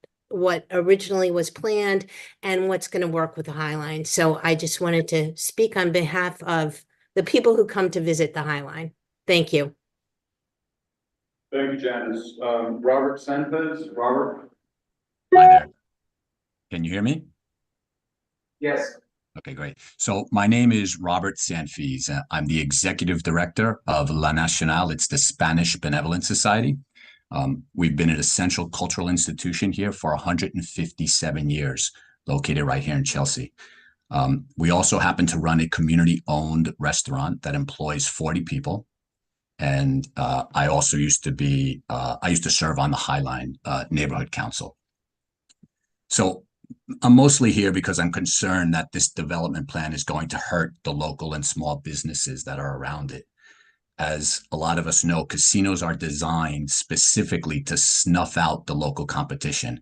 originally was planned and what's going to work with the High Line. So I just wanted to speak on behalf of the people who come to visit the High Line. Thank you. Thank you, Janice. Robert Sanchez. Robert? Hi there. Can you hear me? Yes. Okay, great. So my name is Robert Sanfiz. I'm the executive director of La Nacional. It's the Spanish Benevolent Society. We've been an essential cultural institution here for 157 years, located right here in Chelsea. We also happen to run a community-owned restaurant that employs 40 people. And I also used to serve on the High Line Neighborhood Council. So I'm mostly here because I'm concerned that this development plan is going to hurt the local and small businesses that are around it. As a lot of us know, casinos are designed specifically to snuff out the local competition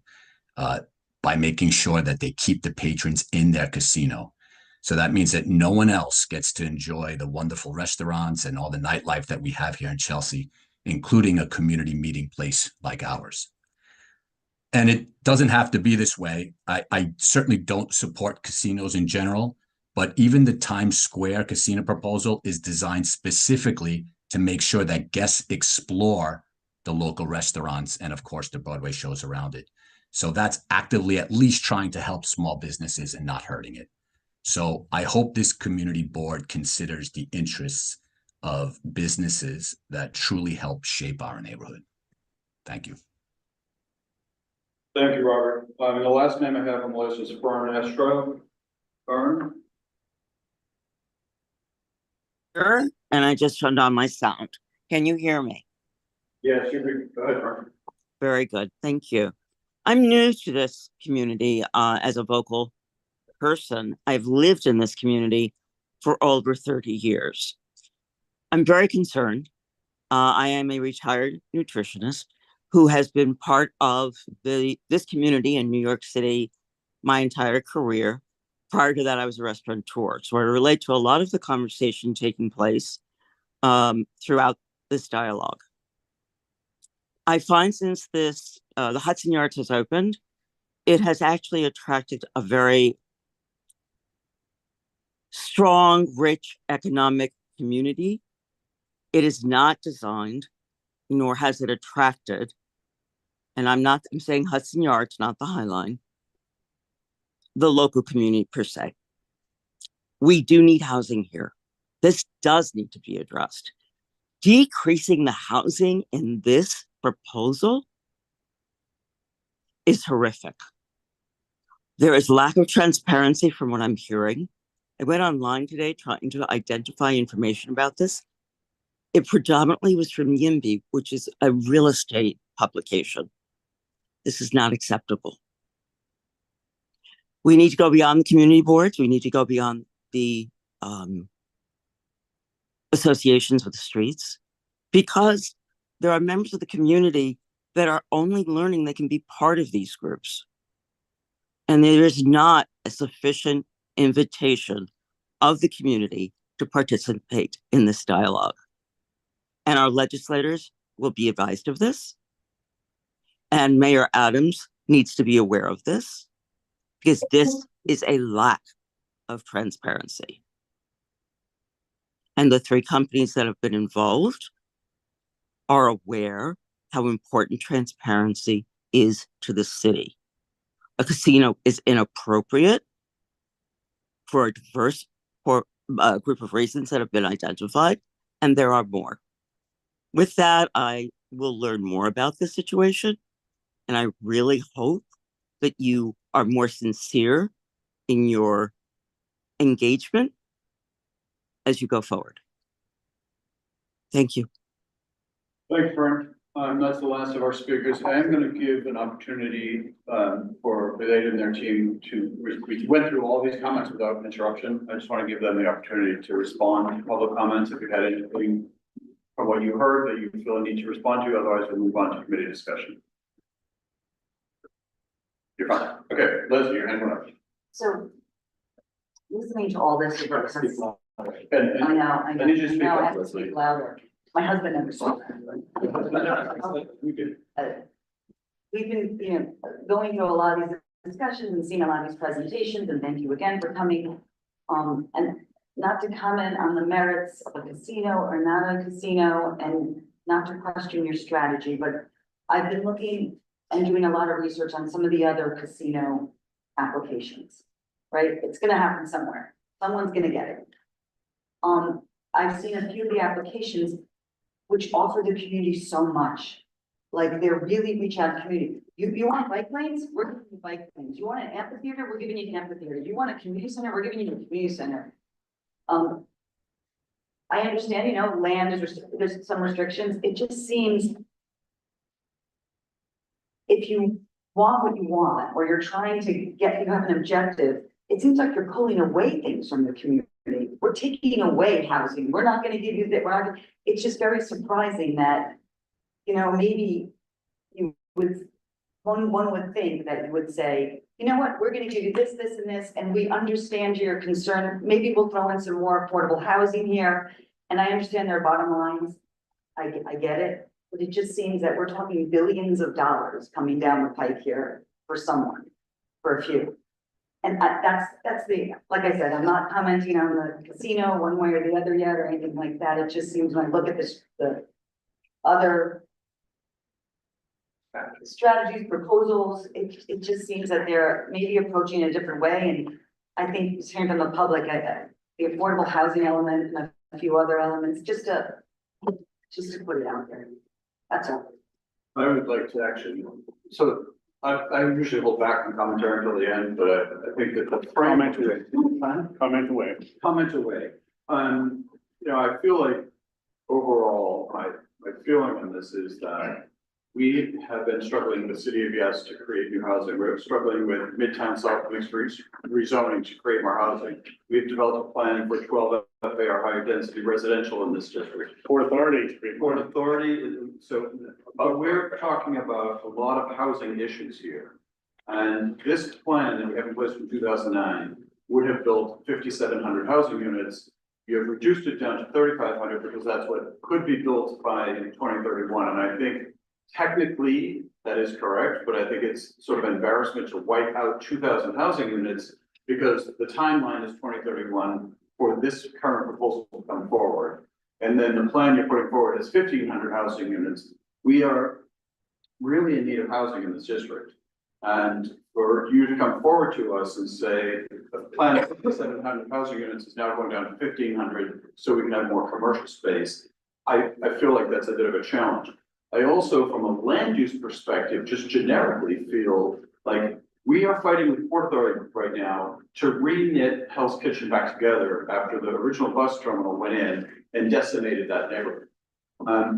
by making sure that they keep the patrons in their casino. So that means that no one else gets to enjoy the wonderful restaurants and all the nightlife that we have here in Chelsea, including a community meeting place like ours. And it doesn't have to be this way. I certainly don't support casinos in general, but even the Times Square casino proposal is designed specifically to make sure that guests explore the local restaurants and, of course, the Broadway shows around it. So that's actively at least trying to help small businesses and not hurting it. So I hope this community board considers the interests of businesses that truly help shape our neighborhood. Thank you. Thank you, Robert. And the last name I have on the list is Fern Estro. Fern? Sure, and I just turned on my sound. Can you hear me? Yes, you go ahead, Fern. Very good, thank you. I'm new to this community as a vocal person. I've lived in this community for over 30 years. I'm very concerned. I am a retired nutritionist who has been part of this community in New York City my entire career. Prior to that, I was a restaurateur. So I relate to a lot of the conversation taking place throughout this dialogue. I find since the Hudson Yards has opened, it has actually attracted a very strong, rich economic community. It is not designed, nor has it attracted, and I'm saying Hudson Yards, not the High Line, the local community per se. We do need housing here. This does need to be addressed. Decreasing the housing in this proposal is horrific. There is lack of transparency from what I'm hearing. I went online today trying to identify information about this. It predominantly was from YIMBY, which is a real estate publication. This is not acceptable. We need to go beyond the community boards. We need to go beyond the associations with the streets, because there are members of the community that are only learning they can be part of these groups. And there is not a sufficient invitation of the community to participate in this dialogue. And our legislators will be advised of this. And Mayor Adams needs to be aware of this, because this is a lack of transparency. And the three companies that have been involved are aware how important transparency is to the city. A casino is inappropriate for a diverse group of reasons that have been identified, and there are more. With that, I will learn more about this situation, and I really hope that you are more sincere in your engagement as you go forward. Thank you. Thanks, Fern. That's the last of our speakers. I am going to give an opportunity for Related and their team to, we went through all these comments without interruption. I just want to give them the opportunity to respond to public comments if you've had anything from what you heard that you feel a need to respond to. Otherwise, we'll move on to committee discussion. You're fine. Okay, Leslie, your hand went up. So listening to all this. And, I know, I need you to speak know, I up, have to Leslie. speak louder. My husband never saw that. We've been, going through a lot of these discussions and seeing a lot of these presentations, and thank you again for coming. And not to comment on the merits of a casino or not a casino, and not to question your strategy, but I've been looking and doing a lot of research on some of the other casino applications, right? It's gonna happen somewhere. Someone's gonna get it. I've seen a few of the applications which offer the community so much. Like they're really reach out to the community. You want bike lanes? We're giving you bike lanes. You want an amphitheater? We're giving you an amphitheater. You want a community center? We're giving you a community center. I understand, land is, there's some restrictions. It just seems if you want what you want, or you're trying to get, you have an objective, it seems like you're pulling away things from the community. We're taking away housing. We're not gonna give you that, it's just very surprising that, maybe you would, one would think that you would say, you know what, we're gonna give you this, this, and this, and we understand your concern. Maybe we'll throw in some more affordable housing here. And I understand their bottom lines. I get it, but it just seems that we're talking billions of dollars coming down the pike here for someone, for a few. And that's the, like I said, I'm not commenting on the casino one way or the other yet or anything like that. It just seems when I look at this, the other strategies, proposals, it just seems that they're maybe approaching a different way. And I think just hearing from the public, the affordable housing element and a few other elements, just to put it out there. That's all. I would like to actually, so I usually hold back on commentary until the end, but I think that the frame. Comment away. I feel like overall, my feeling on this is that we have been struggling in the city of Yes to create new housing. We're struggling with Midtown South Police rezoning to create more housing. We've developed a plan for 12 FAR higher density residential in this district. Port Authority. So, but we're talking about a lot of housing issues here. And this plan that we have in place from 2009 would have built 5,700 housing units. You have reduced it down to 3,500 because that's what could be built by 2031. And I think technically that is correct, but I think it's sort of embarrassment to wipe out 2,000 housing units because the timeline is 2031 for this current proposal to come forward. And then the plan you're putting forward is 1,500 housing units. We are really in need of housing in this district. And for you to come forward to us and say the plan of 5,700 housing units is now going down to 1,500 so we can have more commercial space, I feel like that's a bit of a challenge. I also, from a land use perspective, just generically feel like we are fighting with Port Authority right now to re-knit Hell's Kitchen back together after the original bus terminal went in and decimated that neighborhood.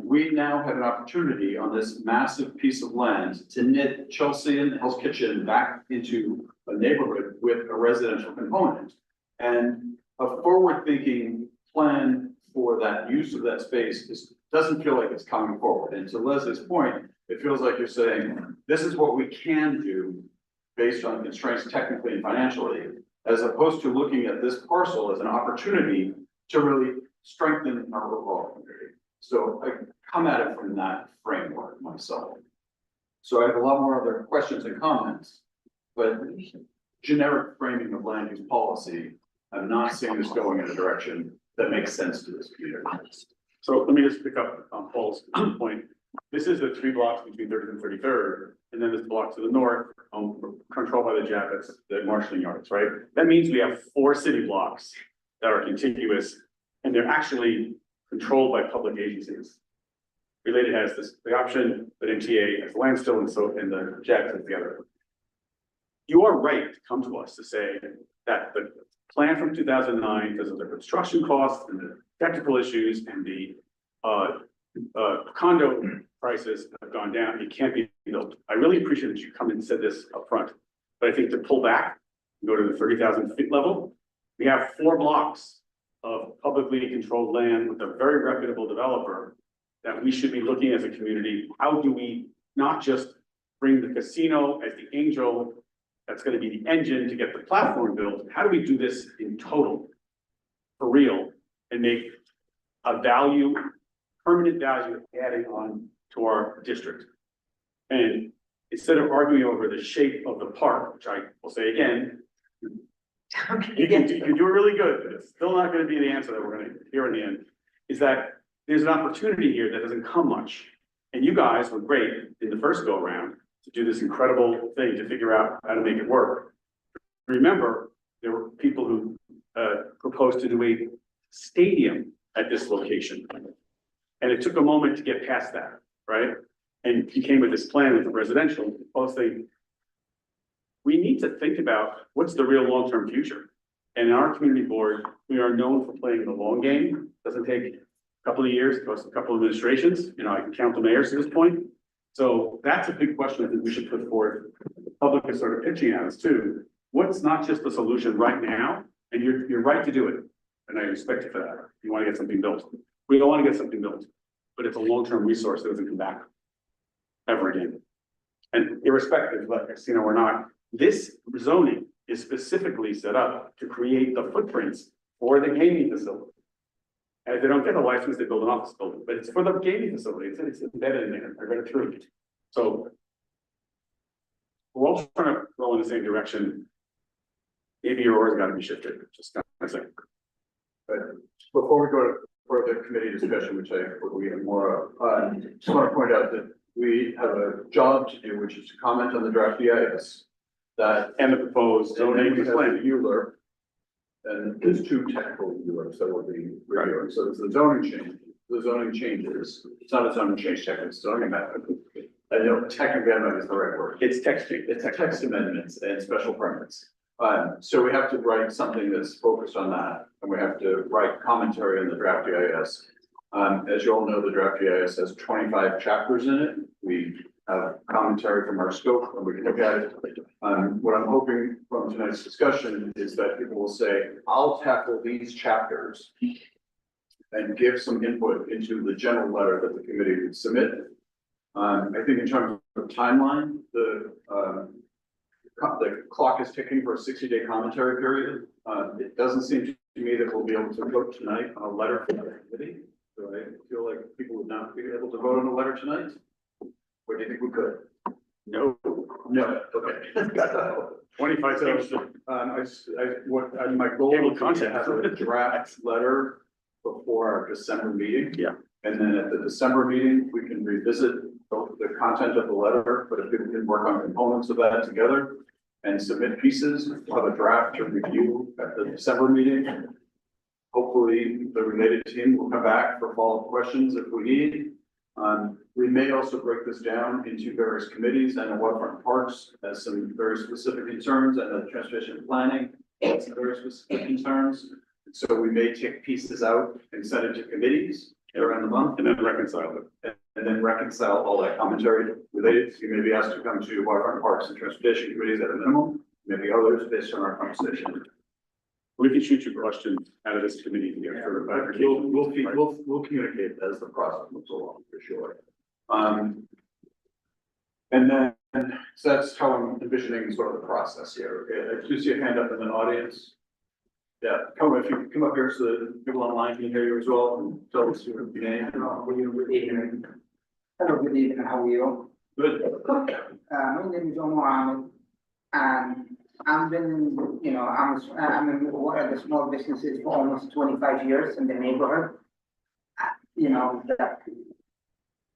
We now have an opportunity on this massive piece of land to knit Chelsea and Hell's Kitchen back into a neighborhood with a residential component. And a forward-thinking plan for that use of that space doesn't feel like it's coming forward. And to Leslie's point, it feels like you're saying, this is what we can do based on constraints technically and financially, as opposed to looking at this parcel as an opportunity to really strengthen our overall community. So I come at it from that framework myself. So I have a lot more other questions and comments, but generic framing of land use policy, I'm not seeing this going in a direction that makes sense to this community. So let me just pick up on Paul's point. This is the 3 blocks between 30th and 33rd, and then this block to the north, controlled by the Jabbets, the marshalling yards, right? That means we have 4 city blocks that are contiguous, and they're actually controlled by public agencies. Related has the option, but MTA has land still, and so, and the Jabbets has the other. You are right to come to us to say that the plan from 2009, because of the construction costs and the technical issues and the condo prices have gone down, it can't be built. I really appreciate that you come and said this up front, but I think to pull back, go to the 30,000 feet level, we have 4 blocks of publicly controlled land with a very reputable developer that we should be looking as a community. How do we not just bring the casino as the angel that's going to be the engine to get the platform built? How do we do this in total, for real, and make a value, permanent value adding on to our district? And instead of arguing over the shape of the park, which I will say again, you can do it really good, but it's still not going to be the answer that we're going to hear in the end, is that there's an opportunity here that doesn't come much. And you guys were great in the first go around to do this incredible thing to figure out how to make it work. Remember, there were people who proposed to do a stadium at this location. And it took a moment to get past that, right? And he came with this plan with the residential post thing. We need to think about what's the real long-term future. And in our community board, we are known for playing the long game. Doesn't take a couple of years, it goes to a couple of administrations. You know, I can count the mayors to this point. So that's a big question I think we should put forward. The public is sort of pitching at us too. What's not just the solution right now? And you're right to do it. And I respect you for that. You want to get something built. We don't want to get something built, but it's a long-term resource that doesn't come back ever again. And irrespective of like casino or not, this zoning is specifically set up to create the footprints for the gaming facility. And if they don't get the license, they build an office building, but it's for the gaming facility. It's embedded in there. I read it through. So we're all trying to roll in the same direction. Maybe your oars got to be shifted, just kind of thing. But before we go to further committee discussion, which I hope we have more of, just want to point out that we have a job to do, which is to comment on the draft EIS that and the proposed zoning plan. Euler, and there's 2 technical Eulers that will be reviewing. So there's the zoning change. The zoning changes. It's not a zoning change technically. It's zoning amendment. I know technically amendment is the right word. It's text change. It's text amendments and special permits. So we have to write something that's focused on that, and we have to write commentary on the draft EIS. As you all know, the draft EIS has 25 chapters in it. We have commentary from our scope, and we can look at it. What I'm hoping from tonight's discussion is that people will say, I'll tackle these chapters and give some input into the general letter that the committee would submit. I think in terms of timeline, the clock is ticking for a 60-day commentary period. It doesn't seem to me that we'll be able to vote tonight on a letter from the committee. So I feel like people would not be able to vote on a letter tonight. Or do you think we could? No. No, okay. 25 seconds. My goal Table is to content. have a draft letter before our December meeting. Yeah. And then at the December meeting, we can revisit both the content of the letter, but if we can work on components of that together and submit pieces of a draft to review at the December meeting. Hopefully, the related team will come back for follow-up questions if we need. We may also break this down into various committees, and the waterfront parks has some very specific concerns, and the transportation planning has some very specific concerns. So we may take pieces out and send it to committees around the month, and then reconcile it. And then reconcile all that commentary related. You may be asked to come to waterfront parks and transportation committees at a minimum, maybe others based on our conversation. We can shoot you questions out of this committee to get further clarification. We'll communicate as the process moves along, for sure. And then, so that's how I'm envisioning sort of the process here. Okay, I do see a hand up in the audience. Yeah, if you come up here so that people online can hear you as well, and tell us your name. Good evening. Hello, good evening. How are you? Good. My name is Omar Ahmed, and I've been, I'm in one of the small businesses for almost 25 years in the neighborhood.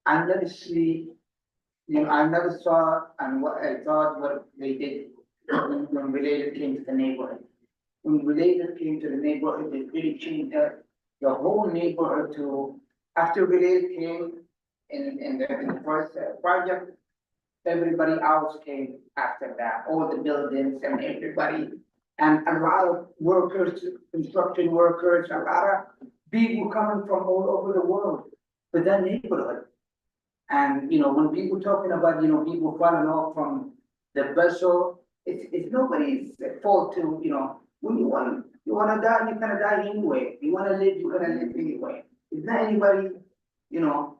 I never see, I never saw and what I thought what they did when Related came to the neighborhood. When Related came to the neighborhood, it really changed the whole neighborhood to, after Related came in the first project, everybody else came after that, all the buildings and everybody. And a lot of workers, construction workers, a lot of people coming from all over the world to that neighborhood. And, when people talking about, people falling off from the vessel, it's nobody's fault to, when you want to die, you're gonna die anyway. You want to live, you're gonna live anyway. It's not anybody,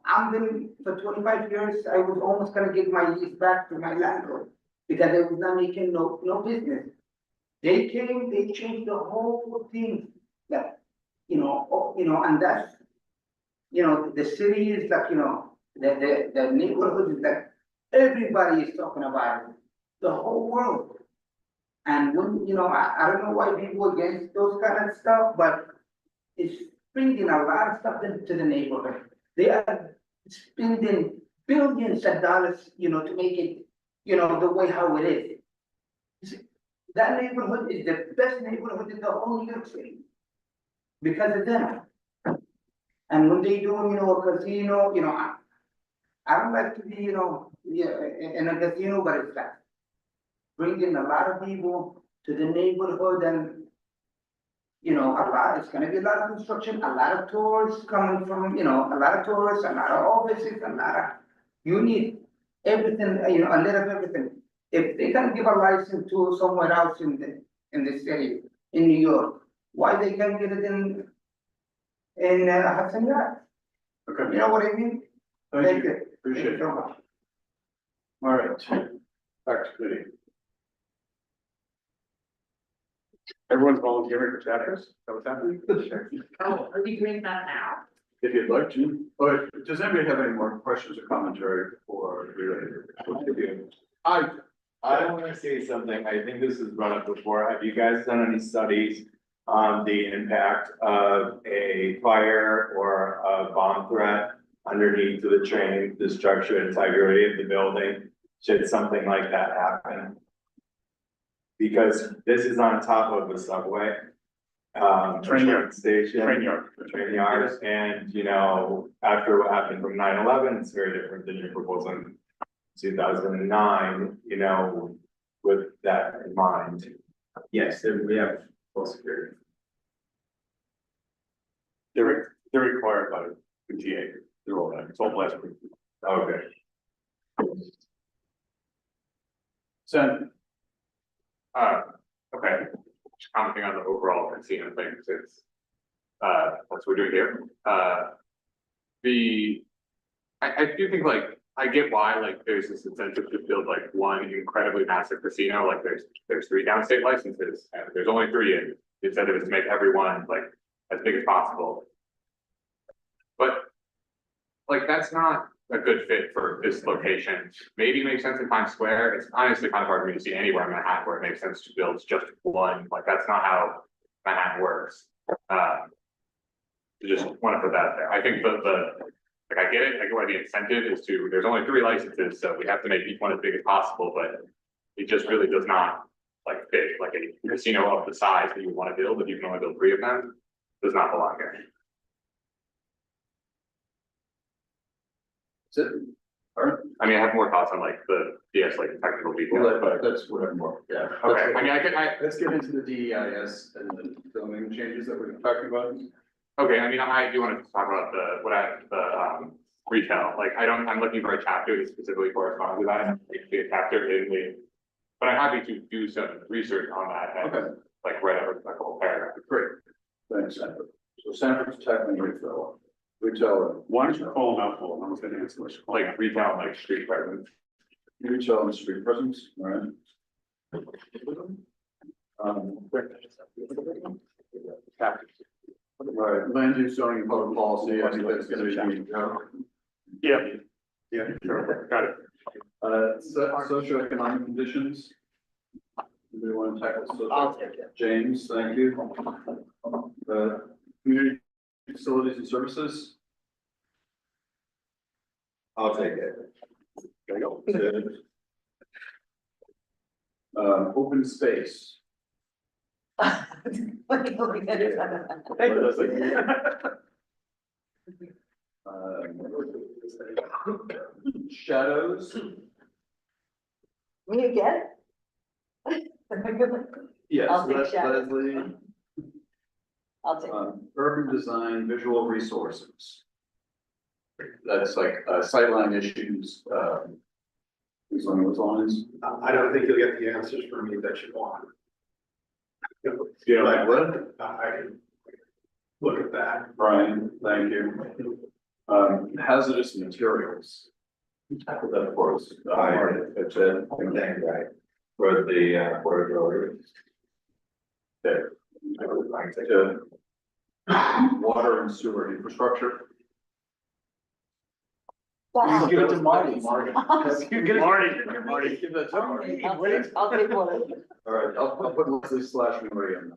I've been for 25 years, I was almost gonna give my lease back to my landlord because they was not making no business. They came, they changed the whole thing that, and that's, the city is like, the neighborhood is like, everybody is talking about it, the whole world. And when, I don't know why people are against those kind of stuff, but it's bringing a lot of stuff into the neighborhood. They are spending billions of dollars, to make it, the way how it is. That neighborhood is the best neighborhood in the whole New York City because of them. And when they do, a casino, I don't like to be, in a casino, but it's like bringing a lot of people to the neighborhood and, it's gonna be a lot of construction, a lot of tourists coming from, a lot of tourists, a lot of offices, you need everything, a little of everything. If they can give a license to somewhere else in the city, in New York, why they can't get it in Hudson Yards? Okay. You know what I mean? Thank you. Appreciate Thank it. you so much. All right, back to committee. Everyone's volunteering for chapters? Is that what's happening? Oh, are we doing that now? If you'd like to. All right, does anybody have any more questions or commentary for Related? I want to say something. I think this was brought up before. Have you guys done any studies on the impact of a fire or a bomb threat underneath of the train, the structure integrity of the building, should something like that happen? Because this is on top of the subway. Train yard. Station. Train yard. Train yards, and after what happened from 9/11, it's very different than your proposal in 2009, with that in mind. Yes, we have full security. They're required by the TA. They're all that. It's all blast proof. Okay. Sen. Okay, just commenting on the overall casino thing, since that's what we're doing here. I do think I get why there's this incentive to build one incredibly massive casino, there's 3 downstate licenses, and there's only 3 in. The incentive is to make everyone as big as possible. But that's not a good fit for this location. Maybe it makes sense in Times Square. It's honestly kind of hard for me to see anywhere in Manhattan where it makes sense to build just one. That's not how Manhattan works. Just want to put that there. I think I get it. I get why the incentive is there's only 3 licenses, so we have to make each one as big as possible, but it just really does not fit a casino of the size that you want to build. If you can only build 3 of them, does not belong here. I mean, I have more thoughts on the DS technical details, but that's what I'm more, yeah. Okay, Let's get into the DEIS and the zoning changes that we're talking about. Okay, I do want to talk about the retail. I'm looking for a chapter that specifically corresponds to that. I see a chapter but I'm happy to do some research on that. And, write up a couple paragraphs. think Sanford. So Sanford's technically retail. Retail. Why don't you call them out for, I was gonna answer this, like retail, like street presence. Retail and street presence, all right? Right, land use zoning and public policy, I think that's gonna be. Yeah. Yeah, sure, got it. Socioeconomic conditions. Do we want to tackle? I'll take it. James, thank you. Community facilities and services. I'll take it. There you go. Open space. Shadows. Will you get? Yes, I'll take shadows. Leslie. I'll take. Urban design, visual resources. That's like sightline issues, things along those lines. I don't think you'll get the answers from me that you want. You know, like what? I can look at that. Brian, thank you. Hazardous materials. Tackle that for us. That's it. Right. For the, for There. Water and sewer infrastructure. Wow. Give it to Marty. Marty. Marty. Give that to Marty. I'll take one. All right, I'll put Leslie / Maria in.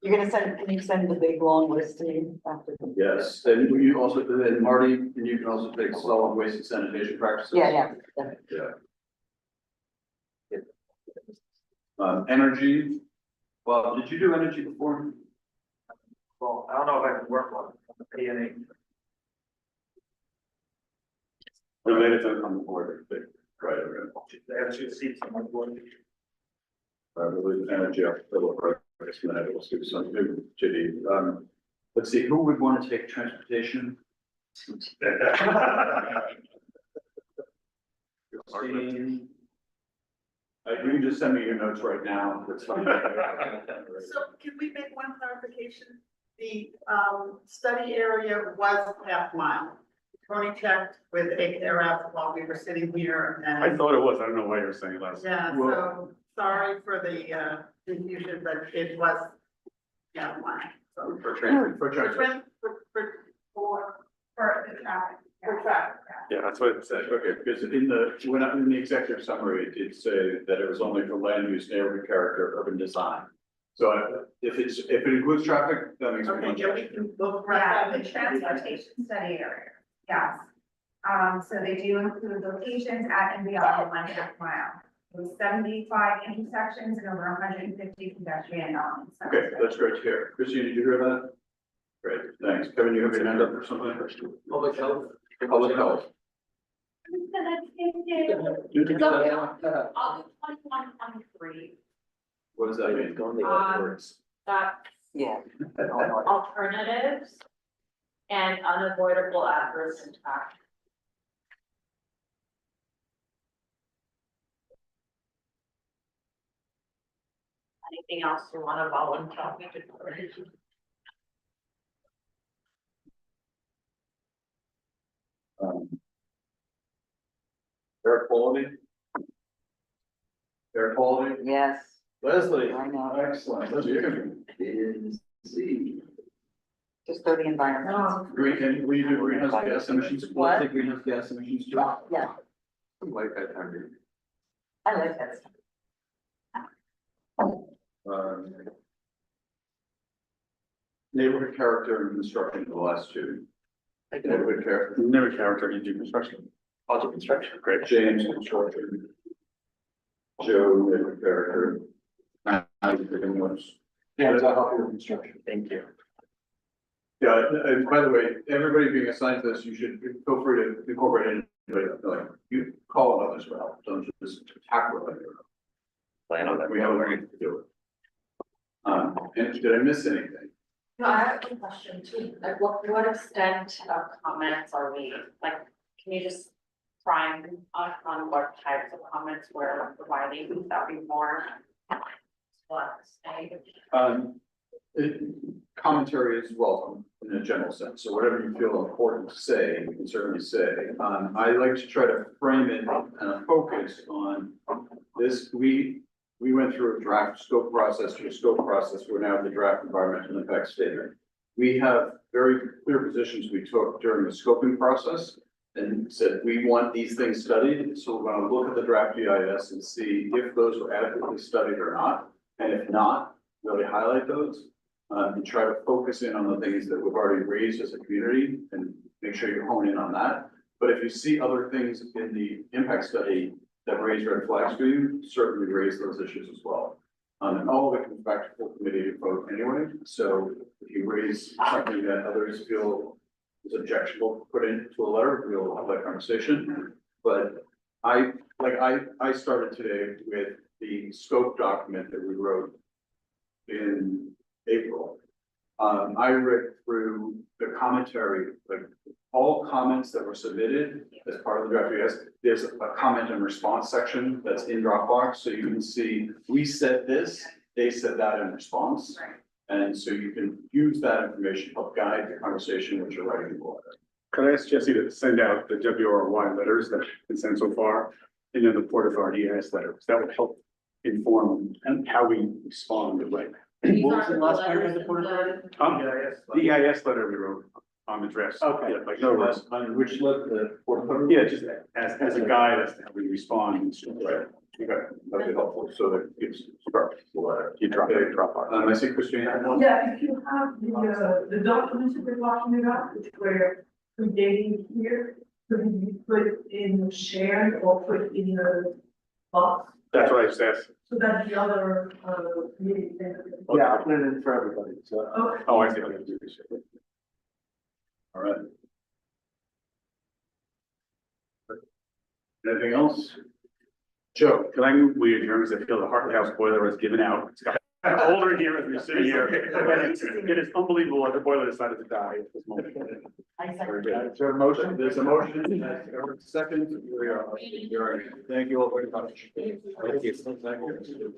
You're gonna send, can you send the big long list to me after? Yes, and you also, then Marty, and you can also take solid waste and sanitation practices. Yeah. Energy. Well, did you do energy before? Well, I don't know if I can work on P&E. Related to on the board, but Right, They have 2 seats on my board. I believe energy, I'll fill up right, next minute, we'll do some new JD. Let's see, who would want to take transportation? Christine. You can just send me your notes right now, that's fine. So can we make one clarification? The study area was half-mile. Tony checked with AKRF while we were sitting here and. I thought it was, I don't know why you were saying last. Yeah, so sorry for the confusion, but it was half-mile. So For traffic. for the traffic. For traffic. Yeah, that's what it said. Okay, because in the executive summary, it did say that it was only for land use, neighborhood character, urban design. So if it includes traffic, that makes. Okay, yeah, we can look right Yeah, at the transportation study area, yes. So they do include locations at and beyond the 1.5 mile. With 75 intersections and over 150 pedestrian elements. Okay, that's great to hear. Christine, did you hear that? Great, thanks. Kevin, you have your hand up for something? Public health. Public health. I'll do 21, 23. What does that mean? That Yeah. alternatives and unavoidable adverse impact. Anything else you want to volunteer me to do? Air quality? Air quality? Yes. Leslie? I know. Excellent. Leslie, you're gonna be busy. Just throw the environment. Green, and we do greenhouse gas emissions. What? Take greenhouse gas emissions too. Yeah, I like that time. I like that stuff. Neighborhood character and construction, the last two. Neighborhood character. Never character into construction. Auto construction. Great. James, construction. Joe, neighborhood character. Yeah, I'll help you with construction. Thank you. Yeah, and by the way, everybody being assigned to this, you should feel free to incorporate it, like, you call it others for help, don't just tackle it. Plan on that. We have a way to do it. And did I miss anything? No, I have a question too. Like, what extent of comments are we, like, can you just prime on what types of comments we're providing? Would that be more? Commentary is welcome in a general sense, so whatever you feel important to say, you can certainly say. I like to try to frame it and focus on this. We went through a draft scope process to a scope process. We're now at the draft environmental impact statement. We have very clear positions we took during the scoping process and said, we want these things studied. So we're going to look at the draft GIS and see if those were adequately studied or not. And if not, really highlight those. And try to focus in on the things that we've already raised as a community and make sure you hone in on that. But if you see other things in the impact study that raise red flags for you, certainly raise those issues as well. And all of it comes back to full committee vote anyway. So if you raise something that others feel is objectionable, put into a letter, we'll have that conversation. But I started today with the scope document that we wrote in April. I read through the commentary, like all comments that were submitted as part of the draft GIS. There's a comment and response section that's in Dropbox, so you can see, we said this, they said that in response. And so you can use that information to help guide the conversation which you're writing the letter. Could I ask Jesse to send out the WRY letters that have been sent so far, and then the Port Authority EIS letters? That would help inform and how we respond to like. What was the last part of the Port Authority? The EIS letter we wrote on the draft. Okay. Yeah, like, No, on which letter, the Port Authority? yeah, just as a guide as to how we respond and stuff. Right. Okay, that'd be helpful, so that it's start the letter. You drop off. I see Christina. Yeah, if you have the documents that we're talking about, which were predating here, could be put in shared or put in the box, That's what I just asked. so that the other, meeting can. Yeah, I'll put it in for everybody, so. Okay. Oh, I see. Okay. All right. Anything else? Joe, can I move we adjourn because I feel the Hartley House boiler is giving out. It's got older here as we sit here. It is unbelievable that the boiler decided to die at this moment. Is there a motion? There's a motion. Second, we are. Thank you all very much. Thank you.